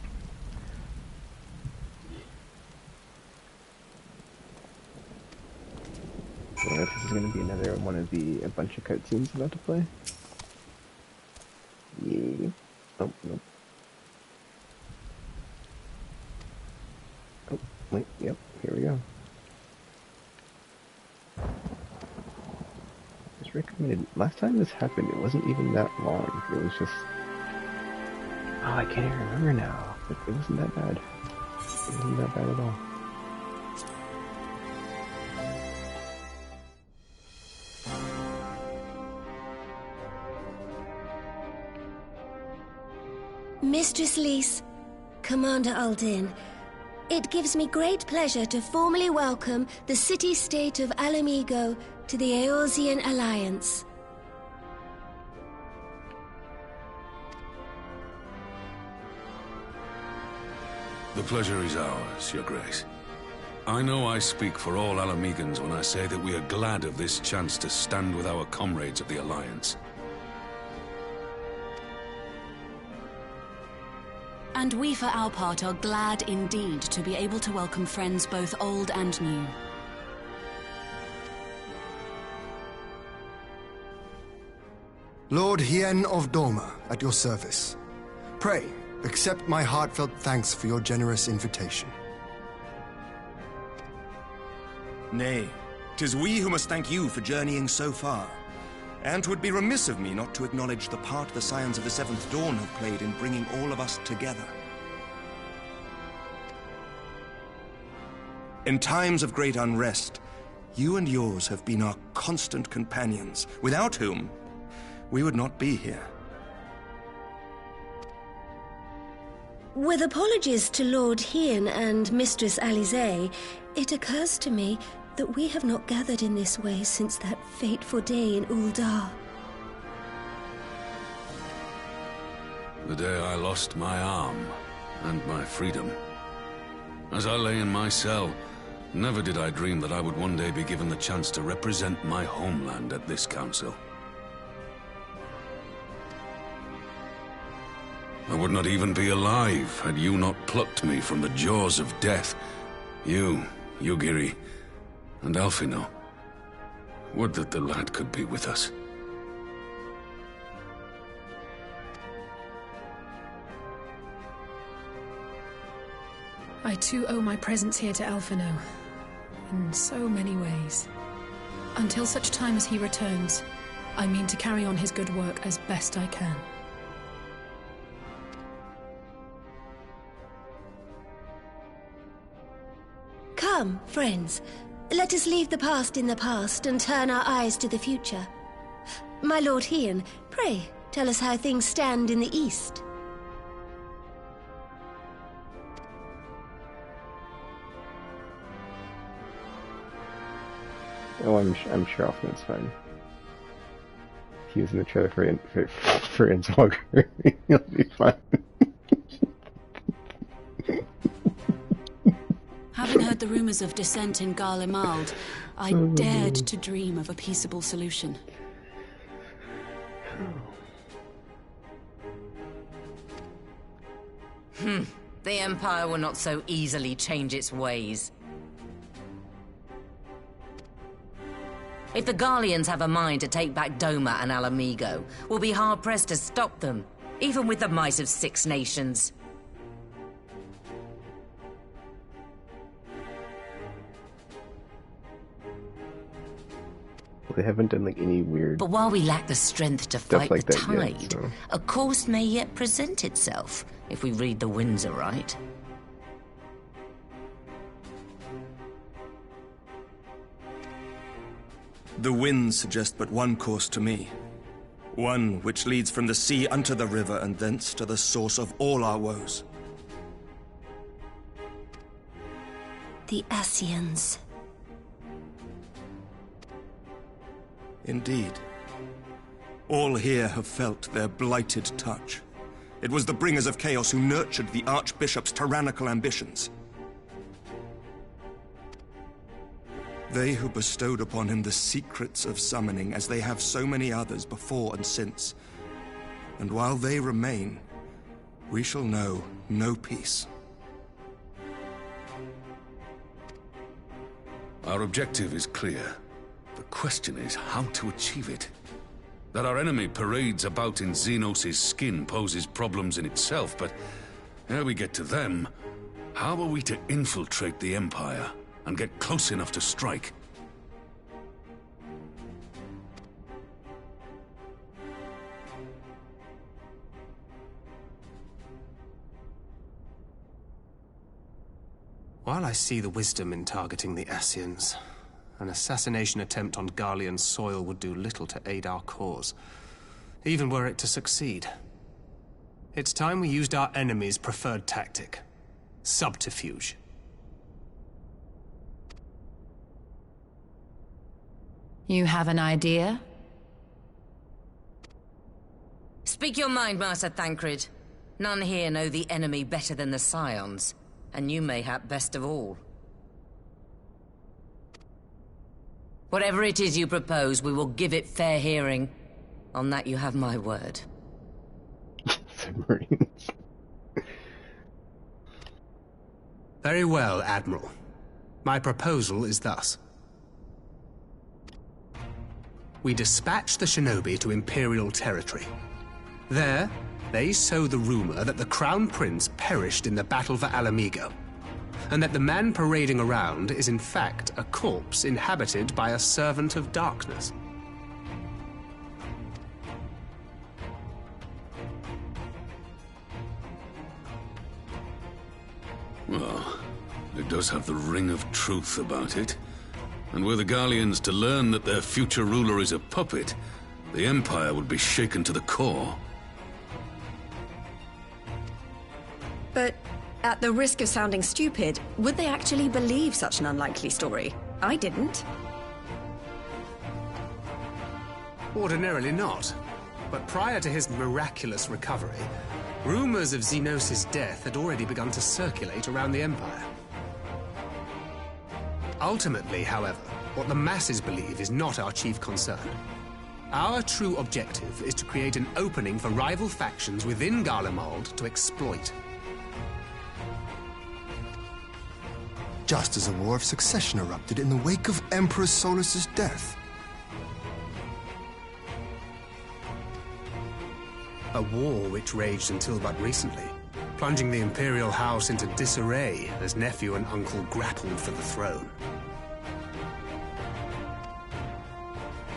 So I guess this is gonna be another one of a bunch of cutscenes about to play. Yeah. Oh nope. Oh wait, yep, here we go. Recommended. Last time this happened, it wasn't even that long. It was just... Oh, I can't even remember now. But it wasn't that bad. It wasn't that bad at all. Mistress Lys, Commander Aldin, it gives me great pleasure to formally welcome the city-state of Alamigo to the Eorzean Alliance. The pleasure is ours, Your Grace. I know I speak for all Alamegans when I say that we are glad of this chance to stand with our comrades of the Alliance. And we, for our part, are glad indeed to be able to welcome friends both old and new. Lord Hien of Doma, at your service. Pray, accept my heartfelt thanks for your generous invitation. Nay, 'tis we who must thank you for journeying so far. And 'twould be remiss of me not to acknowledge the part the Scions of the Seventh Dawn have played in bringing all of us together. In times of great unrest, you and yours have been our constant companions, without whom we would not be here. With apologies to Lord Hien and Mistress Alisaie, it occurs to me that we have not gathered in this way since that fateful day in Uldar. The day I lost my arm and my freedom. As I lay in my cell, never did I dream that I would one day be given the chance to represent my homeland at this council. I would not even be alive had you not plucked me from the jaws of death. You, Yugiri, and Alphino. Would that the lad could be with us. I too owe my presence here to Alphino, in so many ways. Until such time as he returns, I mean to carry on his good work as best I can. Come, friends, let us leave the past in the past and turn our eyes to the future. My Lord Hien, pray, tell us how things stand in the east. Oh, I'm sure Alpha's fine. He was in the trailer for Inswalker. He'll be fine. Having heard the rumors of dissent in Garlemald, I dared to dream of a peaceable solution. The Empire will not so easily change its ways. If the Garleans have a mind to take back Doma and Alamigo, we'll be hard-pressed to stop them, even with the might of 6 nations. They haven't done like any weird. But while we lack the strength to fight like the that tide, yet, so. a course may yet present itself, if we read the winds aright. The winds suggest but one course to me. One which leads from the sea unto the river and thence to the source of all our woes. The Ascians. Indeed. All here have felt their blighted touch. It was the bringers of chaos who nurtured the Archbishop's tyrannical ambitions. They who bestowed upon him the secrets of summoning, as they have so many others before and since. And while they remain, we shall know no peace. Our objective is clear. The question is how to achieve it. That our enemy parades about in Xenos' skin poses problems in itself, but ere we get to them, how are we to infiltrate the Empire and get close enough to strike? While I see the wisdom in targeting the Ascians, an assassination attempt on Garlean soil would do little to aid our cause, even were it to succeed. It's time we used our enemy's preferred tactic: subterfuge. You have an idea? Speak your mind, Master Thancred. None here know the enemy better than the Scions, and you mayhap best of all. Whatever it is you propose, we will give it fair hearing. On that you have my word. Submarines. Very well, Admiral. My proposal is thus. We dispatch the shinobi to Imperial territory. There, they sow the rumor that the Crown Prince perished in the battle for Alamigo, and that the man parading around is in fact a corpse inhabited by a servant of darkness. Well, it does have the ring of truth about it. And were the Garleans to learn that their future ruler is a puppet, the Empire would be shaken to the core. But at the risk of sounding stupid, would they actually believe such an unlikely story? I didn't. Ordinarily not. But prior to his miraculous recovery, rumors of Xenos' death had already begun to circulate around the Empire. Ultimately, however, what the masses believe is not our chief concern. Our true objective is to create an opening for rival factions within Garlemald to exploit. Just as a war of succession erupted in the wake of Emperor Solus's death. A war which raged until but recently, plunging the Imperial House into disarray as nephew and uncle grappled for the throne.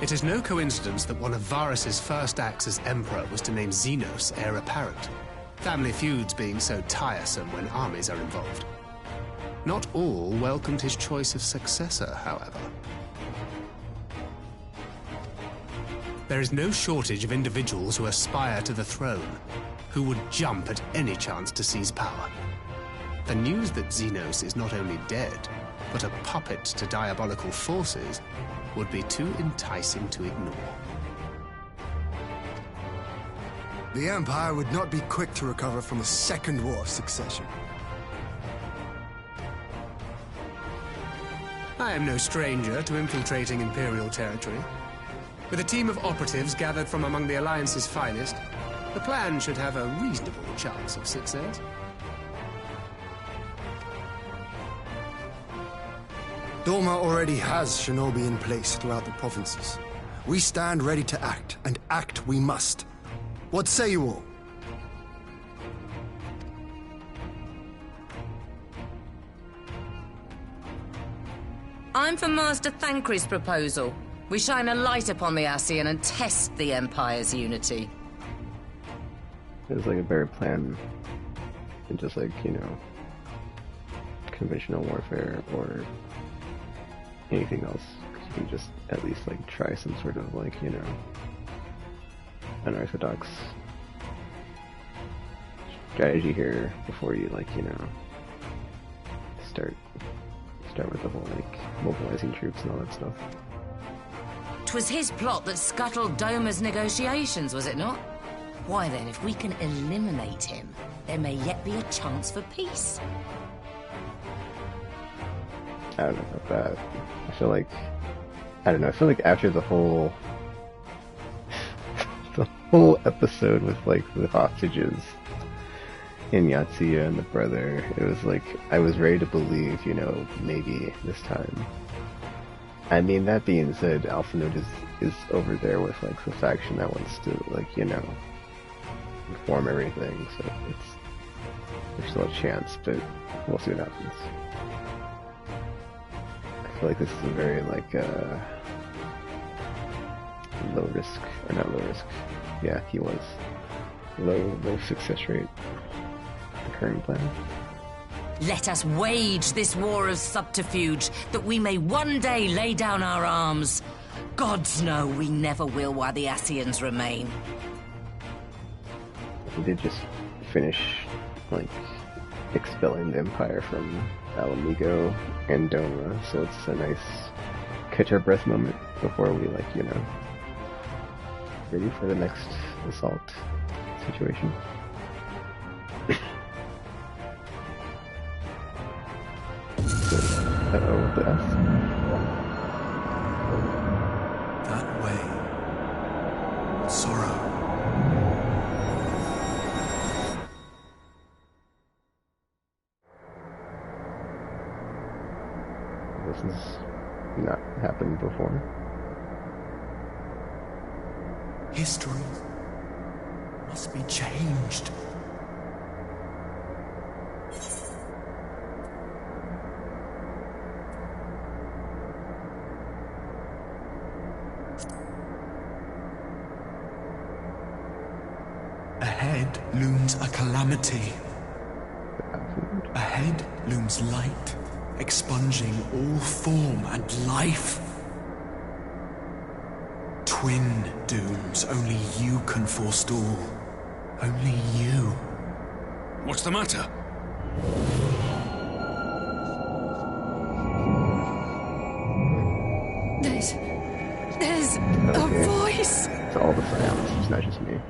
It is no coincidence that one of Varus's first acts as Emperor was to name Xenos heir apparent, family feuds being so tiresome when armies are involved. Not all welcomed his choice of successor, however. There is no shortage of individuals who aspire to the throne, who would jump at any chance to seize power. The news that Xenos is not only dead, but a puppet to diabolical forces would be too enticing to ignore. The Empire would not be quick to recover from a second war of succession. I am no stranger to infiltrating Imperial territory. With a team of operatives gathered from among the Alliance's finest, the plan should have a reasonable chance of success. Doma already has shinobi in place throughout the provinces. We stand ready to act, and act we must. What say you all? I'm for Master Thancred's proposal. We shine a light upon the Ascian and test the Empire's unity. It's like a better plan than just like, you know, conventional warfare or anything else. 'Cause you can just at least like try some sort of like, you know, unorthodox strategy here before you like, you know, start with the whole like mobilizing troops and all that stuff. 'Twas his plot that scuttled Doma's negotiations, was it not? Why then, if we can eliminate him, there may yet be a chance for peace. I don't know about that. I feel like after the whole episode with like the hostages and Yatsuya and the brother, it was like I was ready to believe, maybe this time. I mean, that being said, Alphinaud is over there with like the faction that wants to inform everything, so there's still a chance, but we'll see what happens. I feel like this is a very low risk, or not low risk. Yeah, he was low success rate. The current plan. Let us wage this war of subterfuge, that we may one day lay down our arms. Gods know we never will while the Ascians remain. He did just finish, expelling the Empire from Alamigo and Doma, so it's a nice catch-our-breath moment before we, ready for the next assault situation. Uh-oh, the S. That way. Sorrow. This has not happened before. History must be changed. Ahead looms a calamity. Ahead looms light, expunging all form and life. Twin dooms only you can forestall. Only you. What's the matter? There's a voice. It's all the sounds, it's not just me.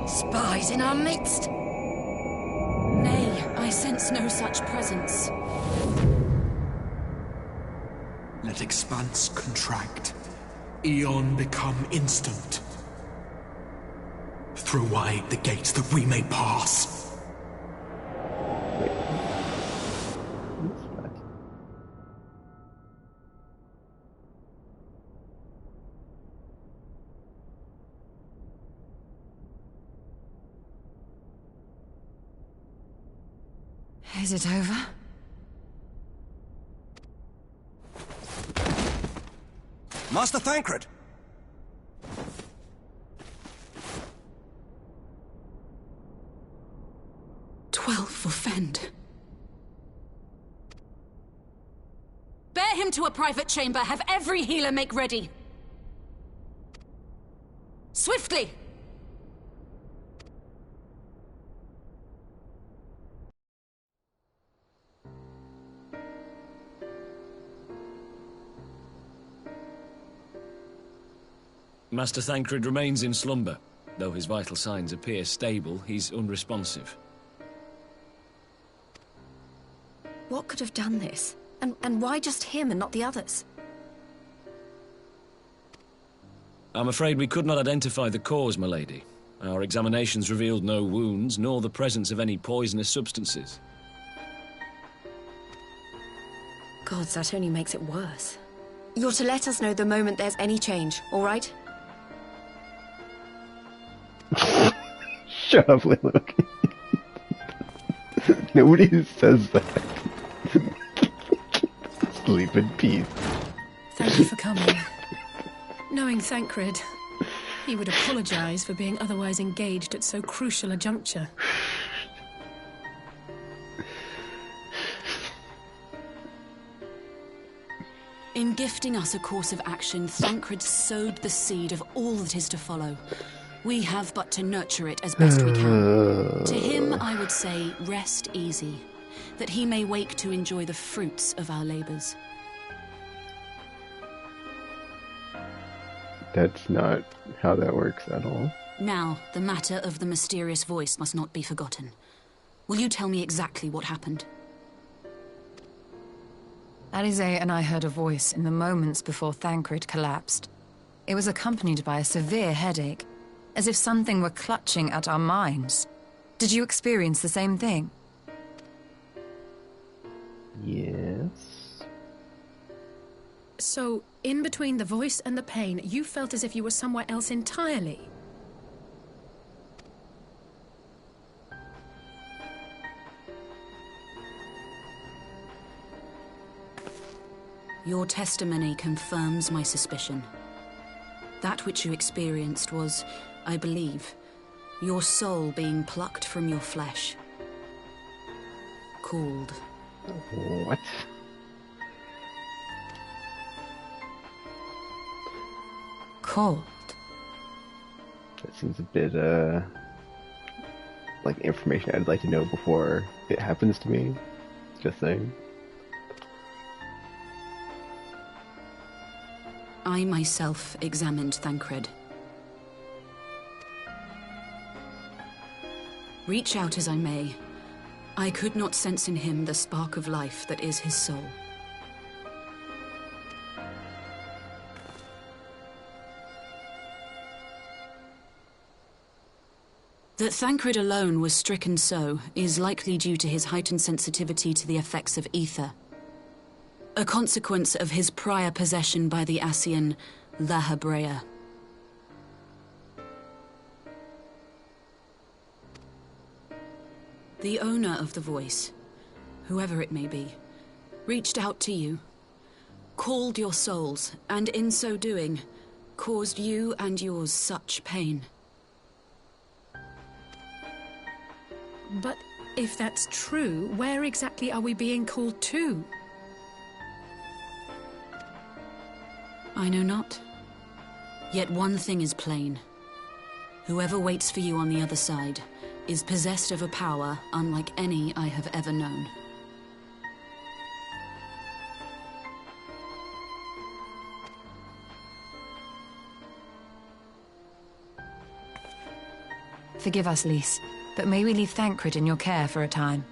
Spies in our midst? Nay, I sense no such presence. Let expanse contract. Eon become instant. Throw wide the gates that we may pass. Is it over? Master Thancred! 12 for Fend. Bear him to a private chamber. Have every healer make ready. Swiftly! Master Thancred remains in slumber. Though his vital signs appear stable, he's unresponsive. What could have done this? And why just him and not the others? I'm afraid we could not identify the cause, my lady. Our examinations revealed no wounds, nor the presence of any poisonous substances. Gods, that only makes it worse. You're to let us know the moment there's any change, all right? Shut up, Lilo. Nobody says that. Sleep in peace. Thank you for coming. Knowing Thancred, he would apologize for being otherwise engaged at so crucial a juncture. In gifting us a course of action, Thancred sowed the seed of all that is to follow. We have but to nurture it as best we can. To him, I would say, rest easy, that he may wake to enjoy the fruits of our labors. That's not how that works at all. Now, the matter of the mysterious voice must not be forgotten. Will you tell me exactly what happened? Alize and I heard a voice in the moments before Thancred collapsed. It was accompanied by a severe headache, as if something were clutching at our minds. Did you experience the same thing? Yes. So, in between the voice and the pain, you felt as if you were somewhere else entirely? Your testimony confirms my suspicion. That which you experienced was, I believe, your soul being plucked from your flesh. Called. What? Called? That seems a bit, like information I'd like to know before it happens to me. Just saying. I myself examined Thancred. Reach out as I may, I could not sense in him the spark of life that is his soul. That Thancred alone was stricken so is likely due to his heightened sensitivity to the effects of ether, a consequence of his prior possession by the Ascian La Hebrea. The owner of the voice, whoever it may be, reached out to you, called your souls, and in so doing, caused you and yours such pain. But if that's true, where exactly are we being called to? I know not. Yet one thing is plain. Whoever waits for you on the other side is possessed of a power unlike any I have ever known. Forgive us, Lys, but may we leave Thancred in your care for a time?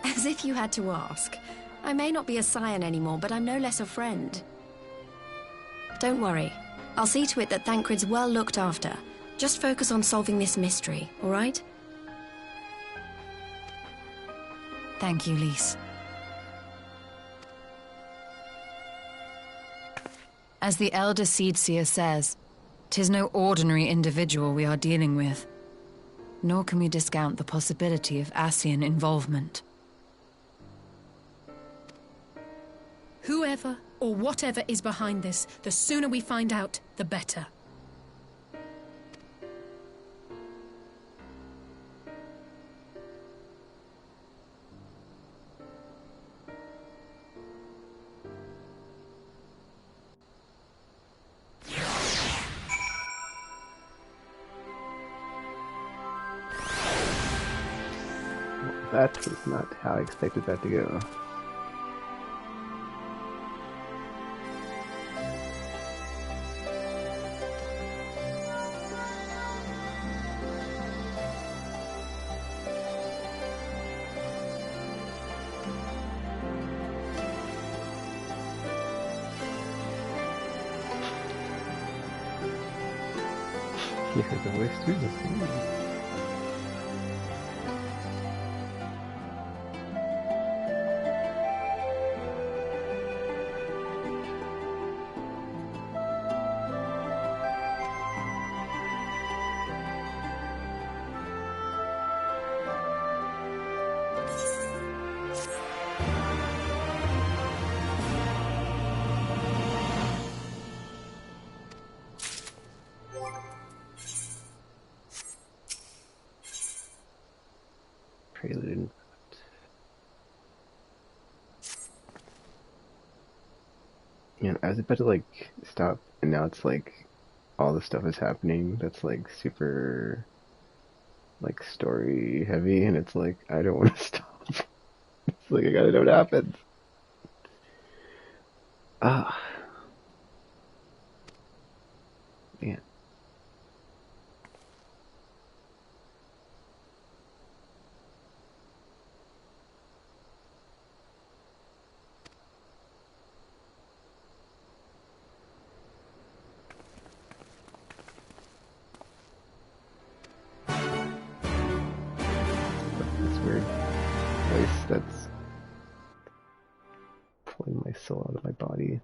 As if you had to ask. I may not be a scion anymore, but I'm no less a friend. Don't worry. I'll see to it that Thancred's well looked after. Just focus on solving this mystery, all right? Thank you, Lys. As the Elder Seedseer says, 'tis no ordinary individual we are dealing with. Nor can we discount the possibility of Ascian involvement. Whoever or whatever is behind this, the sooner we find out, the better. That was not how I expected that to go. You heard the voice too. Prelude. Man, I was about to like stop, and now it's like all the stuff is happening that's like super like story heavy, and it's like I don't want to stop. It's like I gotta know what happens. Ah, man. that's pulling my soul out of my body.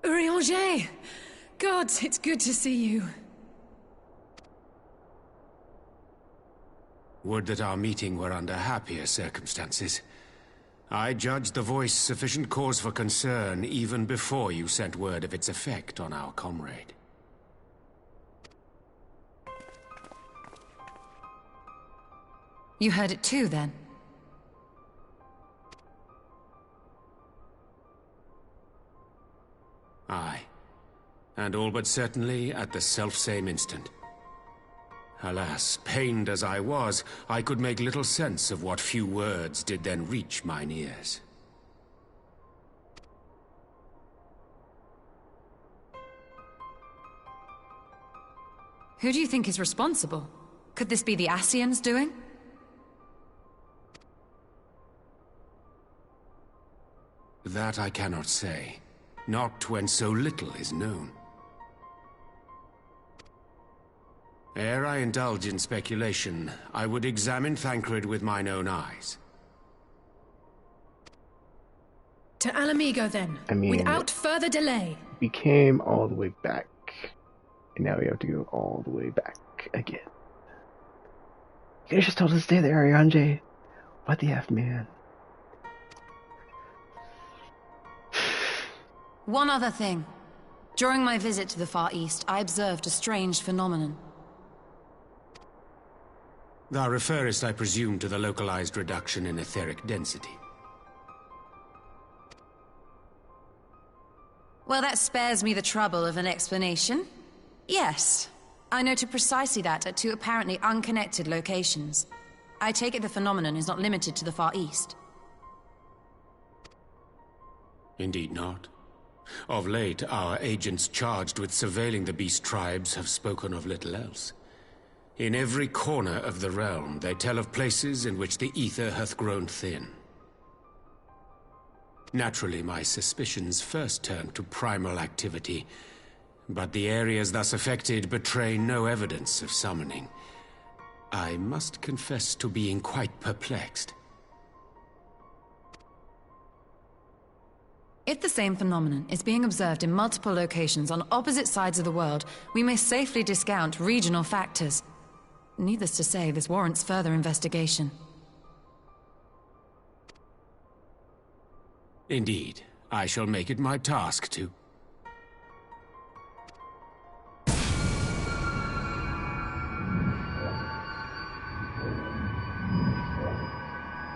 Urianger! Gods, it's good to see you. Would that our meeting were under happier circumstances. I judged the voice sufficient cause for concern even before you sent word of its effect on our comrade. You heard it too, then? Aye. And all but certainly at the selfsame instant. Alas, pained as I was, I could make little sense of what few words did then reach mine ears. Who do you think is responsible? Could this be the Ascians doing? That I cannot say. Not when so little is known. Ere I indulge in speculation, I would examine Thancred with mine own eyes. To Alamigo, then. I mean, without further delay. We came all the way back, and now we have to go all the way back again. You could've just told us to stay there, Urianger. What the F, man? One other thing. During my visit to the Far East, I observed a strange phenomenon. Thou referrest, I presume, to the localized reduction in etheric density. Well, that spares me the trouble of an explanation. Yes, I noted precisely that at two apparently unconnected locations. I take it the phenomenon is not limited to the Far East. Indeed not. Of late, our agents charged with surveilling the beast tribes have spoken of little else. In every corner of the realm, they tell of places in which the ether hath grown thin. Naturally, my suspicions first turned to primal activity, but the areas thus affected betray no evidence of summoning. I must confess to being quite perplexed. If the same phenomenon is being observed in multiple locations on opposite sides of the world, we may safely discount regional factors. Needless to say, this warrants further investigation. Indeed, I shall make it my task to.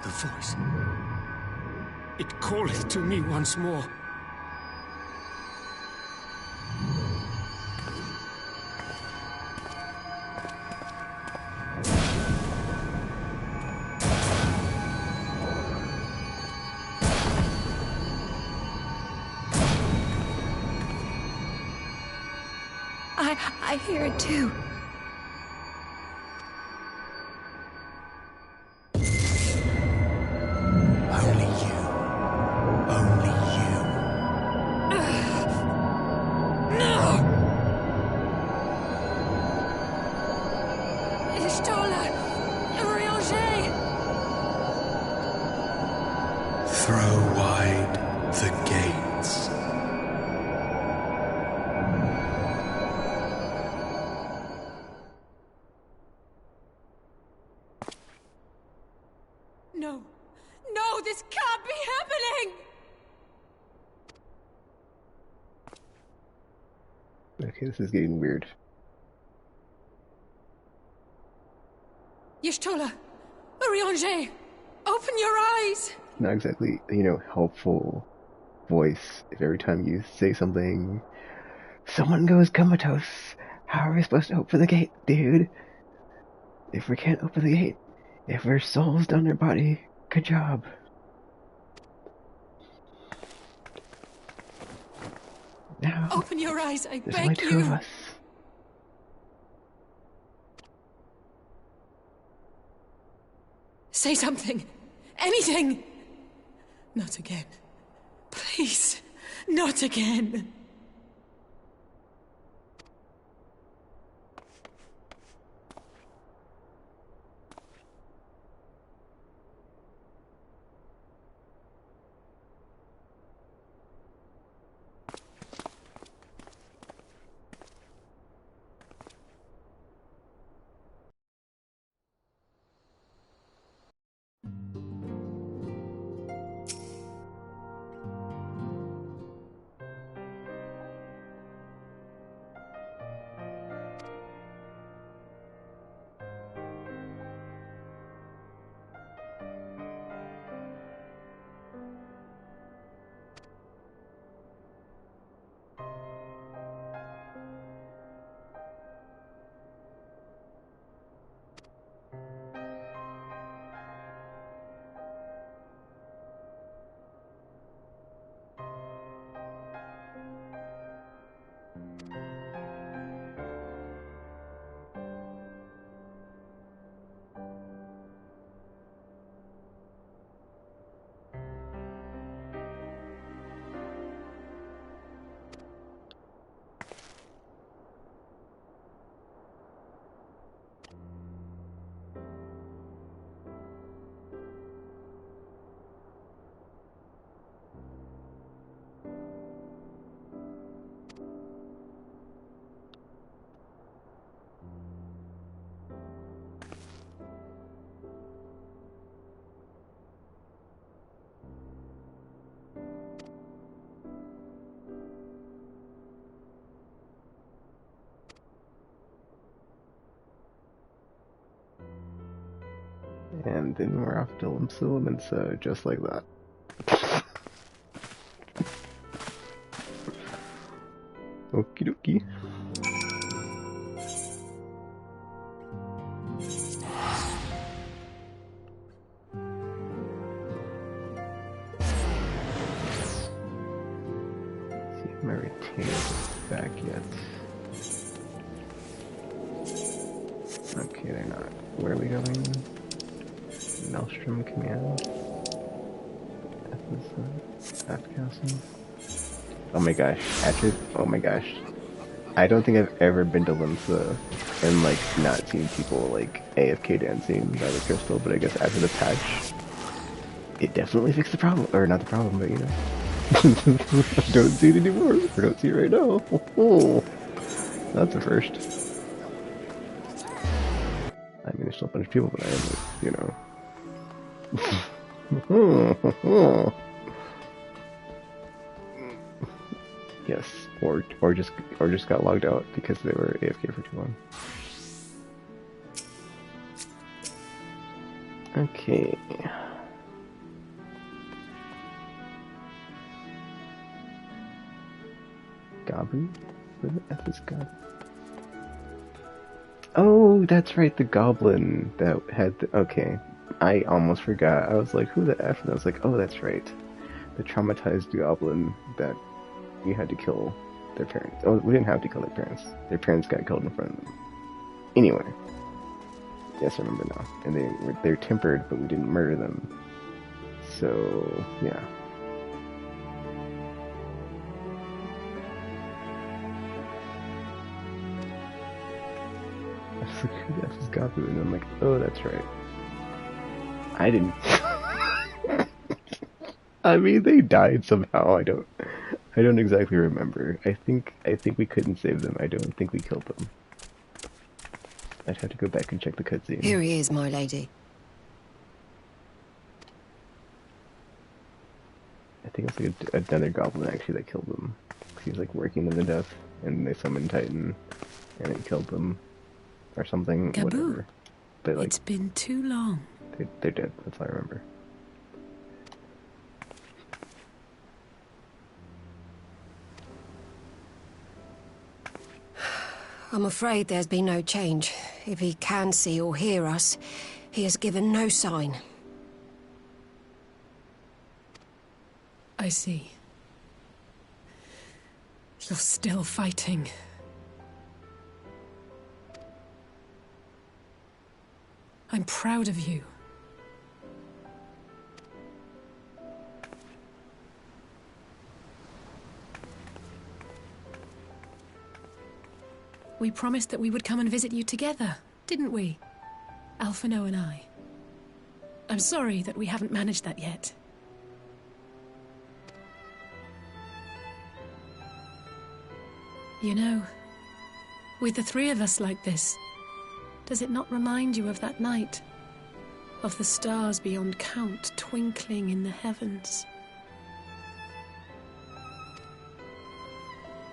The voice. It calleth to me once more. I hear it too. Only you. Only you. No! Ishtola! Urianger! Throw wide the gates. No. No, this can't be happening! Okay, this is getting weird. Y'shtola! Urianger! Open your eyes! Not exactly, helpful voice. If every time you say something, someone goes comatose. How are we supposed to open the gate, dude? If we can't open the gate, if our soul's down their body, good job. Now, Open your eyes, I there's only beg two of you! us. Say something! anything! Not again. Please, not again. And then we're off to Limsulum, and so just like that. Okie dokie. See if my retainer is back yet. Okay, they're not. Where are we going? Maelstrom Command. F Castle. Oh my gosh, oh my gosh. I don't think I've ever been to Limsa and like not seen people like AFK dancing by the crystal, but I guess after the patch, it definitely fixed the problem. Or not the problem, but you know. Don't see it anymore. I don't see it right now. Oh, that's a first. I mean, there's still a bunch of people, but I am, you know. Yes, or just got logged out because they were AFK for too long. Okay. Gabu? Where the F is Gabu? Oh, that's right, the goblin that had the... Okay, I almost forgot. I was like, who the F? And I was like, oh, that's right. The traumatized goblin that we had to kill their parents. Oh, we didn't have to kill their parents. Their parents got killed in front of them. Anyway. Yes, I remember now. And they're tempered, but we didn't murder them. So, yeah. I was like, who the F is Gabu? And I'm like, oh, that's right. I didn't... I mean, they died somehow. I don't exactly remember. I think we couldn't save them. I don't think we killed them. I'd have to go back and check the cutscene. Here he is, my lady. I think it's like another goblin actually that killed them. He was like working them to death, and they summoned Titan, and it killed them, or something. Gabu. Whatever. But like, It's been too long. They're dead. That's all I remember. I'm afraid there's been no change. If he can see or hear us, he has given no sign. I see. You're still fighting. I'm proud of you. We promised that we would come and visit you together, didn't we? Alphino and I. I'm sorry that we haven't managed that yet. You know, with the three of us like this, does it not remind you of that night? Of the stars beyond count twinkling in the heavens?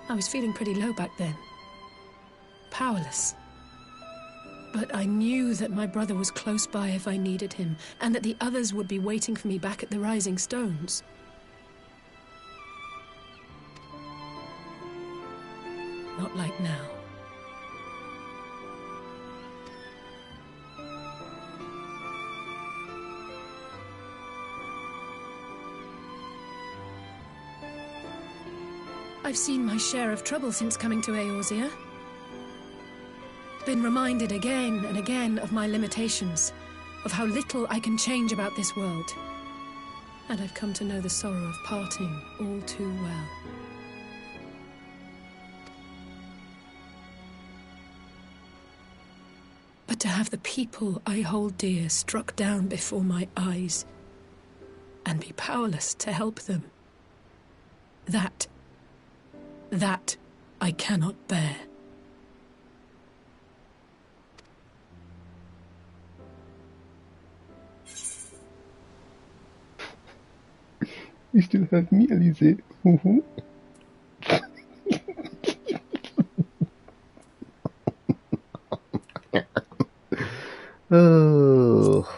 I was feeling pretty low back then. Powerless. But I knew that my brother was close by if I needed him, and that the others would be waiting for me back at the Rising Stones. Not like now. I've seen my share of trouble since coming to Eorzea. Been reminded again and again of my limitations, of how little I can change about this world. And I've come to know the sorrow of parting all too well. But to have the people I hold dear struck down before my eyes, and be powerless to help them, that I cannot bear. You still have me, Alize. Oh.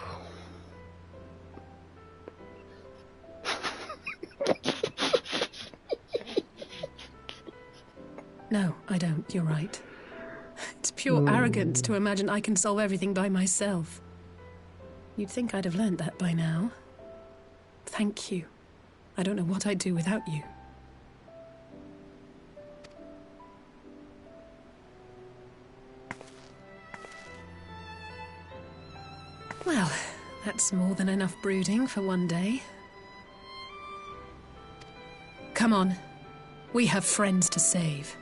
No, I don't. You're right. It's pure arrogance to imagine I can solve everything by myself. You'd think I'd have learned that by now. Thank you. I don't know what I'd do without you. Well, that's more than enough brooding for one day. Come on. We have friends to save.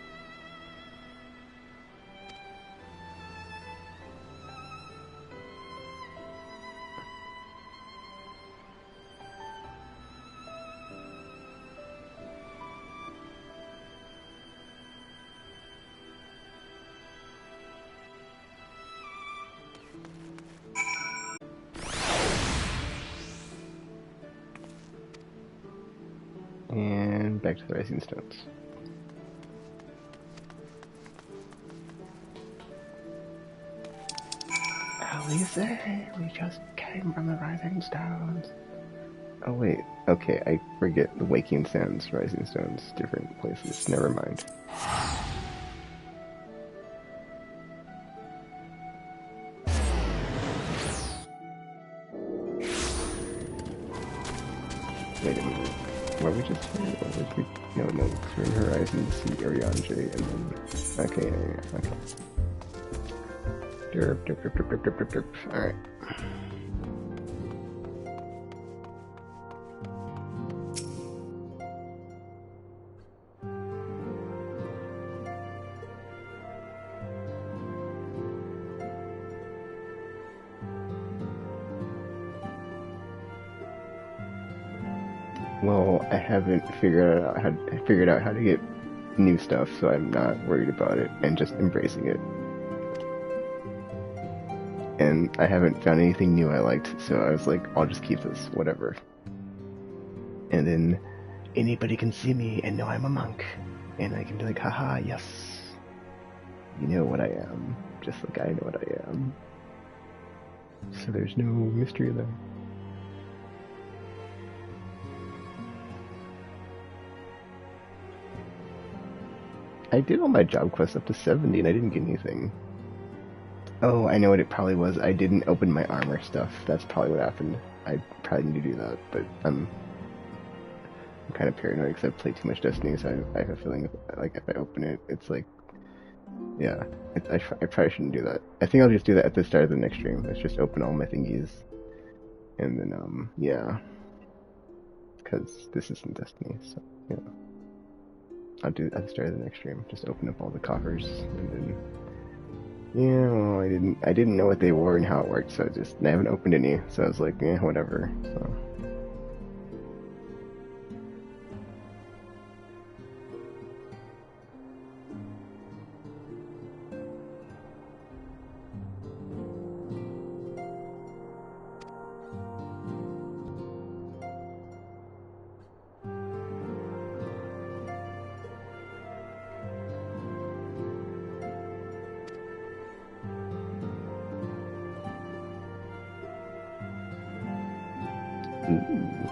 And back to the Rising Stones. Alize, we just came from the Rising Stones. Oh wait, okay, I forget. The Waking Sands, Rising Stones, different places. Never mind. Wait a minute. Were we just here? Or was we... No, because we're in Horizon to see Arianje and then... Okay, yeah, okay. Derp, derp, derp, derp, derp, derp, derp. Alright. Well, I haven't figured out how to get new stuff, so I'm not worried about it and just embracing it. And I haven't found anything new I liked, so I was like, I'll just keep this, whatever. And then anybody can see me and know I'm a monk, and I can be like, haha, yes, you know what I am, just like I know what I am. So there's no mystery there. I did all my job quests up to 70 and I didn't get anything. Oh, I know what it probably was. I didn't open my armor stuff. That's probably what happened. I probably need to do that, but I'm kind of paranoid because I've played too much Destiny, so I have a feeling like if I open it, it's like, yeah, I probably shouldn't do that. I think I'll just do that at the start of the next stream. Let's just open all my thingies. And then, yeah. Because this isn't Destiny, so, yeah. I'll do at the start of the next stream. Just open up all the coffers and then. Yeah, well, I didn't know what they were and how it worked, so I haven't opened any. So I was like, whatever. So.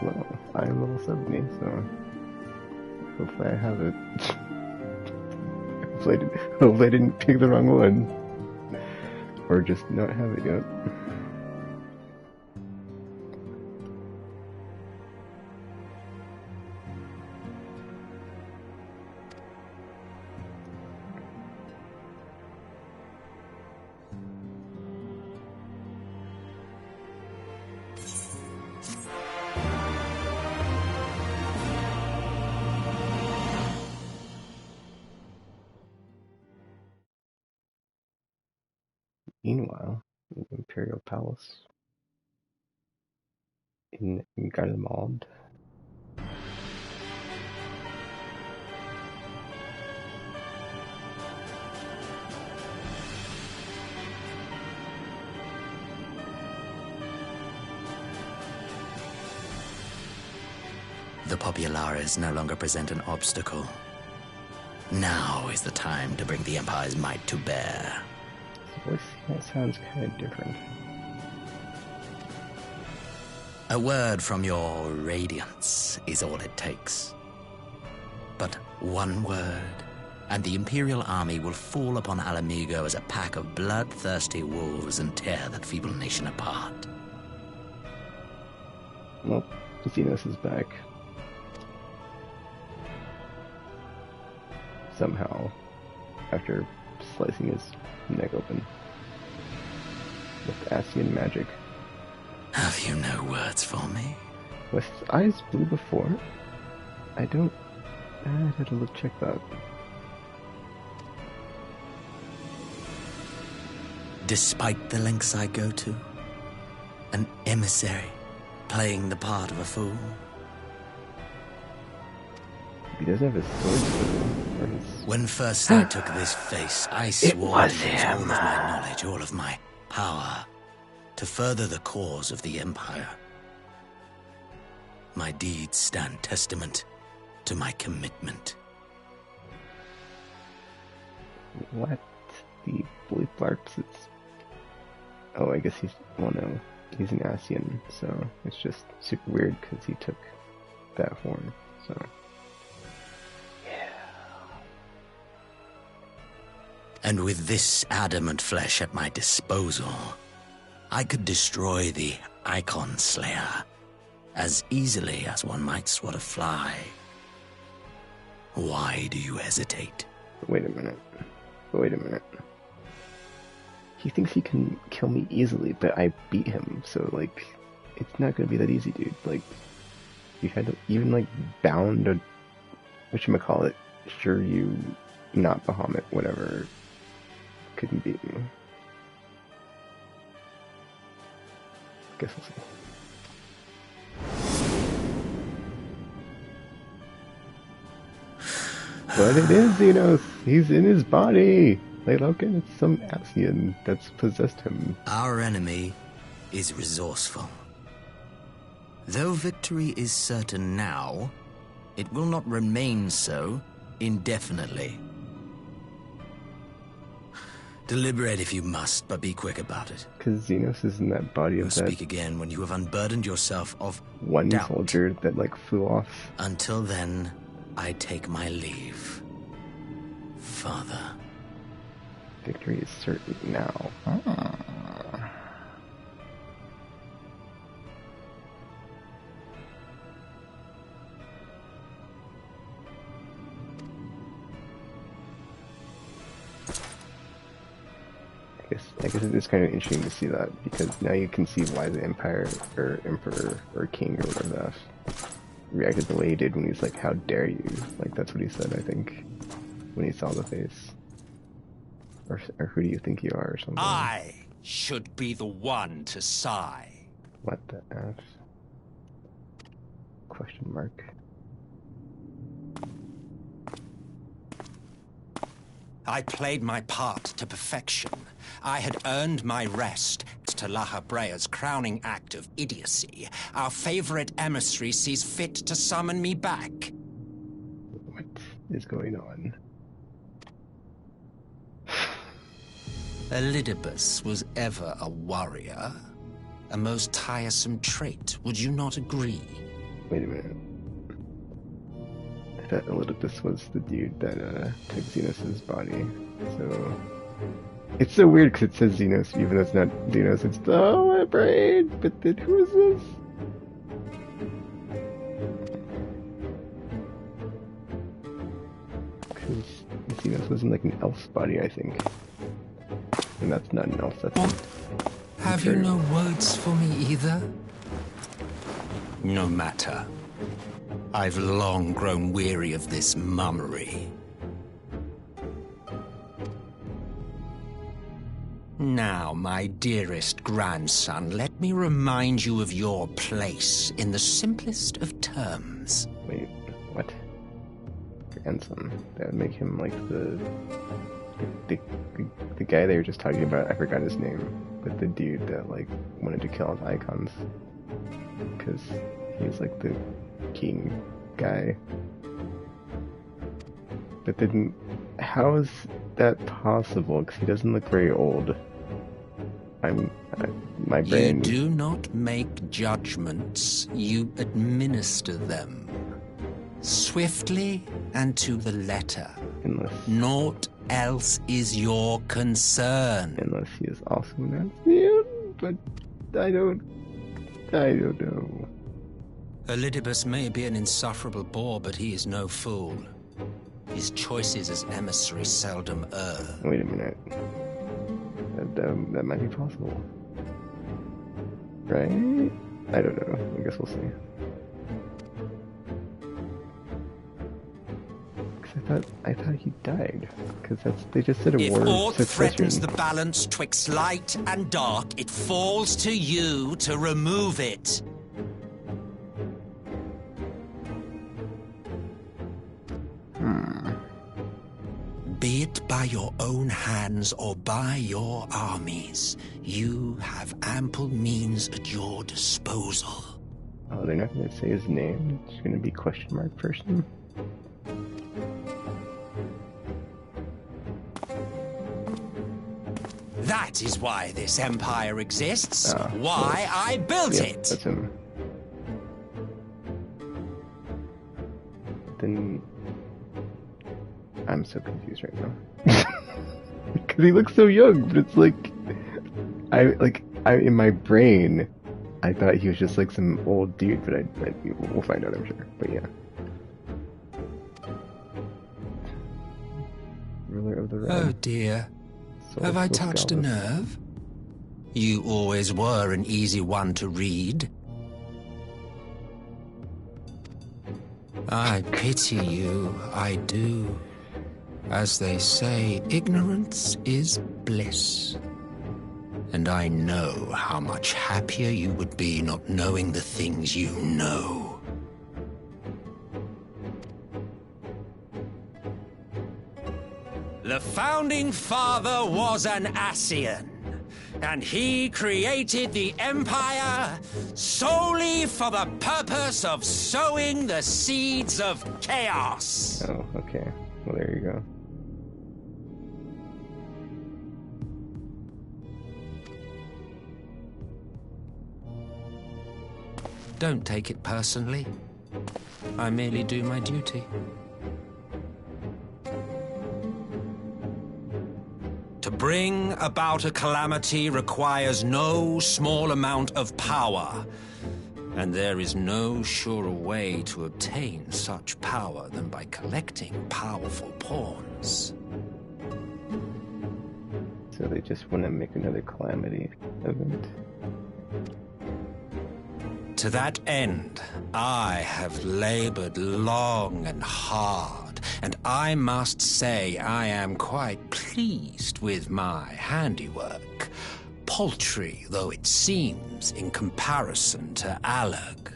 Well, I'm level 70, so hopefully I have it. hopefully I didn't pick the wrong one. Or just not have it yet. Meanwhile, in the Imperial Palace in Garlemald. The Populares no longer present an obstacle. Now is the time to bring the Empire's might to bear. His voice sounds kind of different. A word from your radiance is all it takes. But one word, and the Imperial army will fall upon Alamigo as a pack of bloodthirsty wolves and tear that feeble nation apart. Well, Xenos is back. Somehow, after slicing his neck open with Asian magic. Have you no words for me? Was his eyes blue before? I don't... I'd have to check that. Despite the lengths I go to, an emissary playing the part of a fool. He doesn't have his sword. When first I took this face, I swore to use all of my knowledge, all of my power, to further the cause of the Empire. My deeds stand testament to my commitment. What? The blue blarps? It's... Oh, I guess he's... Well, no. He's an Asian, so it's just super weird because he took that form, so... And with this adamant flesh at my disposal, I could destroy the Icon Slayer as easily as one might swat a fly. Why do you hesitate? Wait a minute. He thinks he can kill me easily, but I beat him, so, like, it's not gonna be that easy, dude. Like, you had to even, like, bound a... whatchamacallit, sure you... not Bahamut, whatever... couldn't beat me. Guess we'll see. But it is Xenos! He's in his body! Like, look, it's some Asian that's possessed him. Our enemy is resourceful. Though victory is certain now, it will not remain so indefinitely. Deliberate if you must, but be quick about it. Because Xenos is in that body of that... Speak again when you have unburdened yourself of one doubt. Soldier that, like, flew off. Until then, I take my leave. Father. Victory is certain now. I guess it is kind of interesting to see that, because now you can see why the Empire, or Emperor, or King, or whatever that reacted the way he did when he's like, "How dare you?" Like that's what he said, I think, when he saw the face. Or who do you think you are, or something. I should be the one to sigh. What the F? Question mark. I played my part to perfection. I had earned my rest. To Laha Brea's crowning act of idiocy, our favorite emissary sees fit to summon me back. What is going on? Elidibus was ever a warrior. A most tiresome trait, would you not agree? Wait a minute. I thought Elidibus was the dude that took Xenos' body, so... It's so weird because it says Xenos, even though it's not Xenos, it's oh my brain! But then who is this? Because Xenos was in like an elf's body, I think. And that's not an elf, that's... Have you no words for me either? No matter. I've long grown weary of this mummery. Now, my dearest grandson, let me remind you of your place in the simplest of terms. Wait, what? Grandson? That would make him like the guy they were just talking about. I forgot his name, but the dude that like wanted to kill all the icons because he's like the king guy. But then, how is that possible? Because he doesn't look very old. My brain... You do not make judgments, you administer them. Swiftly and to the letter. Naught else is your concern. Unless he is also an Ancian, but I don't know. Elidibus may be an insufferable bore, but he is no fool. His choices as emissary seldom err. Wait a minute. That might be possible. Right? I don't know. I guess we'll see. Because I thought he died. Because they just said a word. If aught threatens the balance twixt light and dark, it falls to you to remove it. Be it by your own hands or by your armies, you have ample means at your disposal. Oh, they're not going to say his name? It's going to be question mark person? That is why this empire exists. Why I built it. That's him. Then... I'm so confused right now. Because he looks so young, but it's like... I in my brain, I thought he was just like some old dude, but we'll find out, I'm sure. But yeah. Ruler of the realm. Oh dear. Have I touched a nerve? You always were an easy one to read. I pity you, I do. As they say, ignorance is bliss. And I know how much happier you would be not knowing the things you know. The Founding Father was an Ascian, and he created the Empire solely for the purpose of sowing the seeds of chaos. Oh, okay. Well, there you go. Don't take it personally. I merely do my duty. To bring about a calamity requires no small amount of power, and there is no surer way to obtain such power than by collecting powerful pawns. So they just want to make another calamity event. To that end, I have labored long and hard, and I must say I am quite pleased with my handiwork, paltry though it seems in comparison to Alec.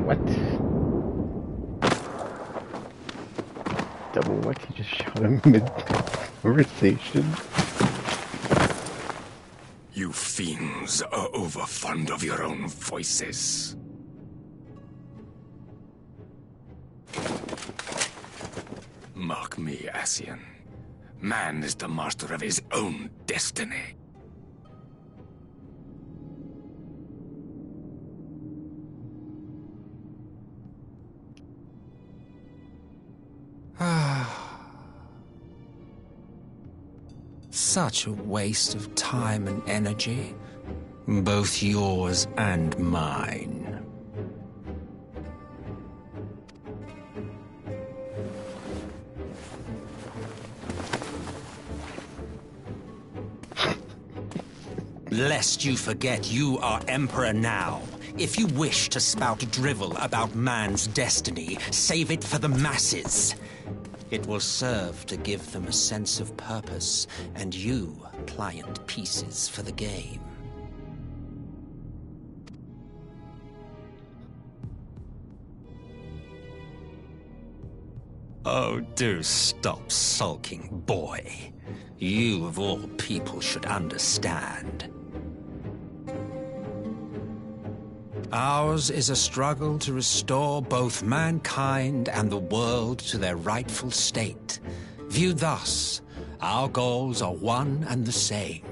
What? Double what? He just shot him mid-conversation. You fiends are overfond of your own voices. Mark me, Ascian. Man is the master of his own destiny. Such a waste of time and energy, both yours and mine. Lest you forget you are Emperor now. If you wish to spout drivel about man's destiny, save it for the masses. It will serve to give them a sense of purpose, and you, pliant pieces for the game. Oh, do stop sulking, boy. You, of all people, should understand. Ours is a struggle to restore both mankind and the world to their rightful state. Viewed thus, our goals are one and the same.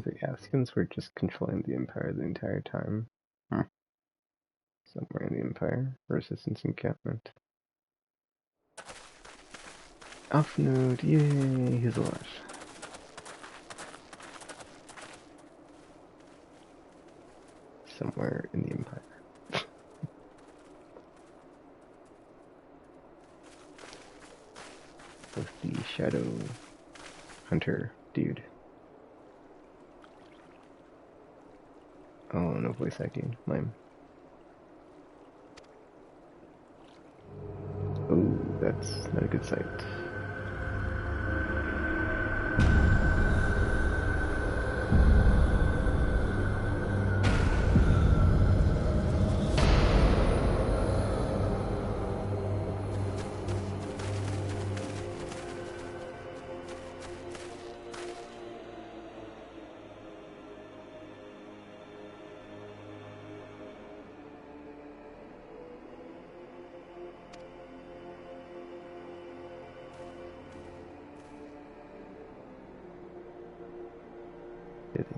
The Askins were just controlling the Empire the entire time. Somewhere in the Empire. Resistance encampment. Alfnud, yay, he's alive. Somewhere in the Empire. With the Shadow Hunter dude. Oh, no voice acting. Lame. Oh, that's not a good sight.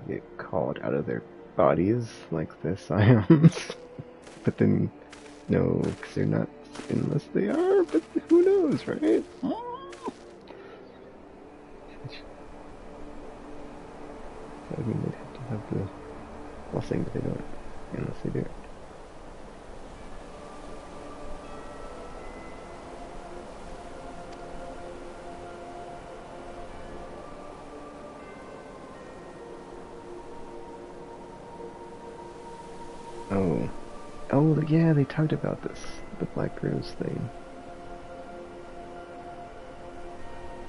They get called out of their bodies like the Scions. But then, no, because they're not, unless they are, but who knows, right? I mean, they'd have to have the blessing, but they don't, unless they do. Oh, yeah, they talked about this, the Black Rose thing.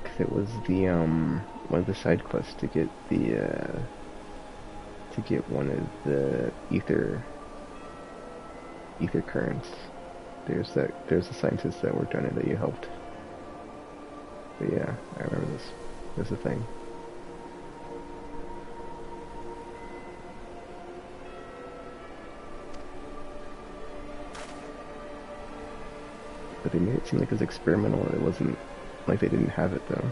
Because it was the, one of the side quests to get the, to get one of the ether currents. There's a scientist that worked on it that you helped. But yeah, I remember this. There's a thing. But they made it seem like it was experimental. It wasn't like they didn't have it though.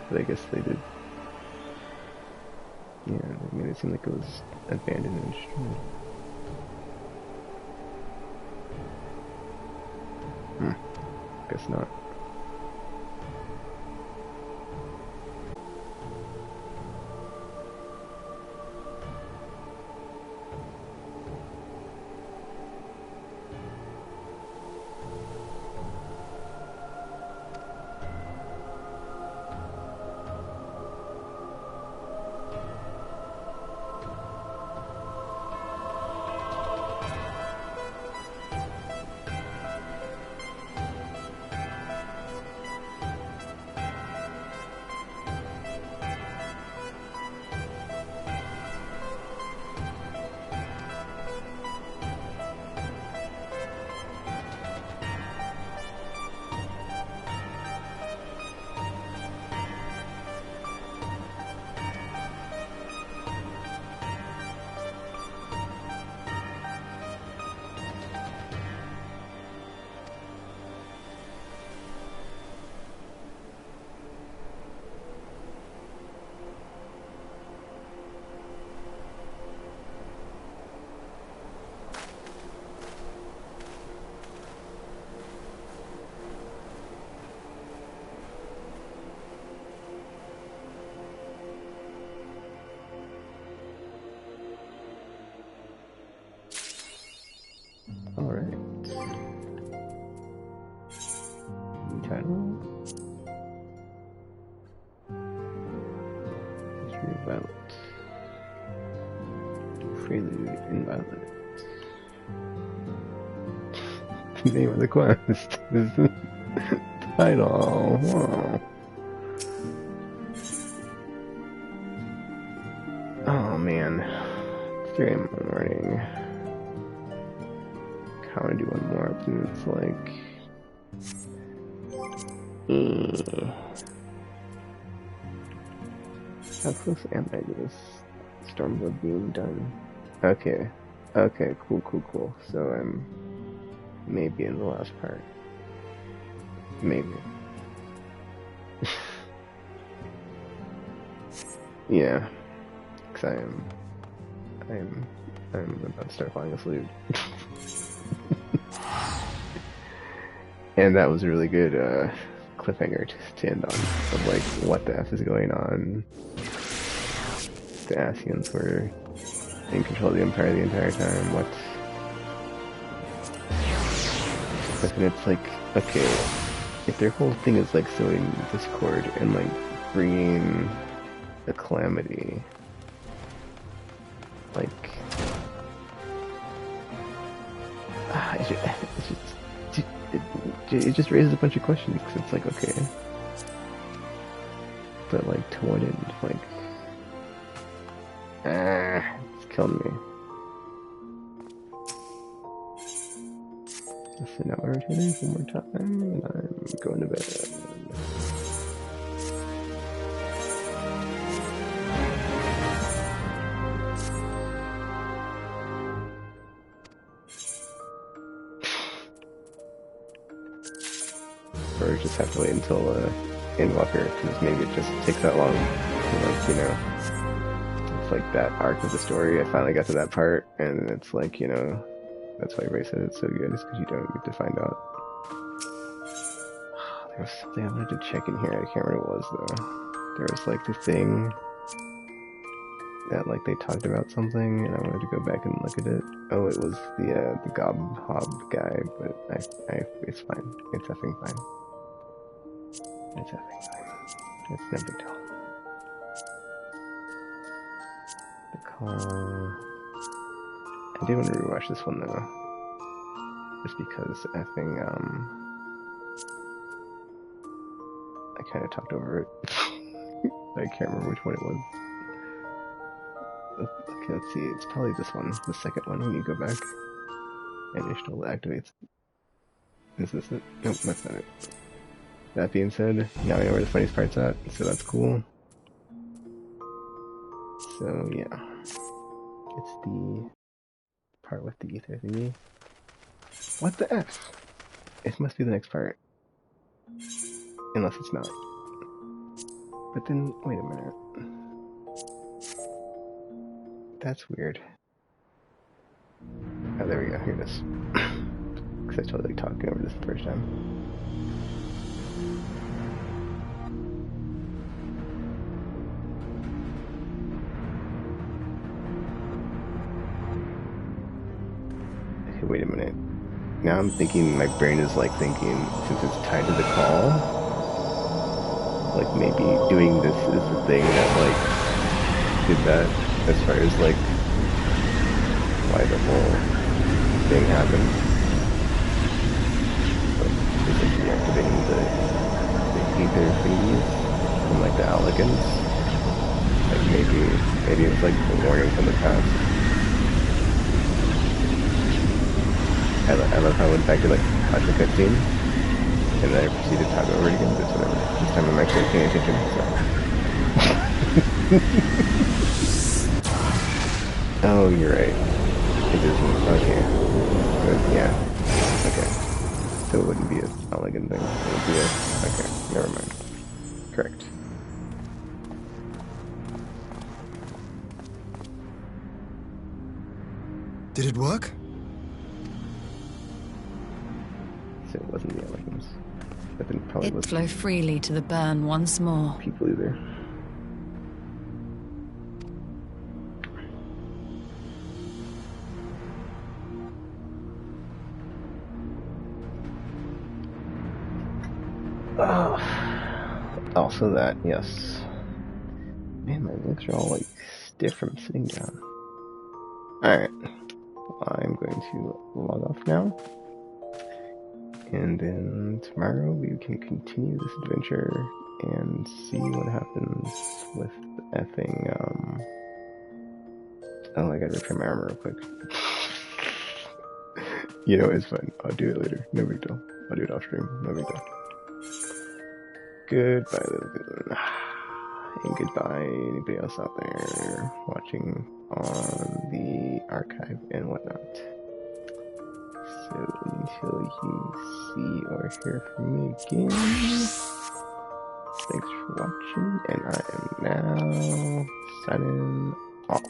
But I guess they did. Yeah, they made it seem like it was abandoned and destroyed. Guess not. Alright. Title? History of Violet. Prelude in Violet. The name of the quest is the title. Whoa. Oh man. It's 3 in the morning. I want to do one more, but it's like... How close am I to this Stormblood being done? Okay. Okay, cool. So I'm maybe in the last part. Maybe. Yeah. Because I'm about to start falling asleep. And that was a really good cliffhanger to end on, of like what the F is going on. The Asians were in control of the Empire the entire time. What? And it's like, okay, if their whole thing is like sowing discord and like bringing a calamity, like it just raises a bunch of questions, because it's like, okay, but like to what end? Like, it's killing me. So now we're returning one more time, and I'm going to bed. Or just have to wait until Endwalker, because maybe it just takes that long. Like, you know, it's like that arc of the story. I finally got to that part, and it's like, you know, that's why Ray said it's so good, is because you don't get to find out. There was something I wanted to check in here. I can't remember what it was though. There was like the thing that like they talked about something, and I wanted to go back and look at it. Oh, it was the Gob Hob guy, but it's fine. It's effing fine. It's effing fine. It's no big deal. The call. I do want to rewatch this one though, just because effing I kind of talked over it. I can't remember which one it was. Okay, let's see. It's probably this one, the second one when you go back and Ishtal activates. Is this it? Nope, that's not it. That being said, now I know where the funniest part's at, so that's cool. So yeah, it's the part with the ether thingy. What the F? It must be the next part. Unless it's not. But then, wait a minute. That's weird. Oh, there we go. Here it is. Because I totally talked over this the first time. Okay, wait a minute. Now I'm thinking, my brain is like thinking, since it's tied to the call, like maybe doing this is the thing that like did that, as far as like why the whole thing happened. Like, is it deactivating the ether thingies from like the elegance? Like maybe it's like a warning from the past. I love how in fact I like watch the cutscene and then I proceed to talk over it again, but whatever. This time I'm actually paying attention, so. Oh, you're right. It isn't. Okay. But, yeah. Okay. So it wouldn't be an elegant thing. It would be a... Okay. Never mind. Correct. Did it work? So it wasn't the elegance. But then probably It flow freely to the burn once more. People either. Also that, yes. Man, my legs are all like stiff from sitting down. Alright. I'm going to log off now. And then tomorrow we can continue this adventure and see what happens with the effing, Oh, I gotta repair my armor real quick. You know, it's fine. I'll do it later. No big deal. I'll do it off stream. No big deal. Goodbye, little. And goodbye, anybody else out there watching on the archive and whatnot. So until you see or hear from me again, thanks for watching, and I am now signing off.